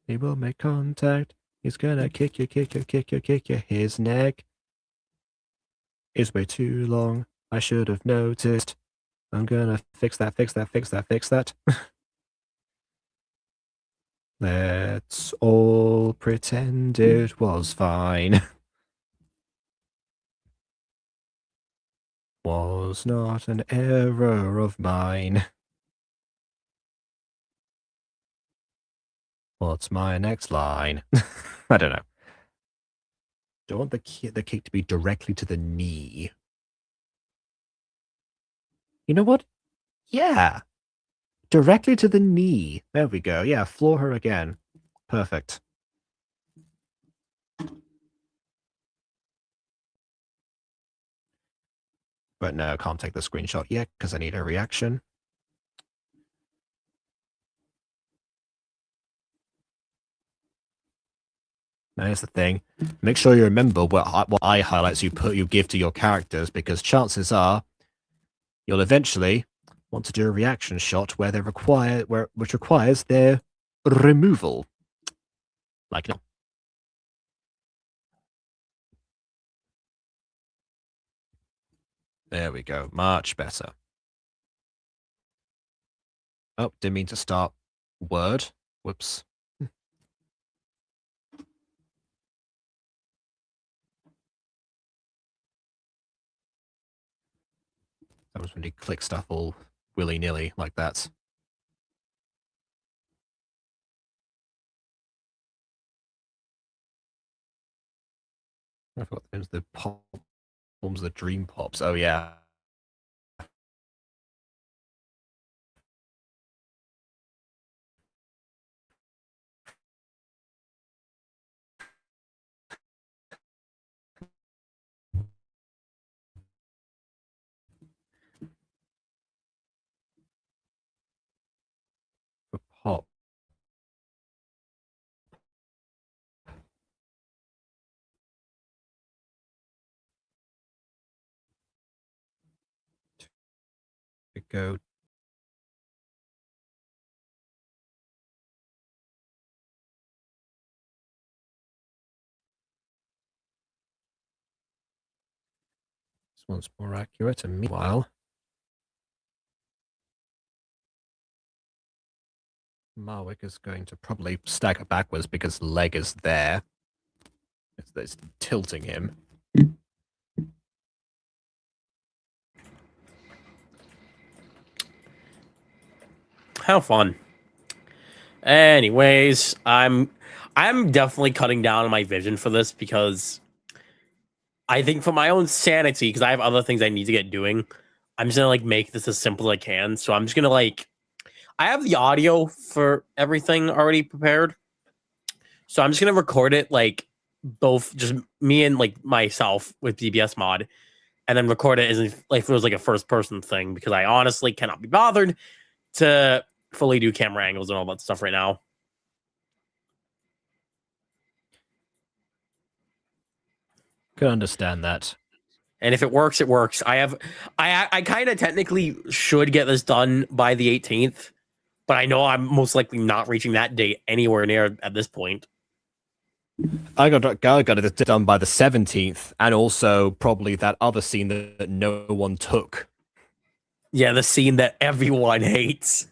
Speaker 1: he will make contact. He's gonna kick you. His neck is way too long. I should have noticed. I'm gonna fix that. Let's all pretend it was fine. Was not an error of mine. What's my next line? I don't know. Do I want the kick to be directly to the knee? You know what? Yeah. Directly to the knee. There we go. Yeah, floor her again. Perfect. But no, can't take the screenshot yet because I need a reaction. Now here's the thing. Make sure you remember what eye highlights you give to your characters, because chances are you'll eventually want to do a reaction shot where they which requires their removal. Like no. There we go. Much better. Oh, didn't mean to start word. Whoops. That was when you click stuff all willy-nilly like that. I forgot the names of the forms of the dream pops. Oh yeah. For pop. go. This one's more accurate, and meanwhile, Marwick is going to probably stagger backwards because leg is there. It's tilting him.
Speaker 2: How fun. Anyways, I'm definitely cutting down on my vision for this because I think for my own sanity, because I have other things I need to get doing, I'm just gonna like make this as simple as I can. So I'm just gonna like I have the audio for everything already prepared. So I'm just gonna record it like both just me and like myself with DBS mod, and then record it as if like it was like a first person thing because I honestly cannot be bothered to fully do camera angles and all that stuff right now.
Speaker 1: Can understand that.
Speaker 2: And if it works, it works. I kind of technically should get this done by the 18th, but I know I'm most likely not reaching that date anywhere near at this point.
Speaker 1: I got it done by the 17th, and also probably that other scene that no one took.
Speaker 2: Yeah, the scene that everyone hates.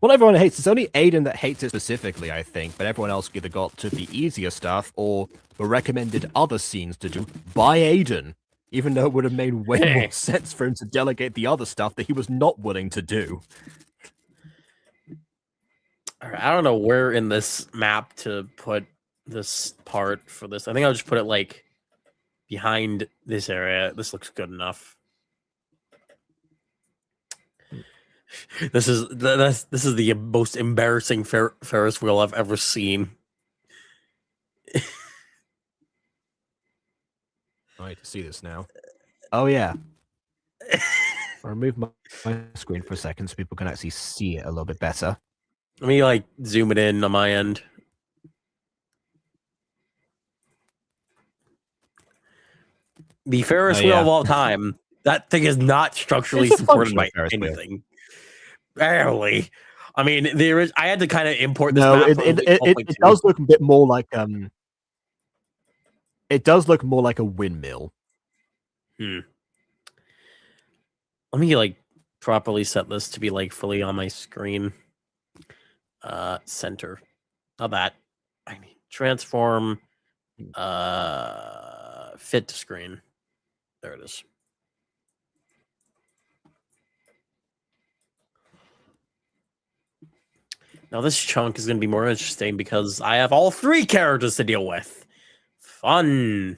Speaker 1: Well, everyone hates. It's only Aiden that hates it specifically, I think, but everyone else either got to the easier stuff or were recommended other scenes to do by Aiden, even though it would have made way more sense for him to delegate the other stuff that he was not willing to do.
Speaker 2: I don't know where in this map to put this part for this. I think I'll just put it like behind this area. This looks good enough. This is the most embarrassing Ferris wheel I've ever seen.
Speaker 1: I need to see this now. Oh yeah. I'll remove my screen for a second so people can actually see it a little bit better.
Speaker 2: Let me like zoom it in on my end. The Ferris wheel of all time. That thing is not structurally supported by anything. Barely. I mean, there is. I had to kind of import this.
Speaker 1: No, it does look a bit more like It does look more like a windmill.
Speaker 2: Let me like properly set this to be like fully on my screen. Center. Not that. I mean transform. Fit to screen. There it is. Now this chunk is going to be more interesting because I have all three characters to deal with. Fun.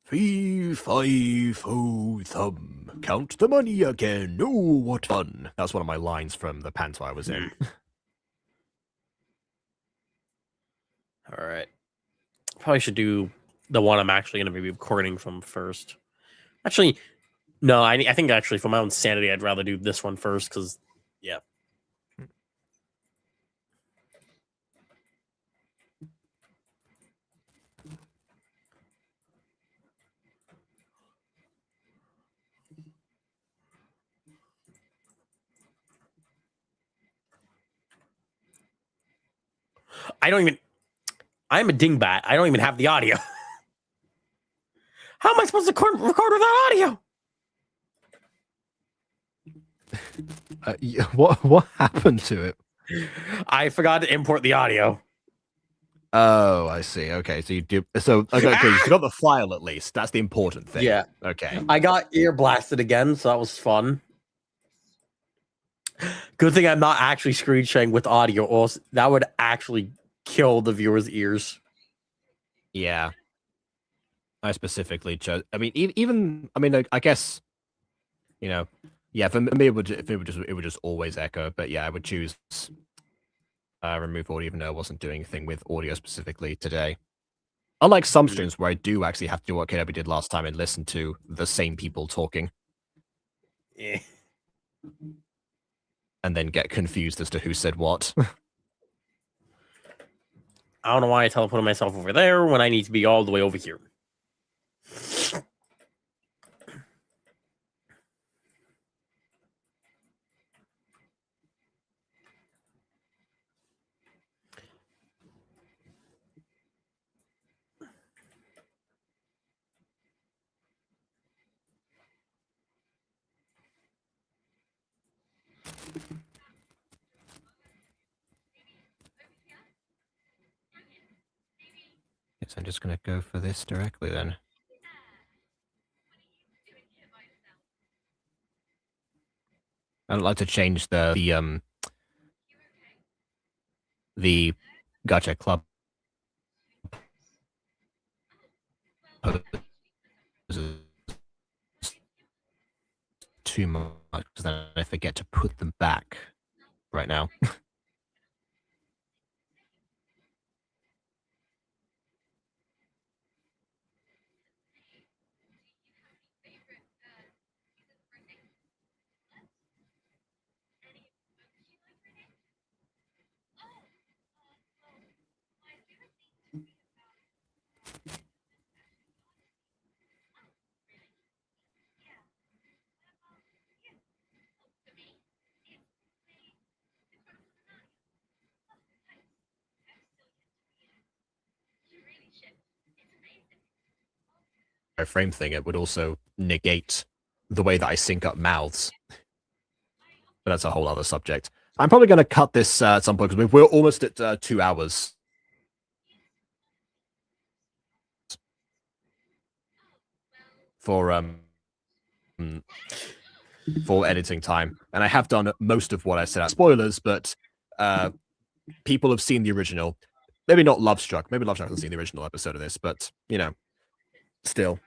Speaker 1: Fee, fi, fo, thumb. Count the money again. Oh, what fun. That's one of my lines from the panto I was in.
Speaker 2: All right. Probably should do the one I'm actually going to be recording from first. Actually, no, I think actually for my own sanity, I'd rather do this one first because, yeah. I'm a dingbat. I don't even have the audio. How am I supposed to record without audio?
Speaker 1: What happened to it?
Speaker 2: I forgot to import the audio.
Speaker 1: Oh, I see. Okay, so you do. So okay, you got the file at least. That's the important thing.
Speaker 2: Yeah.
Speaker 1: Okay.
Speaker 2: I got ear blasted again, so that was fun. Good thing I'm not actually screen sharing with audio, or else that would actually kill the viewer's ears.
Speaker 1: Yeah. I specifically chose. I mean, even. I mean, I guess. You know. Yeah, for me, it would just always echo. But yeah, I would choose remove audio, even though I wasn't doing anything with audio specifically today. Unlike some streams where I do actually have to do what KW did last time and listen to the same people talking.
Speaker 2: Yeah.
Speaker 1: And then get confused as to who said what.
Speaker 2: I don't know why I teleported myself over there when I need to be all the way over here.
Speaker 1: Guess I'm just gonna go for this directly then. I'd like to change the Gacha Club poses too much because then I forget to put them back right now. Frame thing, it would also negate the way that I sync up mouths. But that's a whole other subject. I'm probably going to cut this at some point because we're almost at 2 hours. For editing time, and I have done most of what I said. Spoilers, but people have seen the original. Maybe not Lovestruck. Maybe Lovestruck hasn't seen the original episode of this, but you know, still.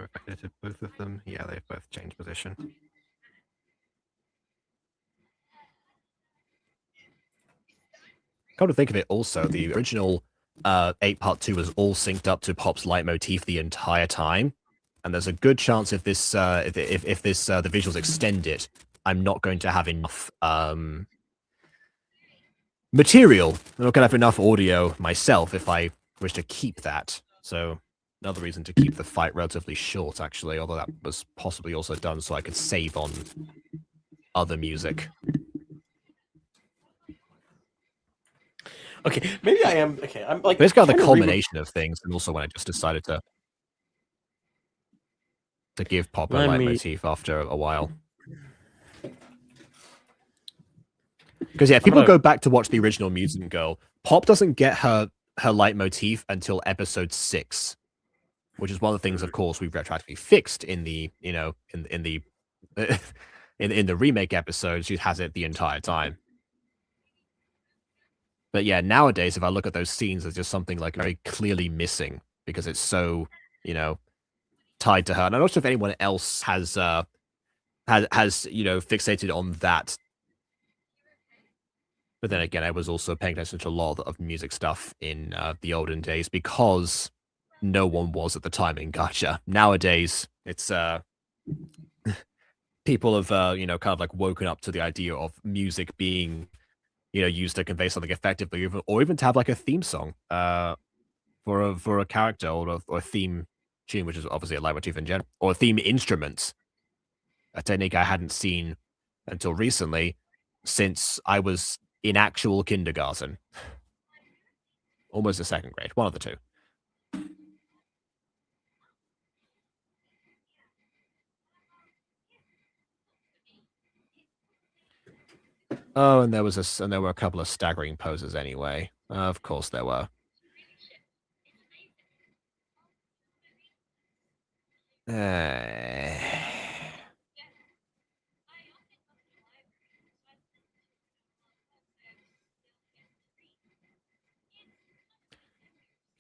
Speaker 1: If I edited both of them, yeah, they've both changed position. Come to think of it, also the original 8 Part 2 was all synced up to Pop's leitmotif the entire time, and there's a good chance if this the visuals extend it, I'm not going to have enough material. I'm not going to have enough audio myself if I wish to keep that. So another reason to keep the fight relatively short, actually, although that was possibly also done so I could save on other music.
Speaker 2: Okay, maybe I am. Okay, I'm like.
Speaker 1: But it's kind of the culmination of things, and also when I just decided to give Pop a leitmotif after a while. Because yeah, people go back to watch the original Mutant Girl. Pop doesn't get her leitmotif until episode 6, which is one of the things, of course, we've retroactively fixed in the in the in the remake episode. She has it the entire time. But yeah, nowadays, if I look at those scenes, there's just something like very clearly missing because it's so, tied to her. And I'm not sure if anyone else has fixated on that. But then again, I was also paying attention to a lot of music stuff in the olden days because no one was at the time in Gacha. Nowadays, it's people have kind of like woken up to the idea of music being used to convey something effectively, or even to have like a theme song for a character or a theme tune, which is obviously a leitmotif in general, or a theme instrument. A technique I hadn't seen until recently, since I was in actual kindergarten, almost a second grade, one of the two. Oh, and there were a couple of staggering poses anyway. Of course there were. Okay,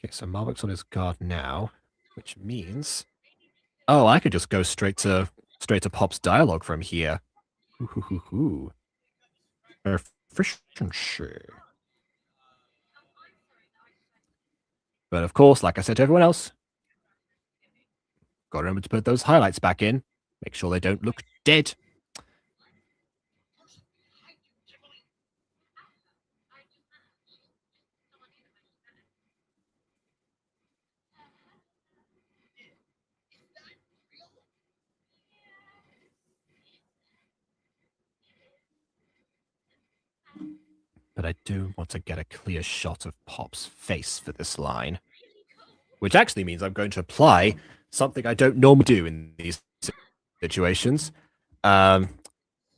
Speaker 1: so Marvick's on his guard now, which means, oh, I could just go straight to Pop's dialogue from here. Efficiency. But of course, like I said to everyone else, got to remember to put those highlights back in. Make sure they don't look dead. But I do want to get a clear shot of Pop's face for this line, which actually means I'm going to apply something I don't normally do in these situations.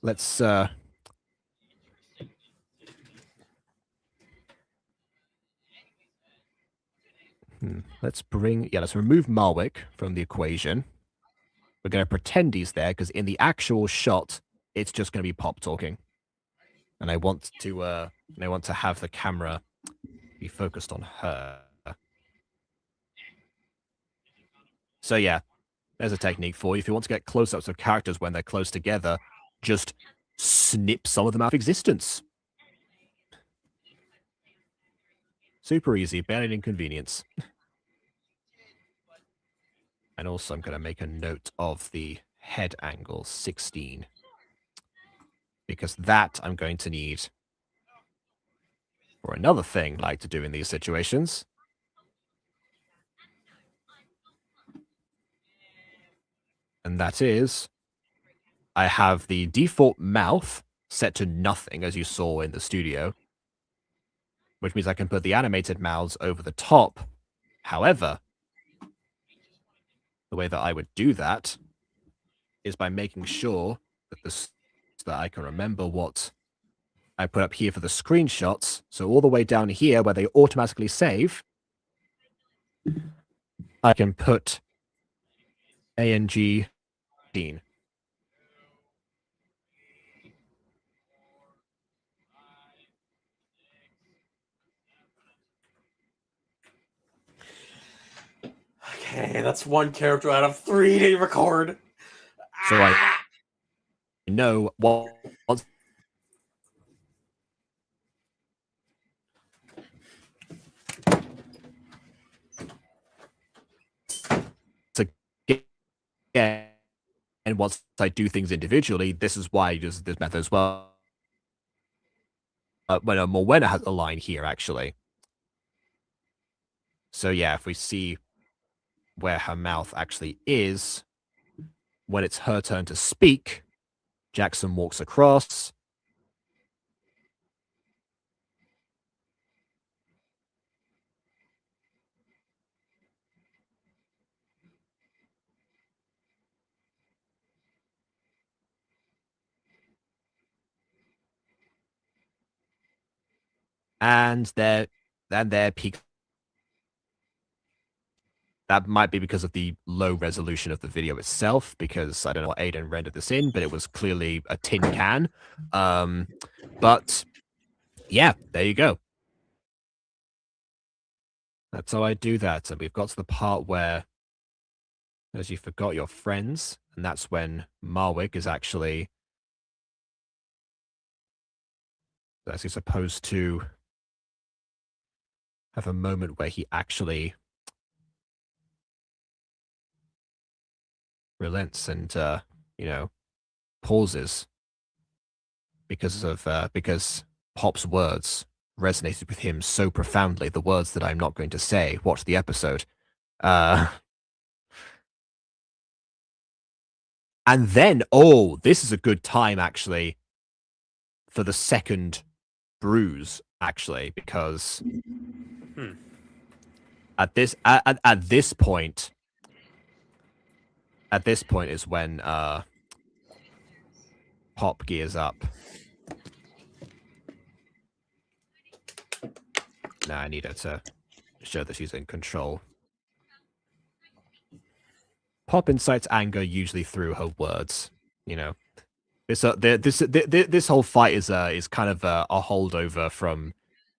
Speaker 1: let's let's remove Marwick from the equation. We're going to pretend he's there because in the actual shot, it's just going to be Pop talking. And I want to have the camera be focused on her. So yeah, there's a technique for you. If you want to get close-ups of characters when they're close together, just snip some of them out of existence. Super easy, barely an inconvenience. And also I'm going to make a note of the head angle 16. Because that I'm going to need for another thing I like to do in these situations. And that is, I have the default mouth set to nothing, as you saw in the studio, which means I can put the animated mouths over the top. However, the way that I would do that is by making sure that I can remember what I put up here for the screenshots. So all the way down here where they automatically save, I can put ANG 15.
Speaker 2: Okay, that's one character out of 3 to record.
Speaker 1: So I know what to get, and once I do things individually, this is why I use this method as well. When Morwenna has a line here, actually. So yeah, if we see where her mouth actually is, when it's her turn to speak, Jackson walks across. And there peaks. That might be because of the low resolution of the video itself, because I don't know what Aiden rendered this in, but it was clearly a tin can. But yeah, there you go. That's how I do that. And we've got to the part where, as you forgot your friends, and that's when Marwick is actually supposed to have a moment where he actually relents and pauses because Pop's words resonated with him so profoundly, the words that I'm not going to say. Watch the episode. And then, this is a good time actually for the second bruise, actually, because at this point is when Pop gears up. Now I need her to show that she's in control. Pop incites anger usually through her words. You know, this whole fight is kind of a holdover from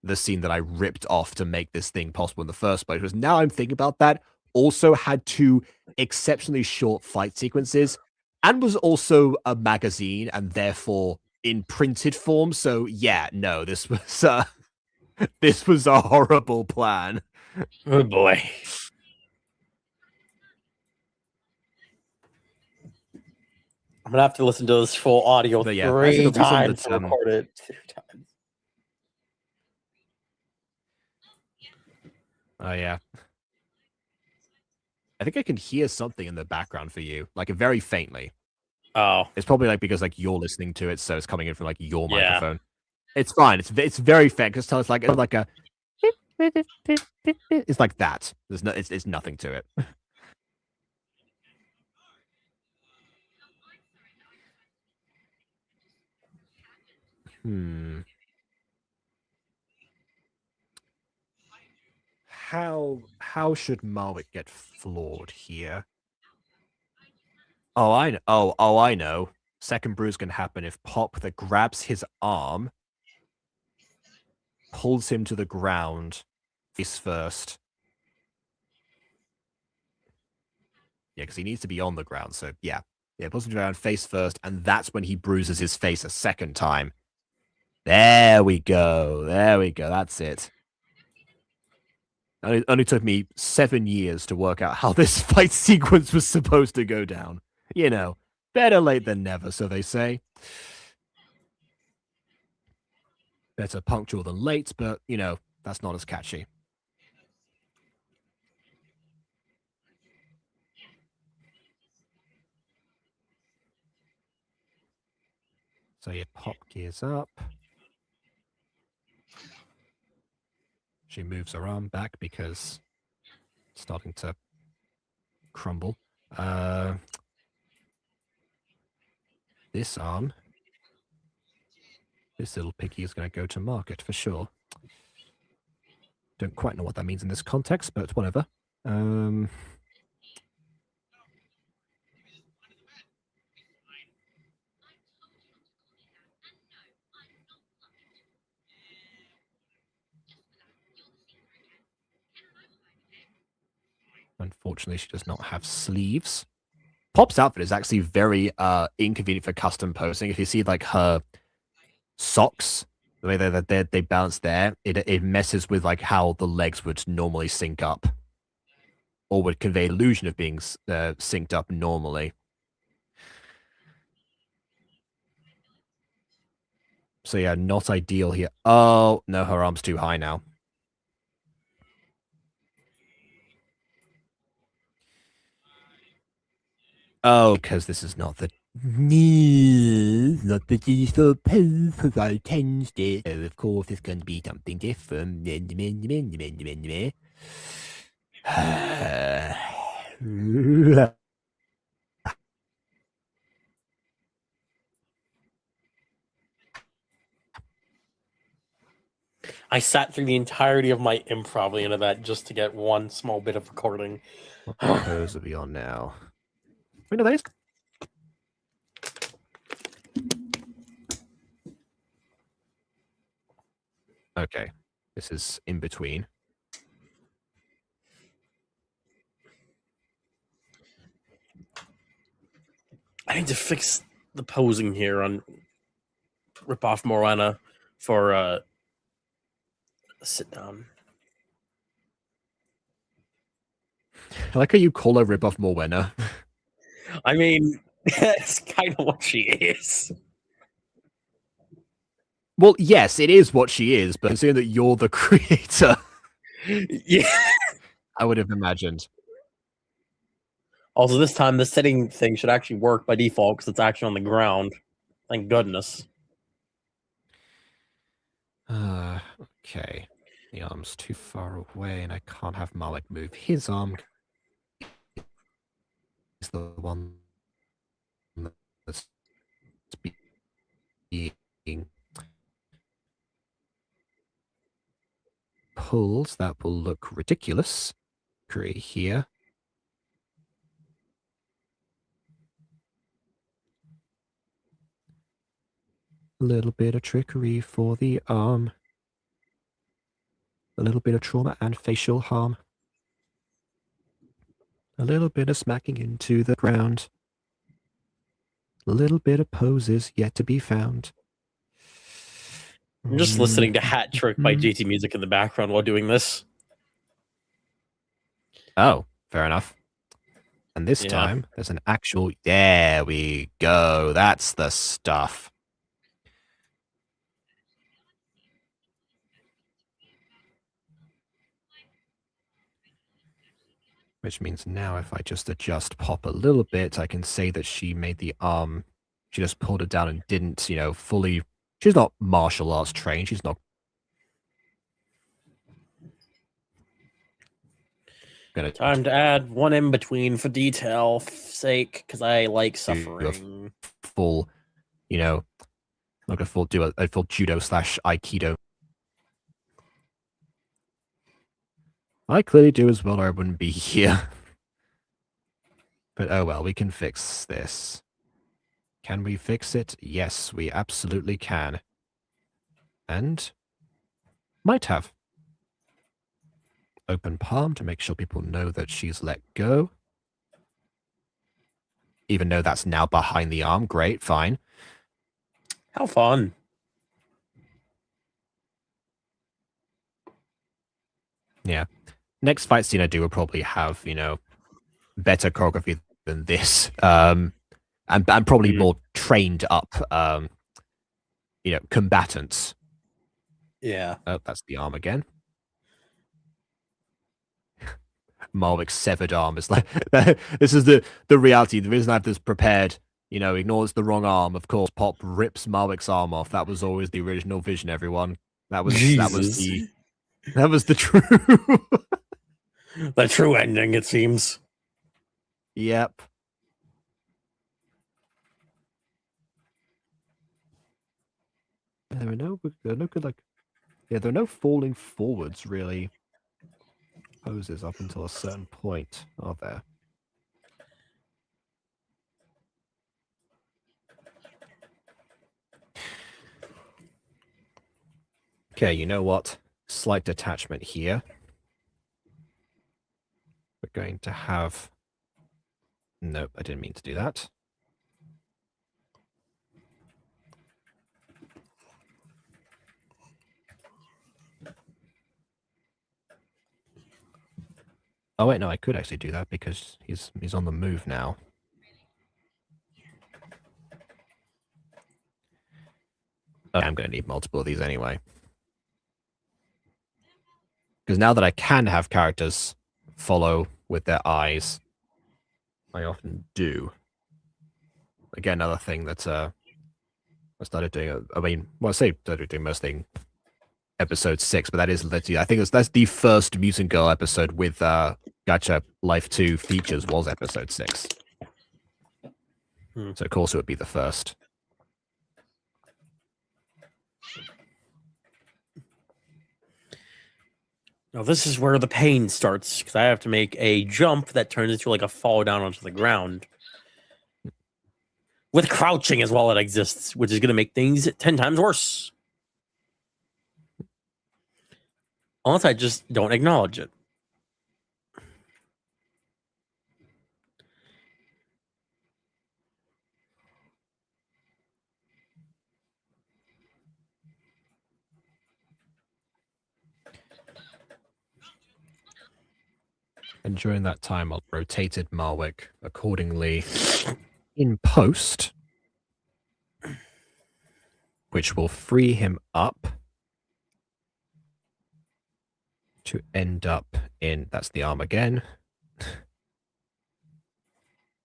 Speaker 1: the scene that I ripped off to make this thing possible in the first place. Because now I'm thinking about that, also had 2 exceptionally short fight sequences, and was also a magazine and therefore in printed form. So yeah, no, this was this was a horrible plan.
Speaker 2: Oh boy. I'm gonna have to listen to this full audio
Speaker 1: But yeah,
Speaker 2: 3 times to record it 2 times.
Speaker 1: Oh yeah. I think I can hear something in the background for you, like very faintly.
Speaker 2: Oh,
Speaker 1: it's probably like because like you're listening to it, so it's coming in from like your
Speaker 2: Yeah.
Speaker 1: microphone. It's fine. It's very faint because it's like a. It's like that. There's no. It's nothing to it. How should Marwick get floored here? Oh, I know. Oh, I know. Second bruise can happen if Pop that grabs his arm, pulls him to the ground, face first. Yeah, because he needs to be on the ground. So yeah, pulls him to the ground face first, and that's when he bruises his face a second time. There we go. There we go. That's it. It only took me 7 years to work out how this fight sequence was supposed to go down. You know, better late than never, so they say. Better punctual than late, but, you know, that's not as catchy. So you pop gears up. She moves her arm back because it's starting to crumble. This arm, this little piggy is going to go to market for sure. Don't quite know what that means in this context, but whatever. Unfortunately, she does not have sleeves. Pop's outfit is actually very inconvenient for custom posing. If you see like her socks, the way they balance there, it messes with like how the legs would normally sync up, or would convey illusion of being synced up normally. So yeah, not ideal here. Oh no, her arm's too high now. Oh, because this is not the digital pose I changed it. So of course it's going to be something different.
Speaker 2: I sat through the entirety of my improv into that just to get one small bit of recording.
Speaker 1: What pose are we on now? We know those. Okay, this is in between.
Speaker 2: I need to fix the posing here on Rip Off Morena for sit down.
Speaker 1: I like how you call her Rip Off Morwenna.
Speaker 2: I mean, that's kind of what she is.
Speaker 1: Well, yes, it is what she is, but considering that you're the creator,
Speaker 2: Yeah.
Speaker 1: I would have imagined.
Speaker 2: Also, this time the setting thing should actually work by default because it's actually on the ground. Thank goodness.
Speaker 1: Okay. The arm's too far away, and I can't have Malik move his arm. He's the one that's being pulled. That will look ridiculous. Trickery here. A little bit of trickery for the arm. A little bit of trauma and facial harm. A little bit of smacking into the ground. A little bit of poses yet to be found.
Speaker 2: I'm just listening to Hat Trick by JT Music in the background while doing this.
Speaker 1: Oh, fair enough. And this time, there's an actual... There we go. That's the stuff. Which means now if I just adjust Pop a little bit, I can say that she made the arm... She just pulled it down and didn't, you know, fully... She's not martial arts trained. She's not...
Speaker 2: Time to add one in between for detail sake, because I like suffering.
Speaker 1: Full, you know, Like a full judo / aikido. I clearly do as well, or I wouldn't be here. But oh well, we can fix this. Can we fix it? Yes, we absolutely can. And might have. Open palm to make sure people know that she's let go. Even though that's now behind the arm. Great, fine.
Speaker 2: How fun.
Speaker 1: Yeah. Next fight scene I do will probably have, better choreography than this. And probably more trained up, combatants.
Speaker 2: Yeah.
Speaker 1: Oh, that's the arm again. Malwick's severed arm is like this is the reality. The reason I have this prepared, ignores the wrong arm. Of course, Pop rips Malwick's arm off. That was always the original vision. Everyone, that was the true
Speaker 2: the true ending. It seems.
Speaker 1: Yep. There are no good there are no falling forwards really poses up until a certain point, are there? Okay, you know what? Slight detachment here. We're going to have... Nope, I didn't mean to do that. Oh wait, no, I could actually do that because he's on the move now. Okay, I'm going to need multiple of these anyway. Because now that I can have characters follow with their eyes, I often do. Again, another thing that I started doing. I say started doing most thing episode 6, but that is literally, I think that's the first Mutant Girl episode with Gacha Life 2 features was episode 6. So of course it would be the first.
Speaker 2: Now this is where the pain starts, because I have to make a jump that turns into like a fall down onto the ground. With crouching as well it exists, which is going to make things 10 times worse. Unless I just don't acknowledge it.
Speaker 1: And during that time, I'll rotated Malwick accordingly in post, which will free him up to end up in, that's the arm again,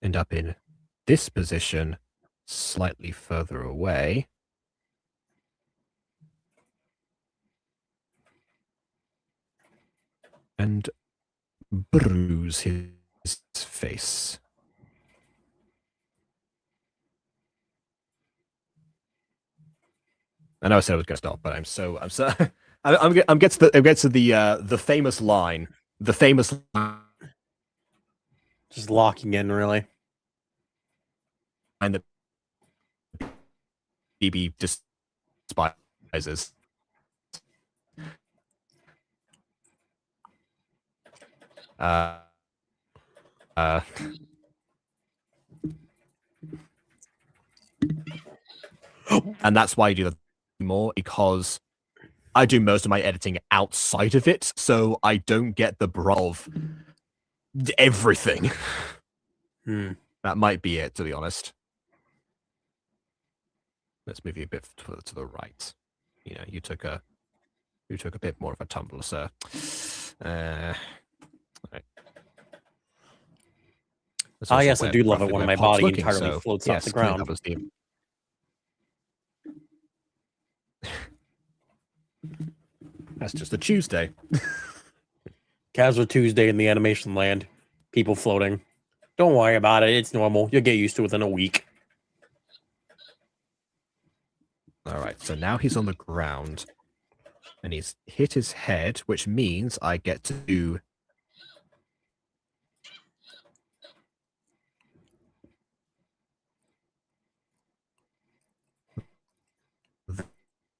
Speaker 1: end up in this position slightly further away. And bruise his face. I know I said I was going to stop, but I'm so I'm get to the famous line,
Speaker 2: just locking in really.
Speaker 1: And the BB despises. And that's why I do that more, because I do most of my editing outside of it, so I don't get the brunt of everything. That might be it, to be honest. Let's move you a bit to the right. You took a bit more of a tumble, sir. Right.
Speaker 2: Oh yes, I do love it when my body entirely floats off the ground.
Speaker 1: That was the... That's just a Tuesday.
Speaker 2: Casual Tuesday in the animation land. People floating. Don't worry about it. It's normal. You'll get used to it within a week.
Speaker 1: All right, so now he's on the ground, and he's hit his head, which means I get to do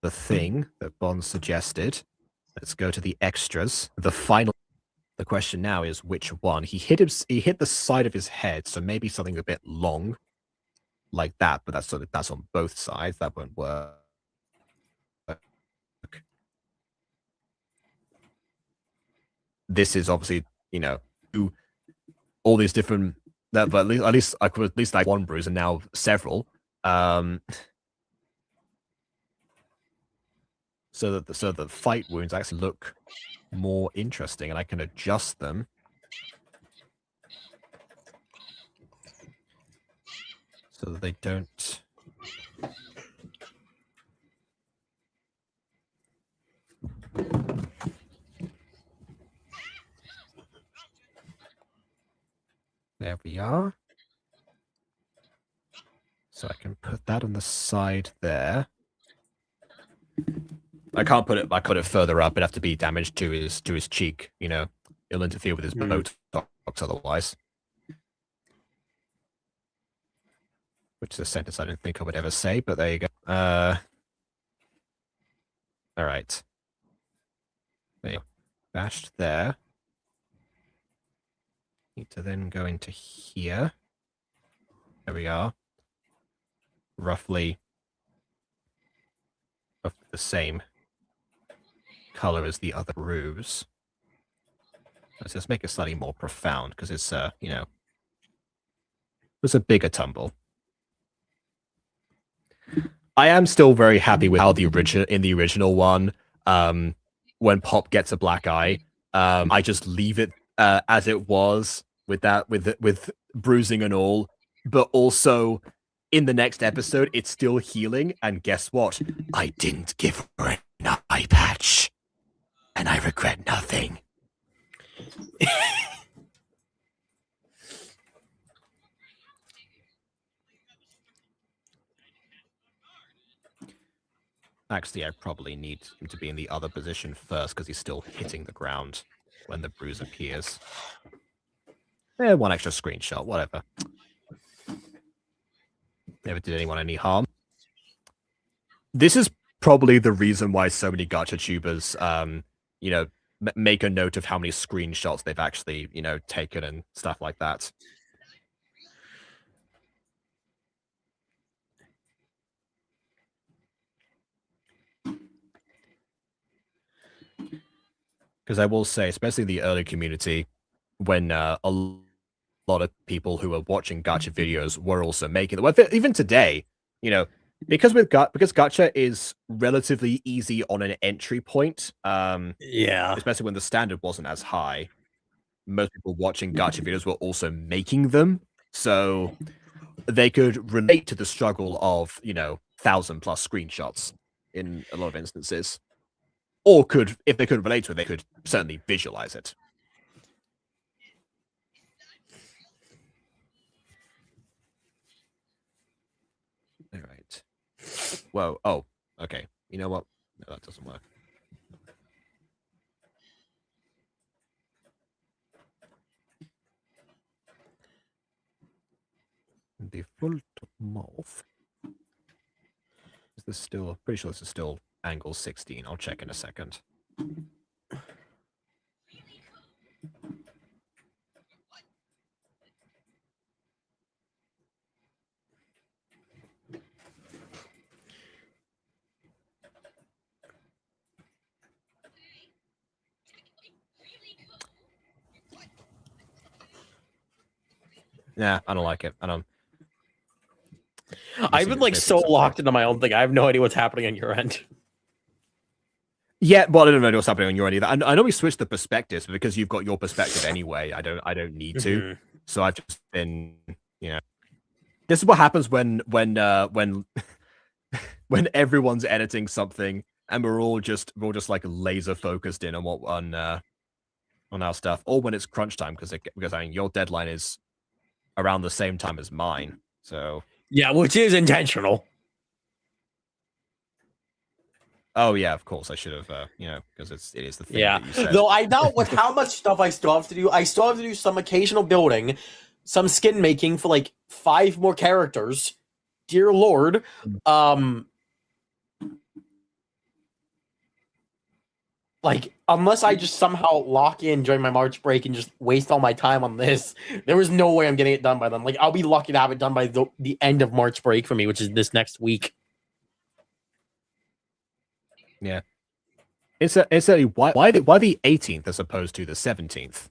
Speaker 1: the thing that Bond suggested. Let's go to the extras. The final. The question now is which one? He hit the side of his head, so maybe something a bit long, like that. But that's on both sides. That won't work. This is obviously, all these different. But at least I could at least like one bruise and now several. So that the fight wounds actually look more interesting, and I can adjust them so that they don't. There we are. So I can put that on the side there. I can't put it further up. It'd have to be damage to his cheek. It'll interfere with his Botox otherwise. Which is a sentence I didn't think I would ever say, but there you go. All right. There you go. Bashed there. Need to then go into here. There we are. Roughly of the same color as the other grooves. Let's just make it slightly more profound because it's it's a bigger tumble. I am still very happy with how the original one, when Pop gets a black eye, I just leave it as it was with bruising and all, but also in the next episode it's still healing, and guess what? I didn't give her an eye patch, and I regret nothing. Actually, I probably need him to be in the other position first because he's still hitting the ground when the bruise appears. One extra screenshot, whatever. Never did anyone any harm. This is probably the reason why so many gacha tubers, make a note of how many screenshots they've actually, taken and stuff like that. Because I will say, especially the early community, when a lot of people who are watching gacha videos were also making them. Well, even today, because gacha is relatively easy on an entry point. Especially when the standard wasn't as high. Most people watching gacha videos were also making them, so they could relate to the struggle of 1,000+ screenshots in a lot of instances. Or if they couldn't relate to it, they could certainly visualize it. All right. Whoa. Oh, okay. You know what? No, that doesn't work. Default mouth. Is this still? Pretty sure this is still angle 16. I'll check in a second. Yeah, I don't like it. I don't.
Speaker 2: I've been so locked into my own thing. I have no idea what's happening on your end.
Speaker 1: Yeah, well, I don't know what's happening on your end either. I know we switched the perspectives, but because you've got your perspective anyway, I don't need to. Mm-hmm. So I've just been, this is what happens when everyone's editing something and we're all just like laser focused in on our stuff, or when it's crunch time because I mean your deadline is around the same time as mine. So
Speaker 2: yeah, which is intentional.
Speaker 1: Oh yeah, of course I should have. Because it is the thing
Speaker 2: Yeah.
Speaker 1: that you said.
Speaker 2: Though I doubt with how much stuff I still have to do, I still have to do some occasional building, some skin making for like 5 more characters. Dear Lord. Like, unless I just somehow lock in during my March break and just waste all my time on this, there is no way I'm getting it done by then. Like, I'll be lucky to have it done by the end of March break for me, which is this next week.
Speaker 1: Yeah. Incidentally, why the 18th as opposed to the 17th?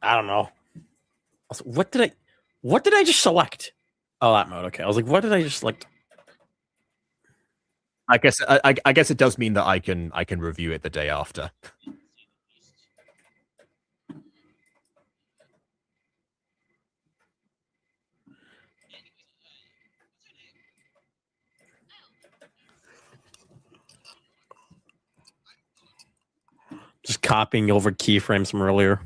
Speaker 2: I don't know. Also, what did I just select? Oh, that mode. Okay. I was like, what did I just select?
Speaker 1: I guess it does mean that I can review it the day after.
Speaker 2: Just copying over keyframes from earlier.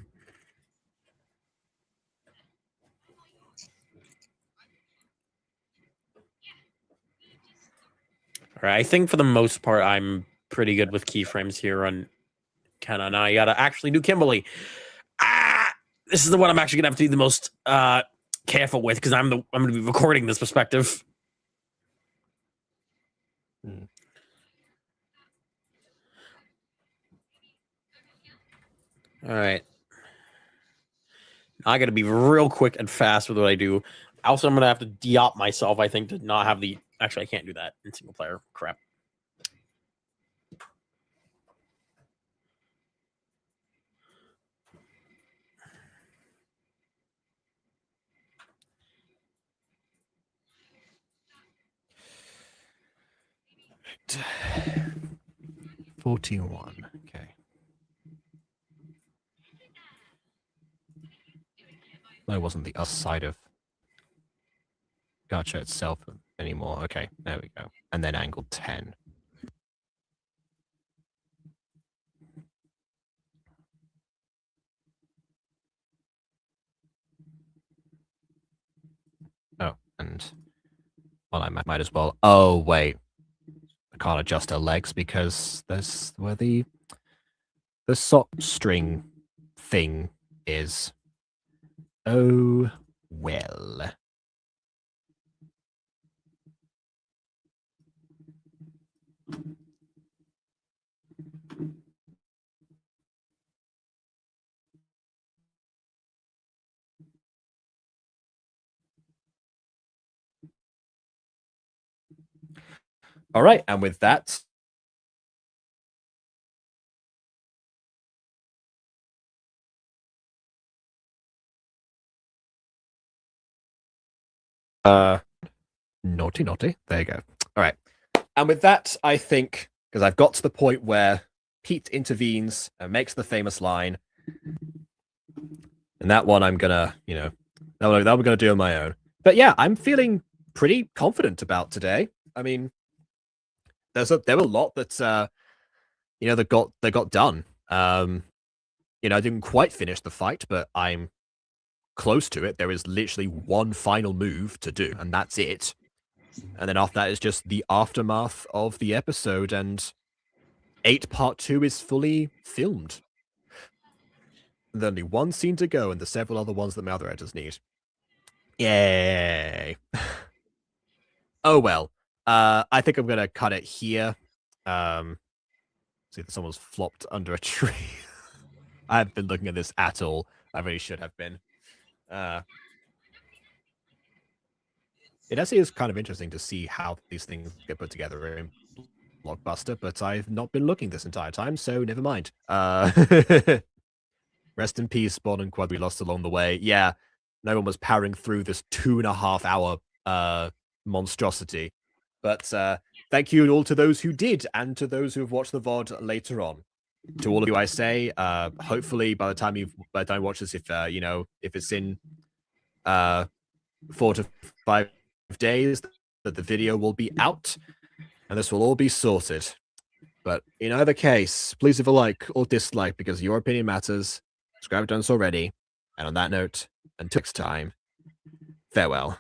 Speaker 2: All right, I think for the most part, I'm pretty good with keyframes here on Kenna. Now I gotta actually do Kimberly. This is the one I'm actually gonna have to be the most careful with because I'm gonna be recording this perspective. All right. I got to be real quick and fast with what I do. Also, I'm going to have to de-op myself, I think, to not have the... Actually, I can't do that in single player. Crap.
Speaker 1: Right. 41. Okay. No, it wasn't the us side of Gacha itself anymore. Okay, there we go. And then angle 10. Oh, and well, I might as well. Oh, wait. I can't adjust her legs because there's where the sock string thing is. Oh, well. All right, and with that, naughty. There you go. All right, and with that, I think because I've got to the point where Pete intervenes and makes the famous line, and that one I'm gonna, that one I'm gonna do on my own. But yeah, I'm feeling pretty confident about today. I mean, there were a lot that that got done. I didn't quite finish the fight, but I'm close to it. There is literally one final move to do, and that's it. And then after that is just the aftermath of the episode, and 8 Part 2 is fully filmed. And there's only one scene to go, and the several other ones that my other editors need. Yay! Oh well. I think I'm gonna cut it here. See that someone's flopped under a tree. I haven't been looking at this at all. I really should have been. It actually is kind of interesting to see how these things get put together in Blockbuster, but I've not been looking this entire time, so never mind. Rest in peace, Spawn and Quad we lost along the way. Yeah, no one was powering through this 2.5 hour monstrosity. But thank you all to those who did, and to those who have watched the VOD later on. To all of you, I say, hopefully by the time you watch this, if if it's in 4 to 5 days, that the video will be out, and this will all be sorted. But in either case, please leave a like or dislike because your opinion matters. Subscribe if you've done so already. And on that note, until next time, farewell.